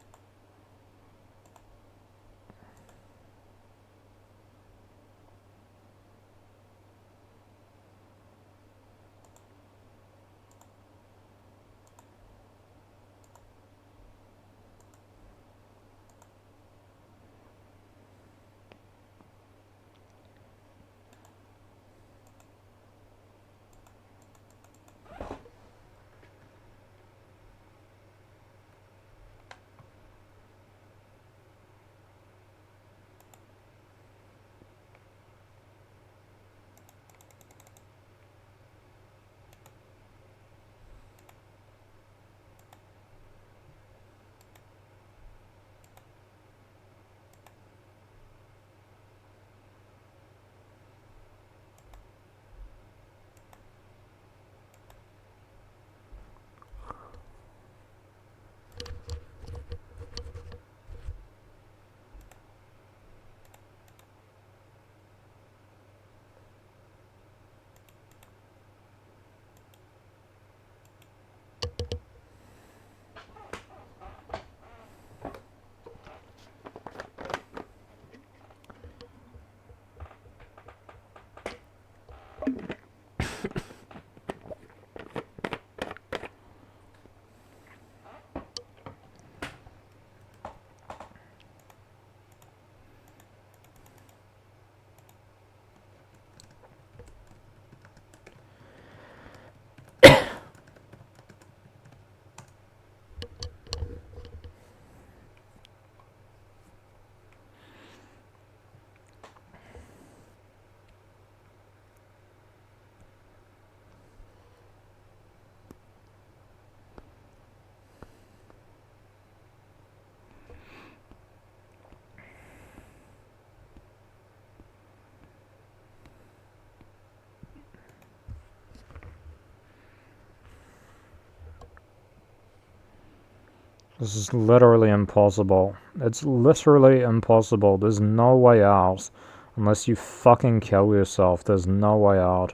This is literally impossible. It's literally impossible. There's no way out. Unless you fucking kill yourself, there's no way out.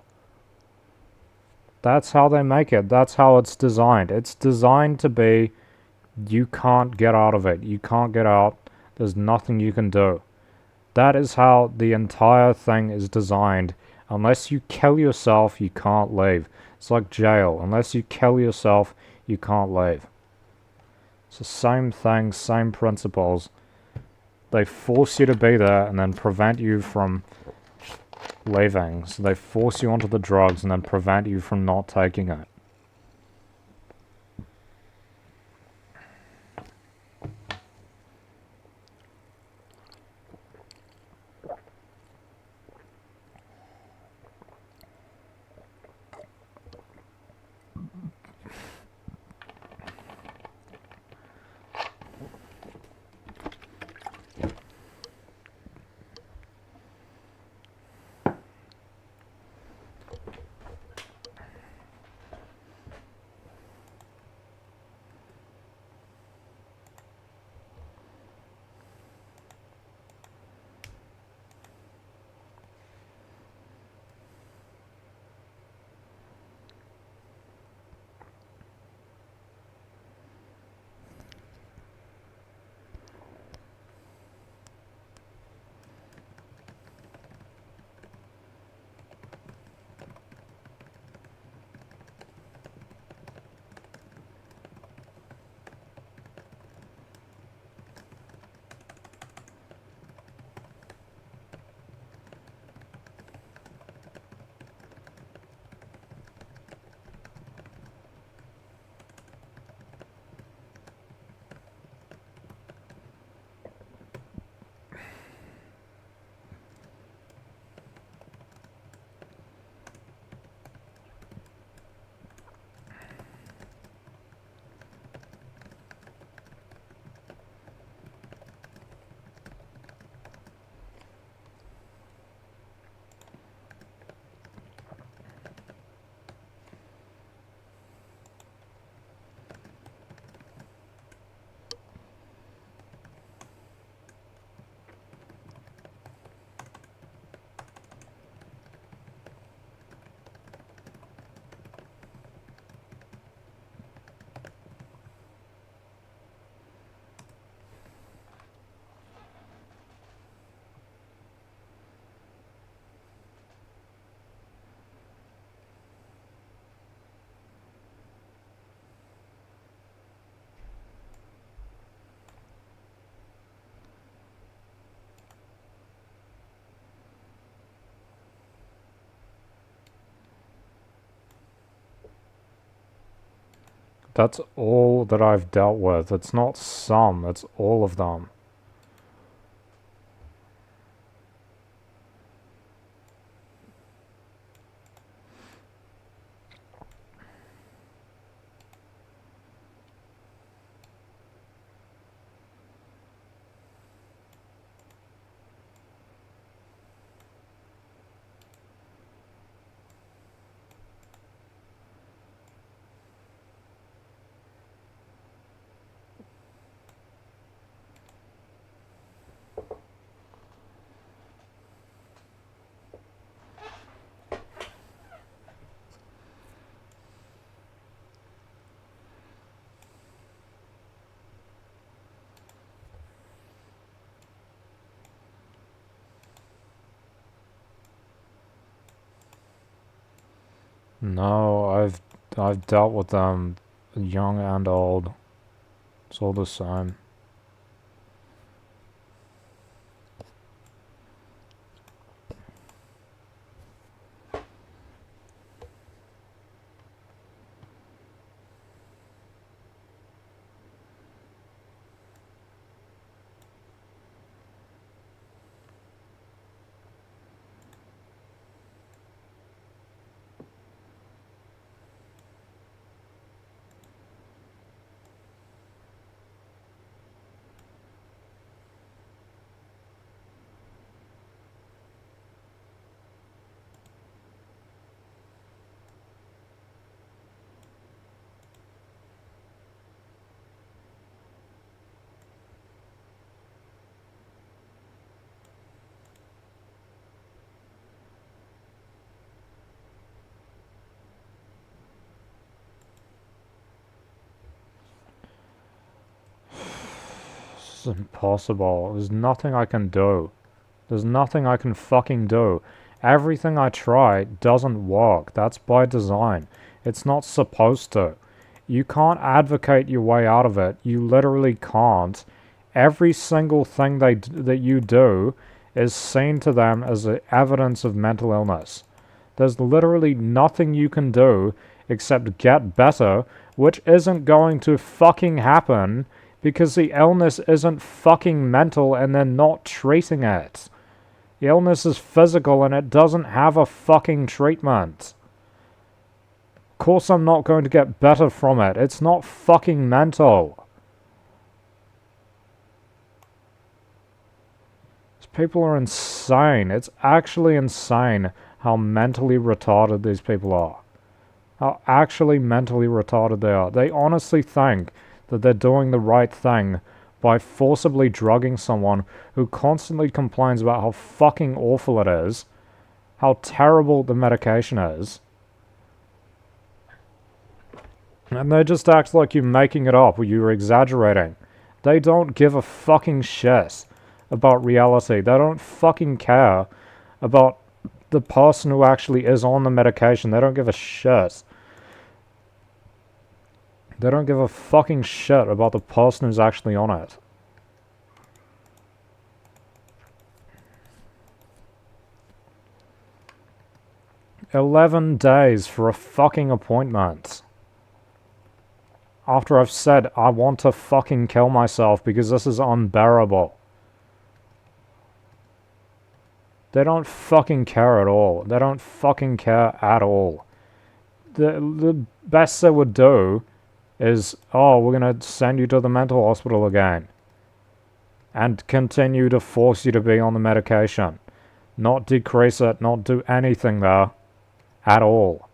That's how they make it. That's how it's designed. It's designed to be, you can't get out of it. You can't get out. There's nothing you can do. That is how the entire thing is designed. Unless you kill yourself, you can't leave. It's like jail. Unless you kill yourself, you can't leave. It's the same thing, same principles. They force you to be there and then prevent you from leaving. So they force you onto the drugs and then prevent you from not taking it. That's all that I've dealt with. It's not some, it's all of them. No, I've dealt with them, young and old. It's all the same. It's impossible. There's nothing I can do. There's nothing I can fucking do. Everything I try doesn't work. That's by design. It's not supposed to. You can't advocate your way out of it. You literally can't. Every single thing that you do is seen to them as evidence of mental illness. There's literally nothing you can do except get better, which isn't going to fucking happen because the illness isn't fucking mental and they're not treating it. The illness is physical and it doesn't have a fucking treatment. Of course I'm not going to get better from it. It's not fucking mental. These people are insane. It's actually insane how mentally retarded these people are. How actually mentally retarded they are. They honestly think that they're doing the right thing by forcibly drugging someone who constantly complains about how fucking awful it is, how terrible the medication is. And they just act like you're making it up or you're exaggerating. They don't give a fucking shit about reality. They don't fucking care about the person who actually is on the medication. They don't give a shit. They don't give a fucking shit about the person who's actually on it. $11 days for a fucking appointment. After I've said I want to fucking kill myself because this is unbearable. They don't fucking care at all. They don't fucking care at all. The best they would do is, oh, we're going to send you to the mental hospital again. And continue to force you to be on the medication. Not decrease it, not do anything there. At all.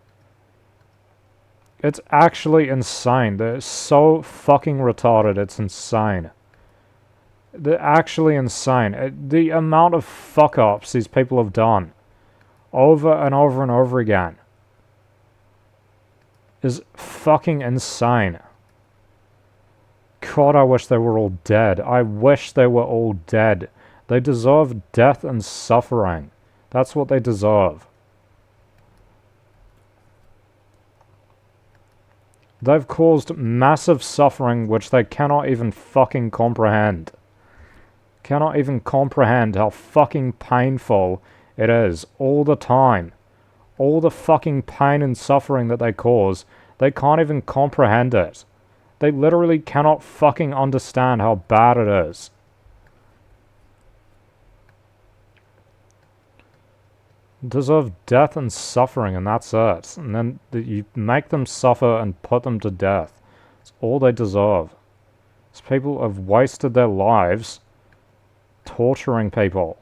It's actually insane. They're so fucking retarded, it's insane. They're actually insane. The amount of fuck-ups these people have done over and over and over again is fucking insane. God, I wish they were all dead. I wish they were all dead. They deserve death and suffering. That's what they deserve. They've caused massive suffering which they cannot even fucking comprehend. Cannot even comprehend how fucking painful it is all the time. All the fucking pain and suffering that they cause, they can't even comprehend it. They literally cannot fucking understand how bad it is. Deserve death and suffering, and that's it. And then you make them suffer and put them to death. It's all they deserve. These people have wasted their lives torturing people.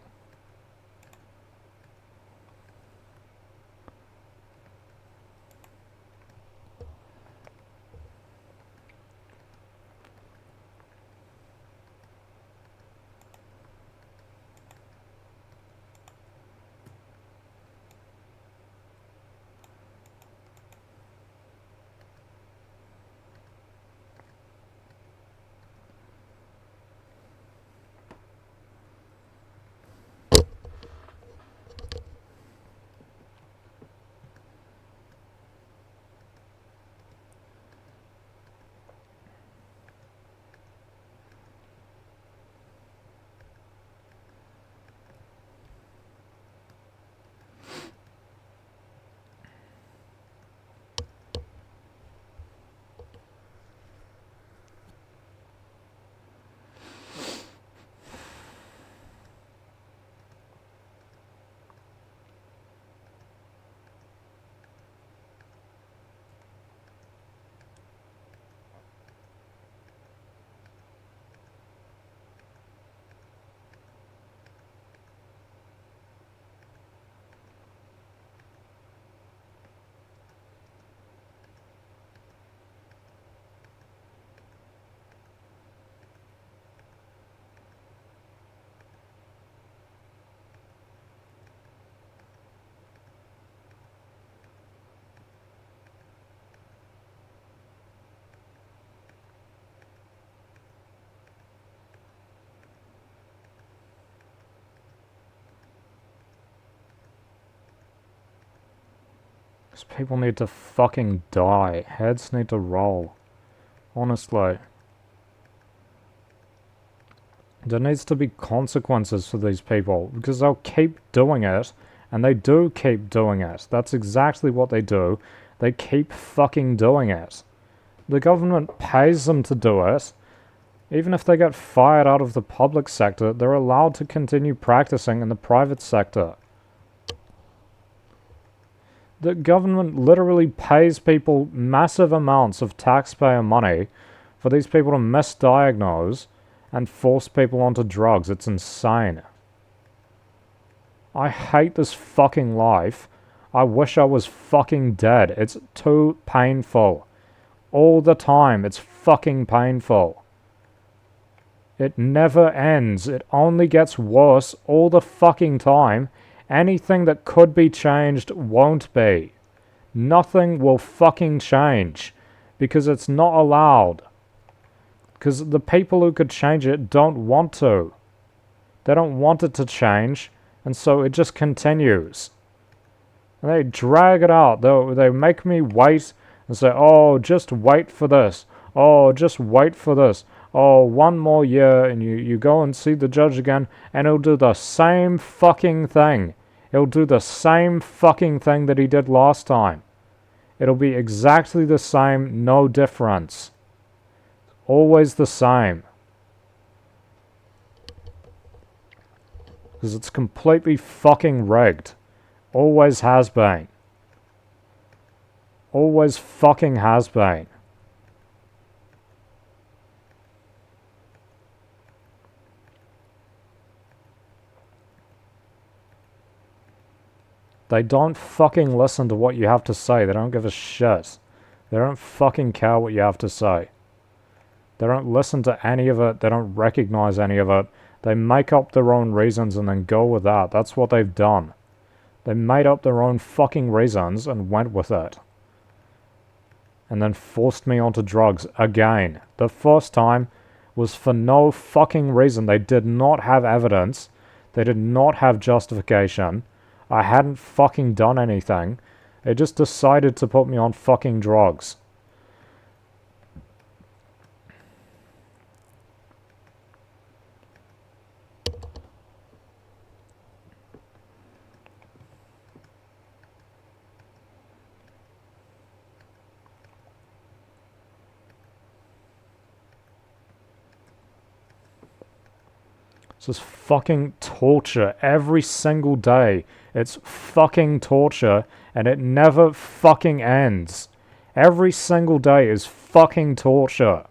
These people need to fucking die. Heads need to roll. Honestly. There needs to be consequences for these people, because they'll keep doing it, and they do keep doing it. That's exactly what they do. They keep fucking doing it. The government pays them to do it. Even if they get fired out of the public sector, they're allowed to continue practicing in the private sector. The government literally pays people massive amounts of taxpayer money for these people to misdiagnose and force people onto drugs. It's insane. I hate this fucking life. I wish I was fucking dead. It's too painful. All the time, it's fucking painful. It never ends. It only gets worse all the fucking time. Anything that could be changed won't be. Nothing will fucking change because it's not allowed. Because the people who could change it don't want to. They don't want it to change, and so it just continues. And they drag it out. They make me wait and say, oh, just wait for this. Oh, just wait for this. Oh, 1 more year, and you go and see the judge again, and he'll do the same fucking thing. He'll do the same fucking thing that he did last time. It'll be exactly the same, no difference. Always the same. Because it's completely fucking rigged. Always has been. Always fucking has been. They don't fucking listen to what you have to say. They don't give a shit. They don't fucking care what you have to say. They don't listen to any of it. They don't recognize any of it. They make up their own reasons and then go with that. That's what they've done. They made up their own fucking reasons and went with it. And then forced me onto drugs again. The first time was for no fucking reason. They did not have evidence. They did not have justification. I hadn't fucking done anything. They just decided to put me on fucking drugs. It's just fucking torture every single day. It's fucking torture, and it never fucking ends. Every single day is fucking torture.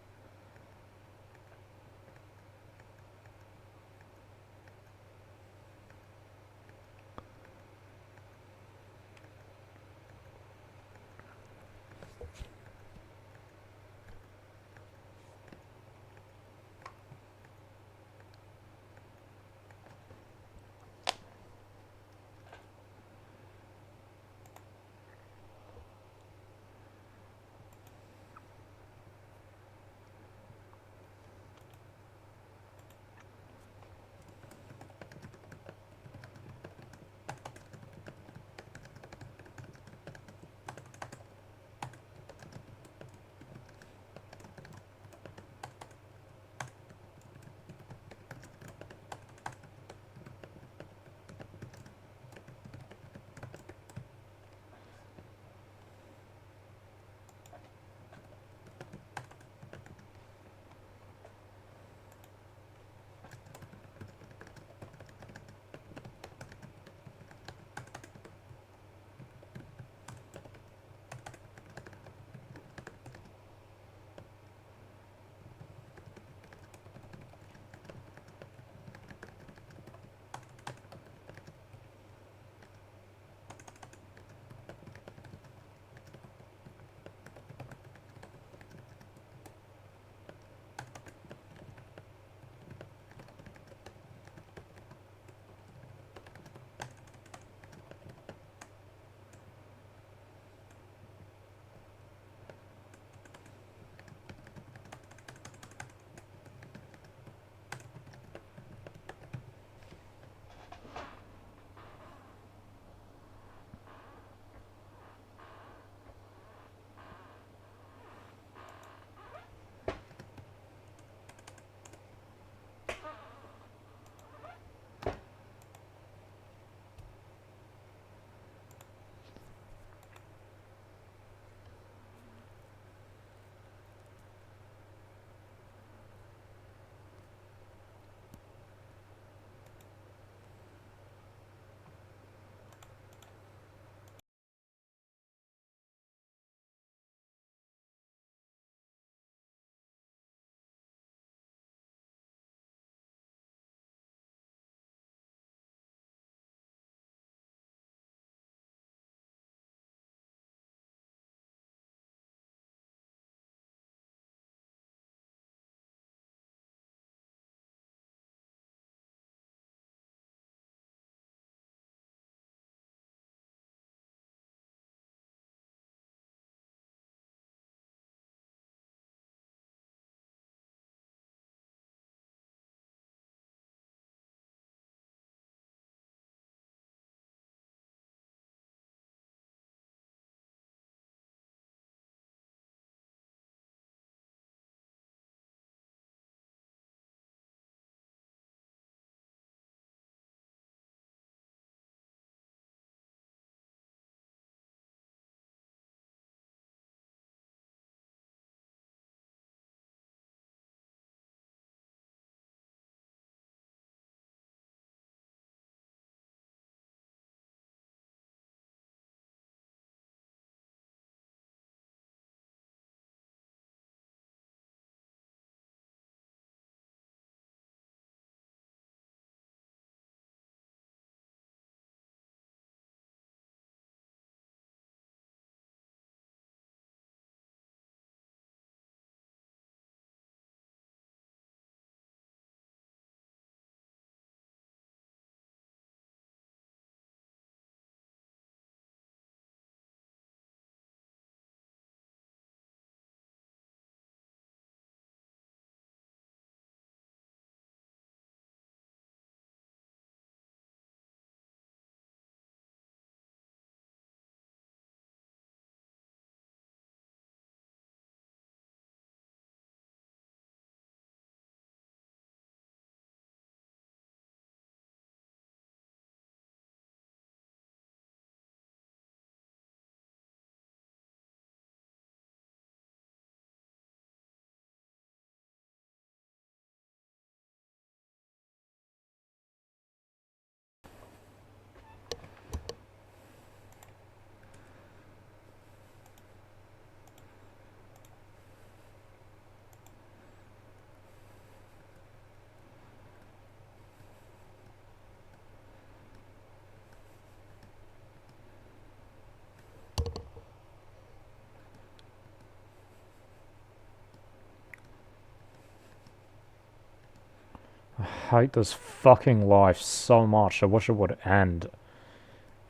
hate this fucking life so much. I wish it would end.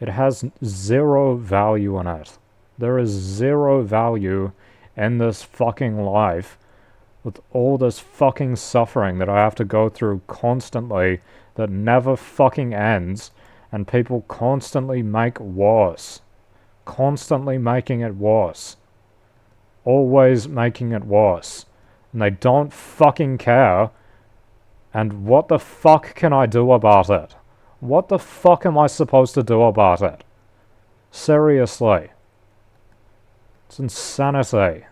It has zero value in it. There is zero value in this fucking life with all this fucking suffering that I have to go through constantly that never fucking ends, and people constantly make worse. Constantly making it worse. Always making it worse. And they don't fucking care. And what the fuck can I do about it? What the fuck am I supposed to do about it? Seriously. It's insanity.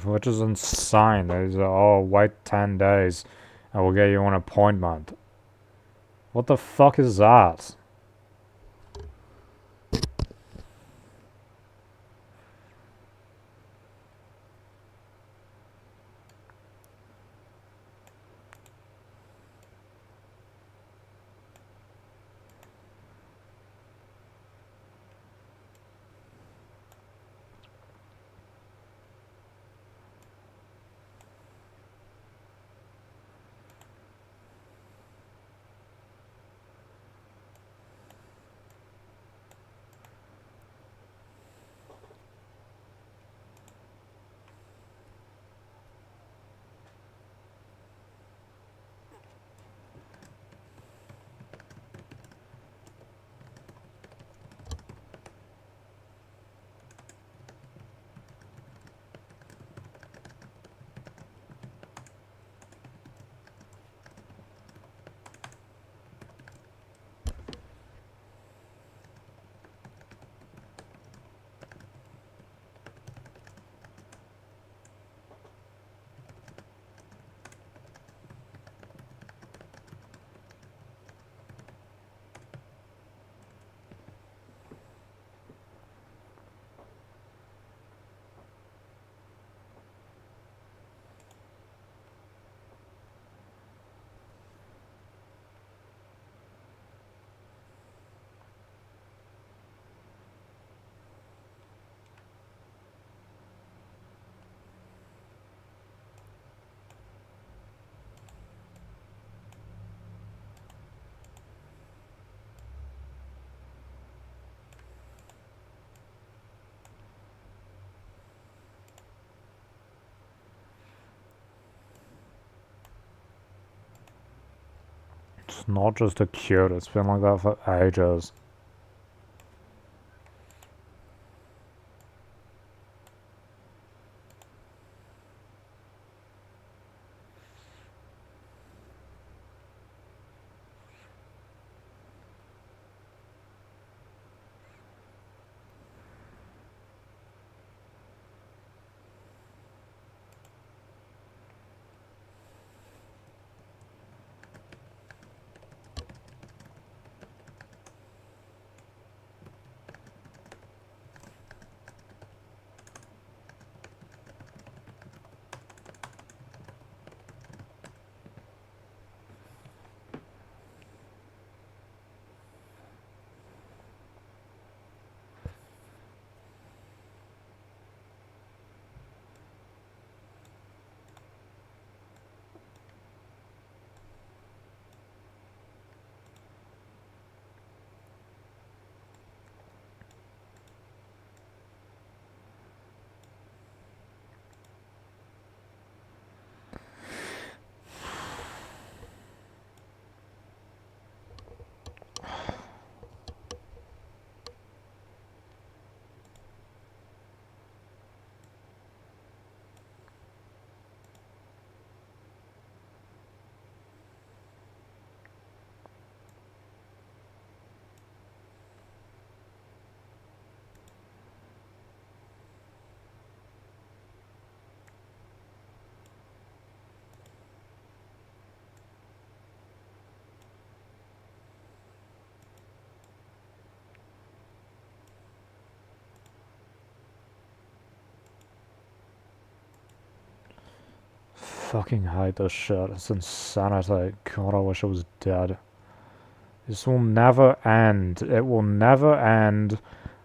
Which is insane. They say, oh, wait 10 days and we'll get you an appointment. What the fuck is that? not just acute, it's been like that for ages. Fucking hate this shit. It's insanity. God, I wish I was dead. This will never end. It will never end.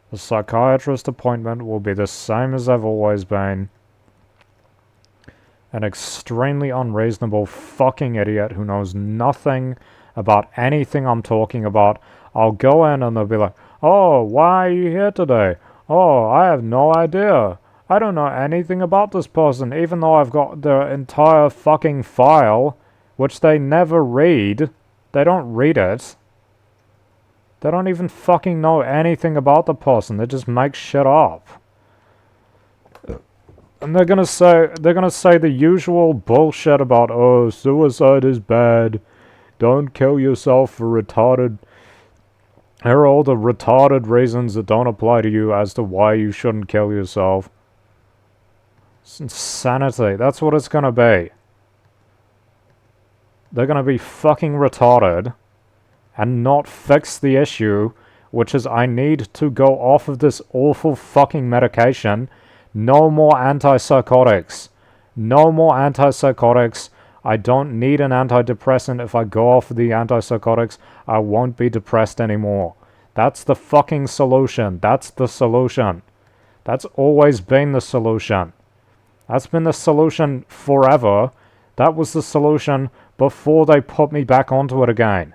The psychiatrist appointment will be the same as they've always been. An extremely unreasonable fucking idiot who knows nothing about anything I'm talking about. I'll go in and they'll be like, "Oh, why are you here today? Oh, I have no idea. I don't know anything about this person," even though I've got their entire fucking file, which they never read. They don't read it. They don't even fucking know anything about the person. They just make shit up. And they're gonna say the usual bullshit about, "Oh, suicide is bad. Don't kill yourself for retarded. Here are all the retarded reasons that don't apply to you as to why you shouldn't kill yourself." It's insanity. That's what it's gonna be. They're gonna be fucking retarded and not fix the issue, which is I need to go off of this awful fucking medication. No more antipsychotics. No more antipsychotics. I don't need an antidepressant. If I go off of the antipsychotics, I won't be depressed anymore. That's the fucking solution. That's the solution. That's always been the solution. That's been the solution forever. That was the solution before they put me back onto it again.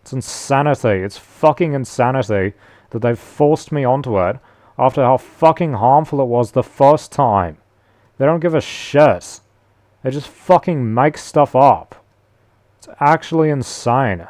It's insanity. It's fucking insanity that they've forced me onto it after how fucking harmful it was the first time. They don't give a shit. They just fucking make stuff up. It's actually insane.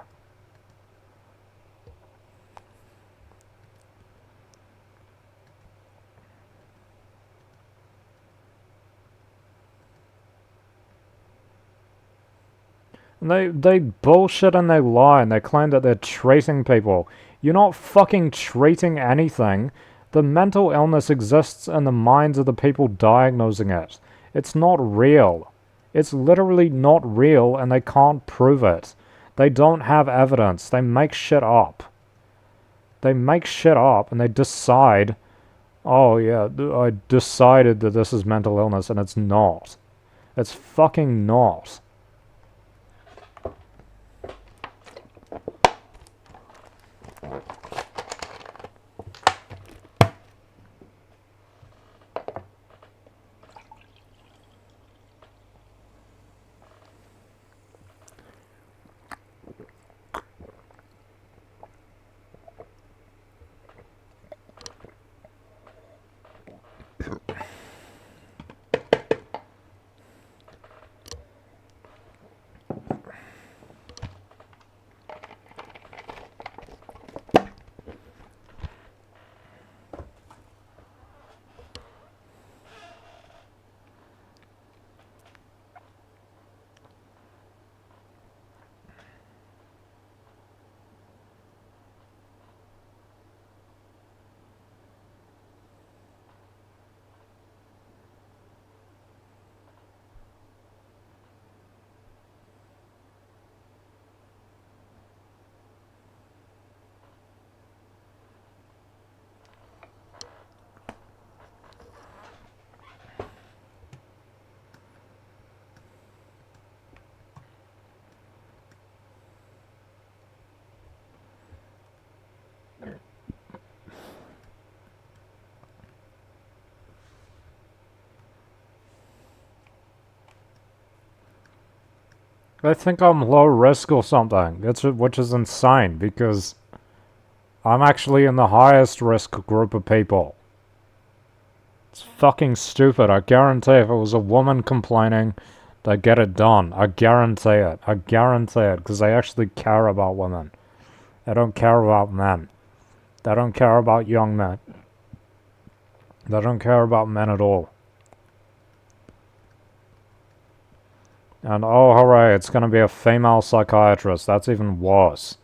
And they bullshit and they lie and they claim that they're treating people. You're not fucking treating anything. The mental illness exists in the minds of the people diagnosing it. It's not real. It's literally not real and they can't prove it. They don't have evidence. They make shit up. They make shit up and they decide, "Oh yeah, I decided that this is mental illness," and it's not. It's fucking not. They think I'm low risk or something, which is insane because I'm actually in the highest risk group of people. It's fucking stupid. I guarantee if it was a woman complaining, they'd get it done. I guarantee it. I guarantee it because they actually care about women. They don't care about men. They don't care about young men. They don't care about men at all. And oh hooray, it's gonna be a female psychiatrist. That's even worse.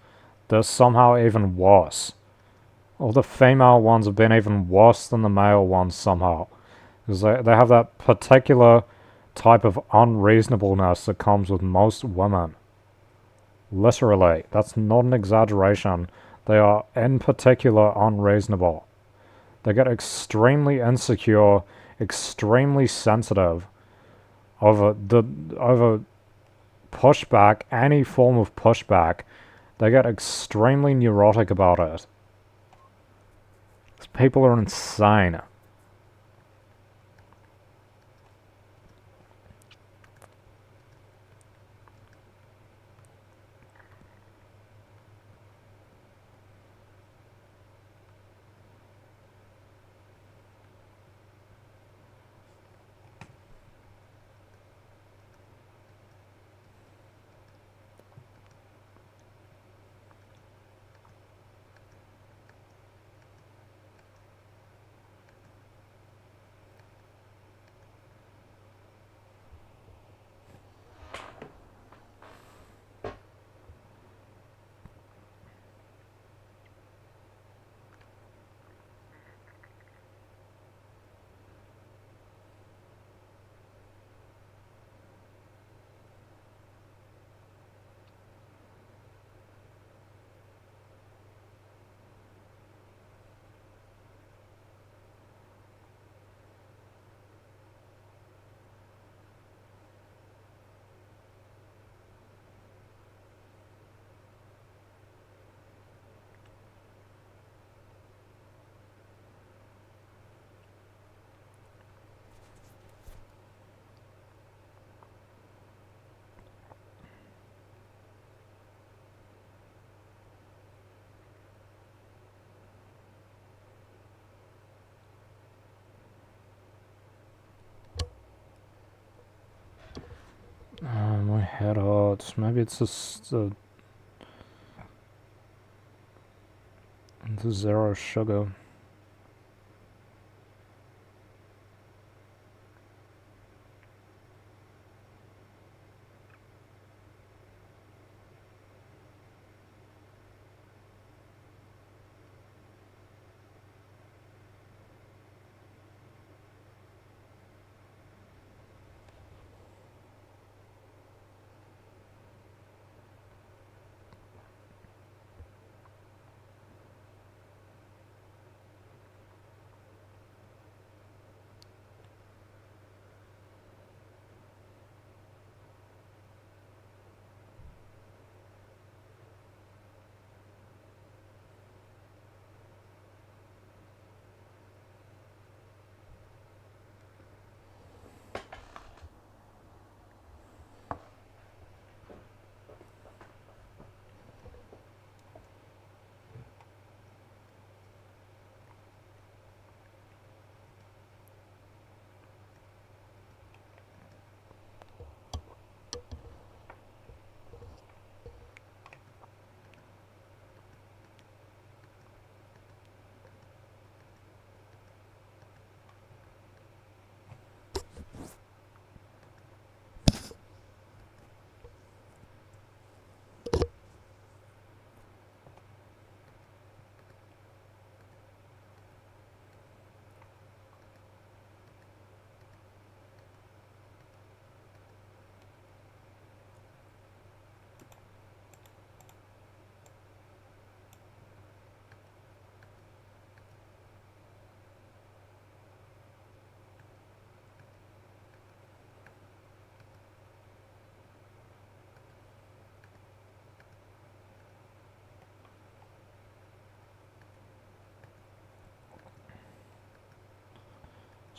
They're somehow even worse. All the female ones have been even worse than the male ones somehow. Because they have that particular type of unreasonableness that comes with most women. Literally. That's not an exaggeration. They are in particular unreasonable. They get extremely insecure, extremely sensitive over pushback, any form of pushback. They get extremely neurotic about it. These people are insane. My head hurts. Maybe it's just the zero sugar.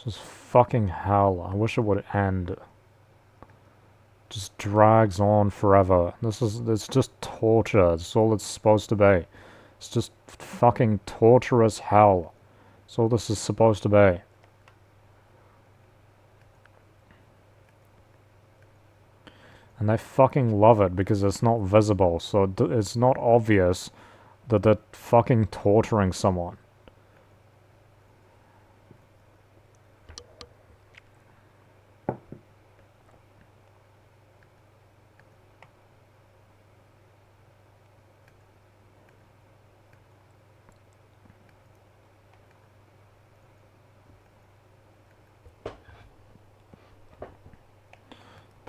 This is fucking hell. I wish it would end. just drags on forever. It's just torture. It's all it's supposed to be. It's just fucking torturous hell. That's all this is supposed to be. And they fucking love it because it's not visible, so it's not obvious that they're fucking torturing someone.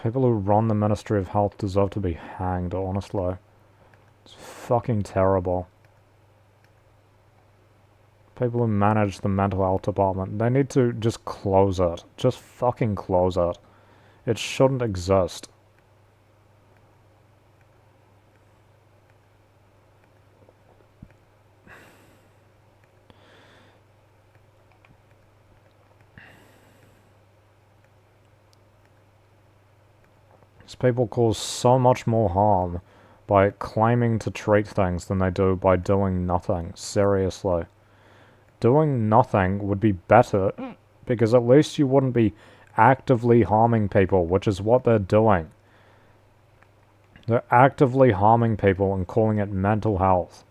People who run the Ministry of Health deserve to be hanged, honestly. It's fucking terrible. People who manage the mental health department, they need to just close it. Just fucking close it. It shouldn't exist. These people cause so much more harm by claiming to treat things than they do by doing nothing. Seriously. Doing nothing would be better because at least you wouldn't be actively harming people, which is what they're doing. They're actively harming people and calling it mental health.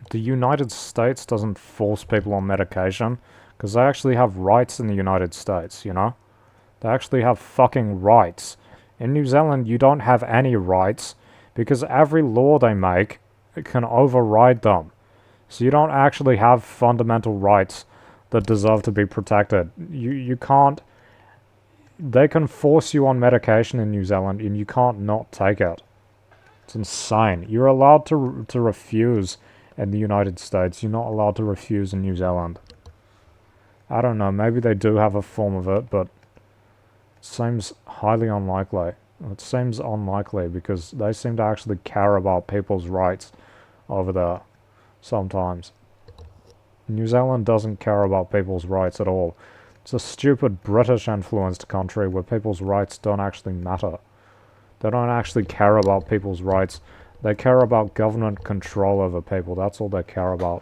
The United States doesn't force people on medication because they actually have rights in the United States, you know? They actually have fucking rights. In New Zealand, you don't have any rights because every law they make can override them. So you don't actually have fundamental rights that deserve to be protected. You can't... They can force you on medication in New Zealand and you can't not take it. It's insane. You're allowed to refuse in the United States. You're not allowed to refuse in New Zealand. I don't know. Maybe they do have a form of it, but it seems highly unlikely. It seems unlikely because they seem to actually care about people's rights over there sometimes. New Zealand doesn't care about people's rights at all. It's a stupid British-influenced country where people's rights don't actually matter. They don't actually care about people's rights. They care about government control over people. That's all they care about.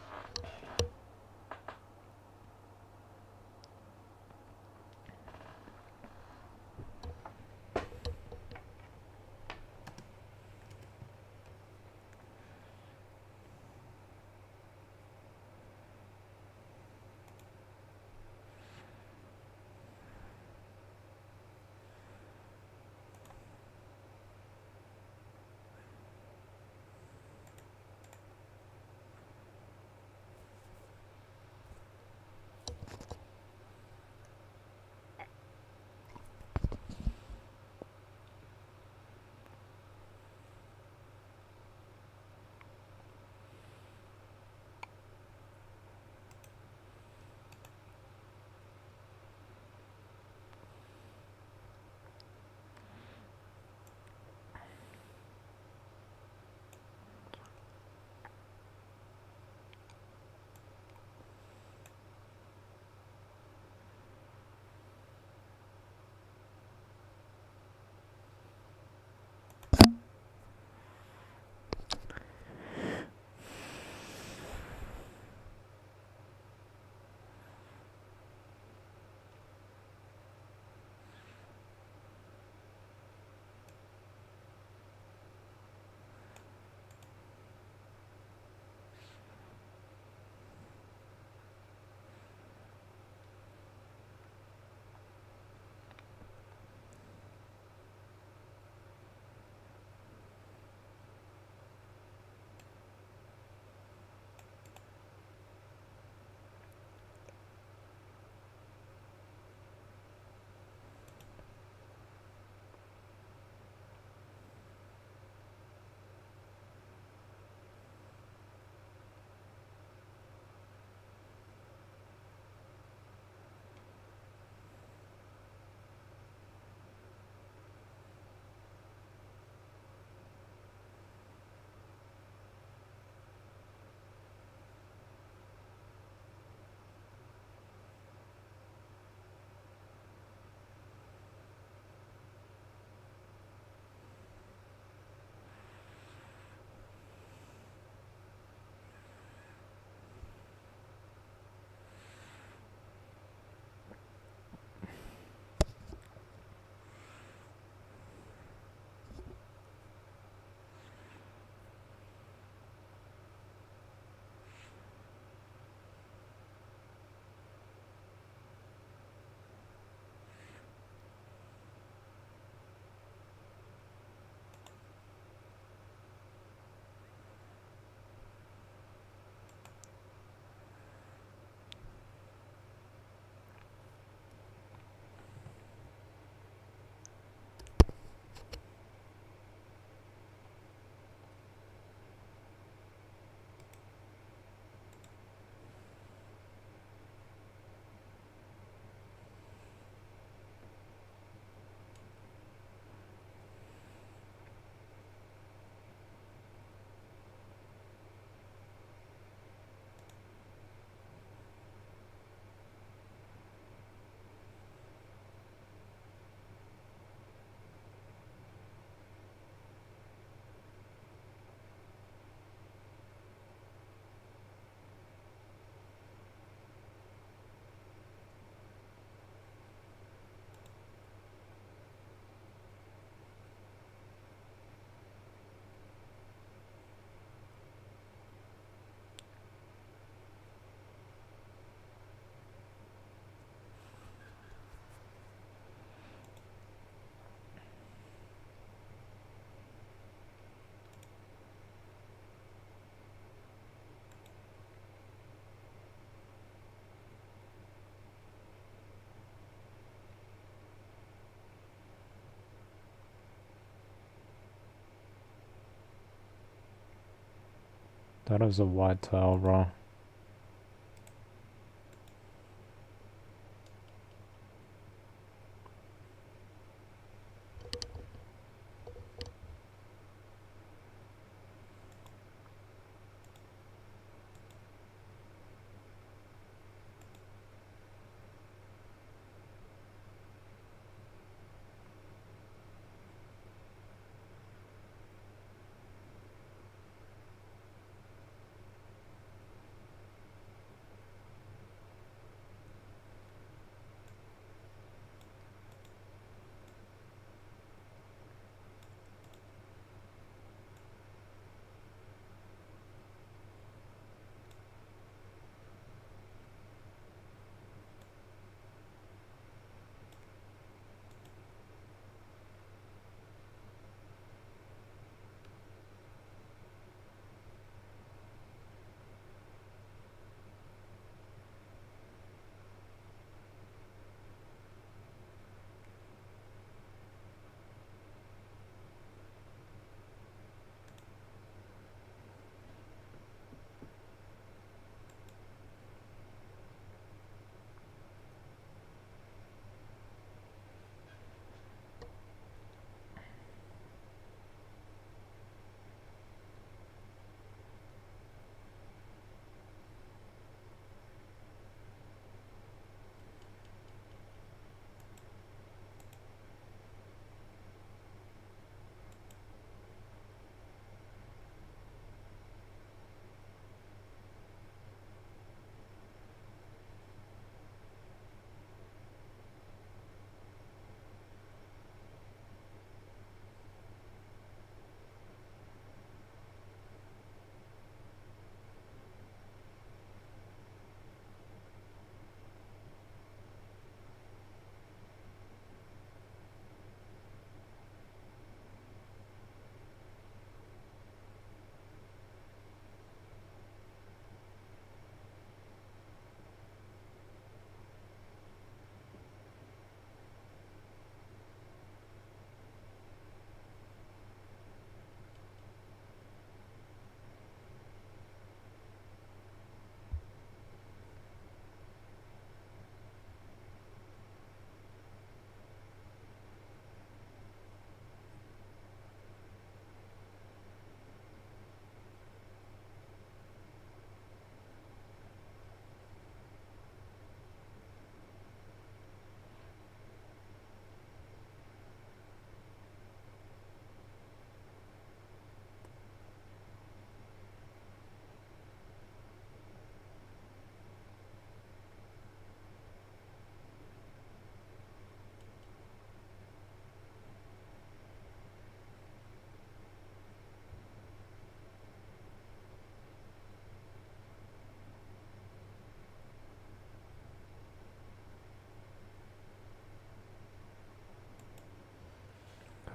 That is a white tail, bro.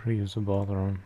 Gotta use the bathroom.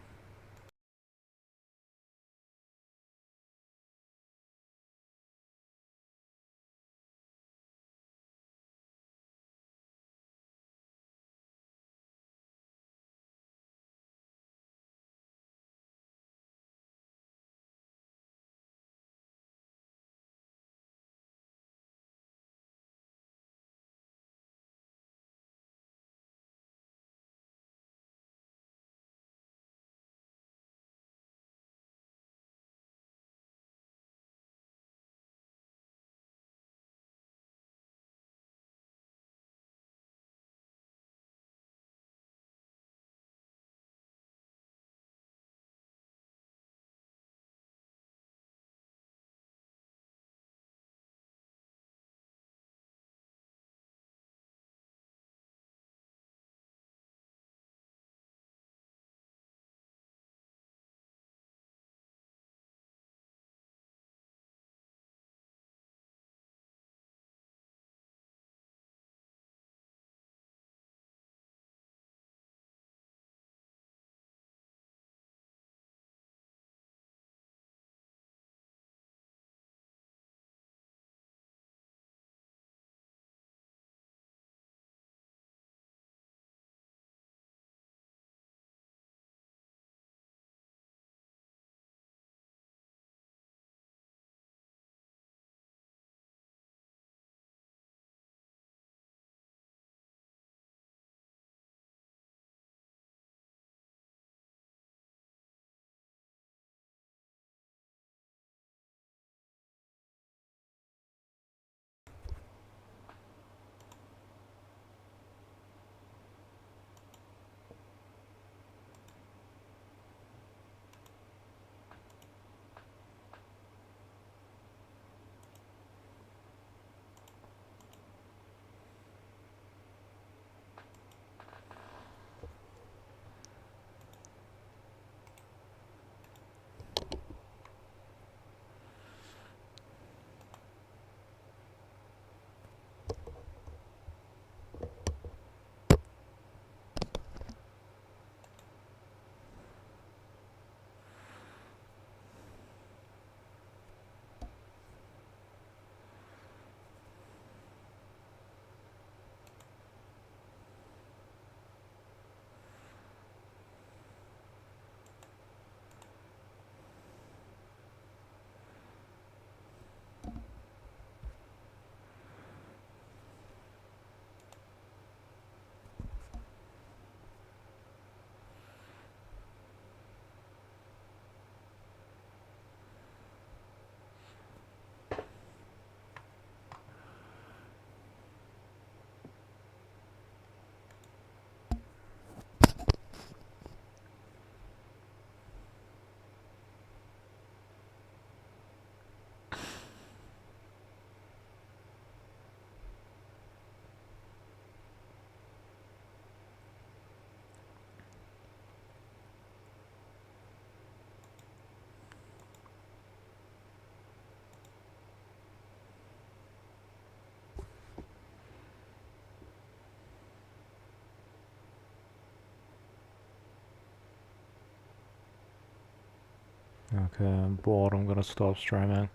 Okay, I'm bored. I'm gonna stop streaming.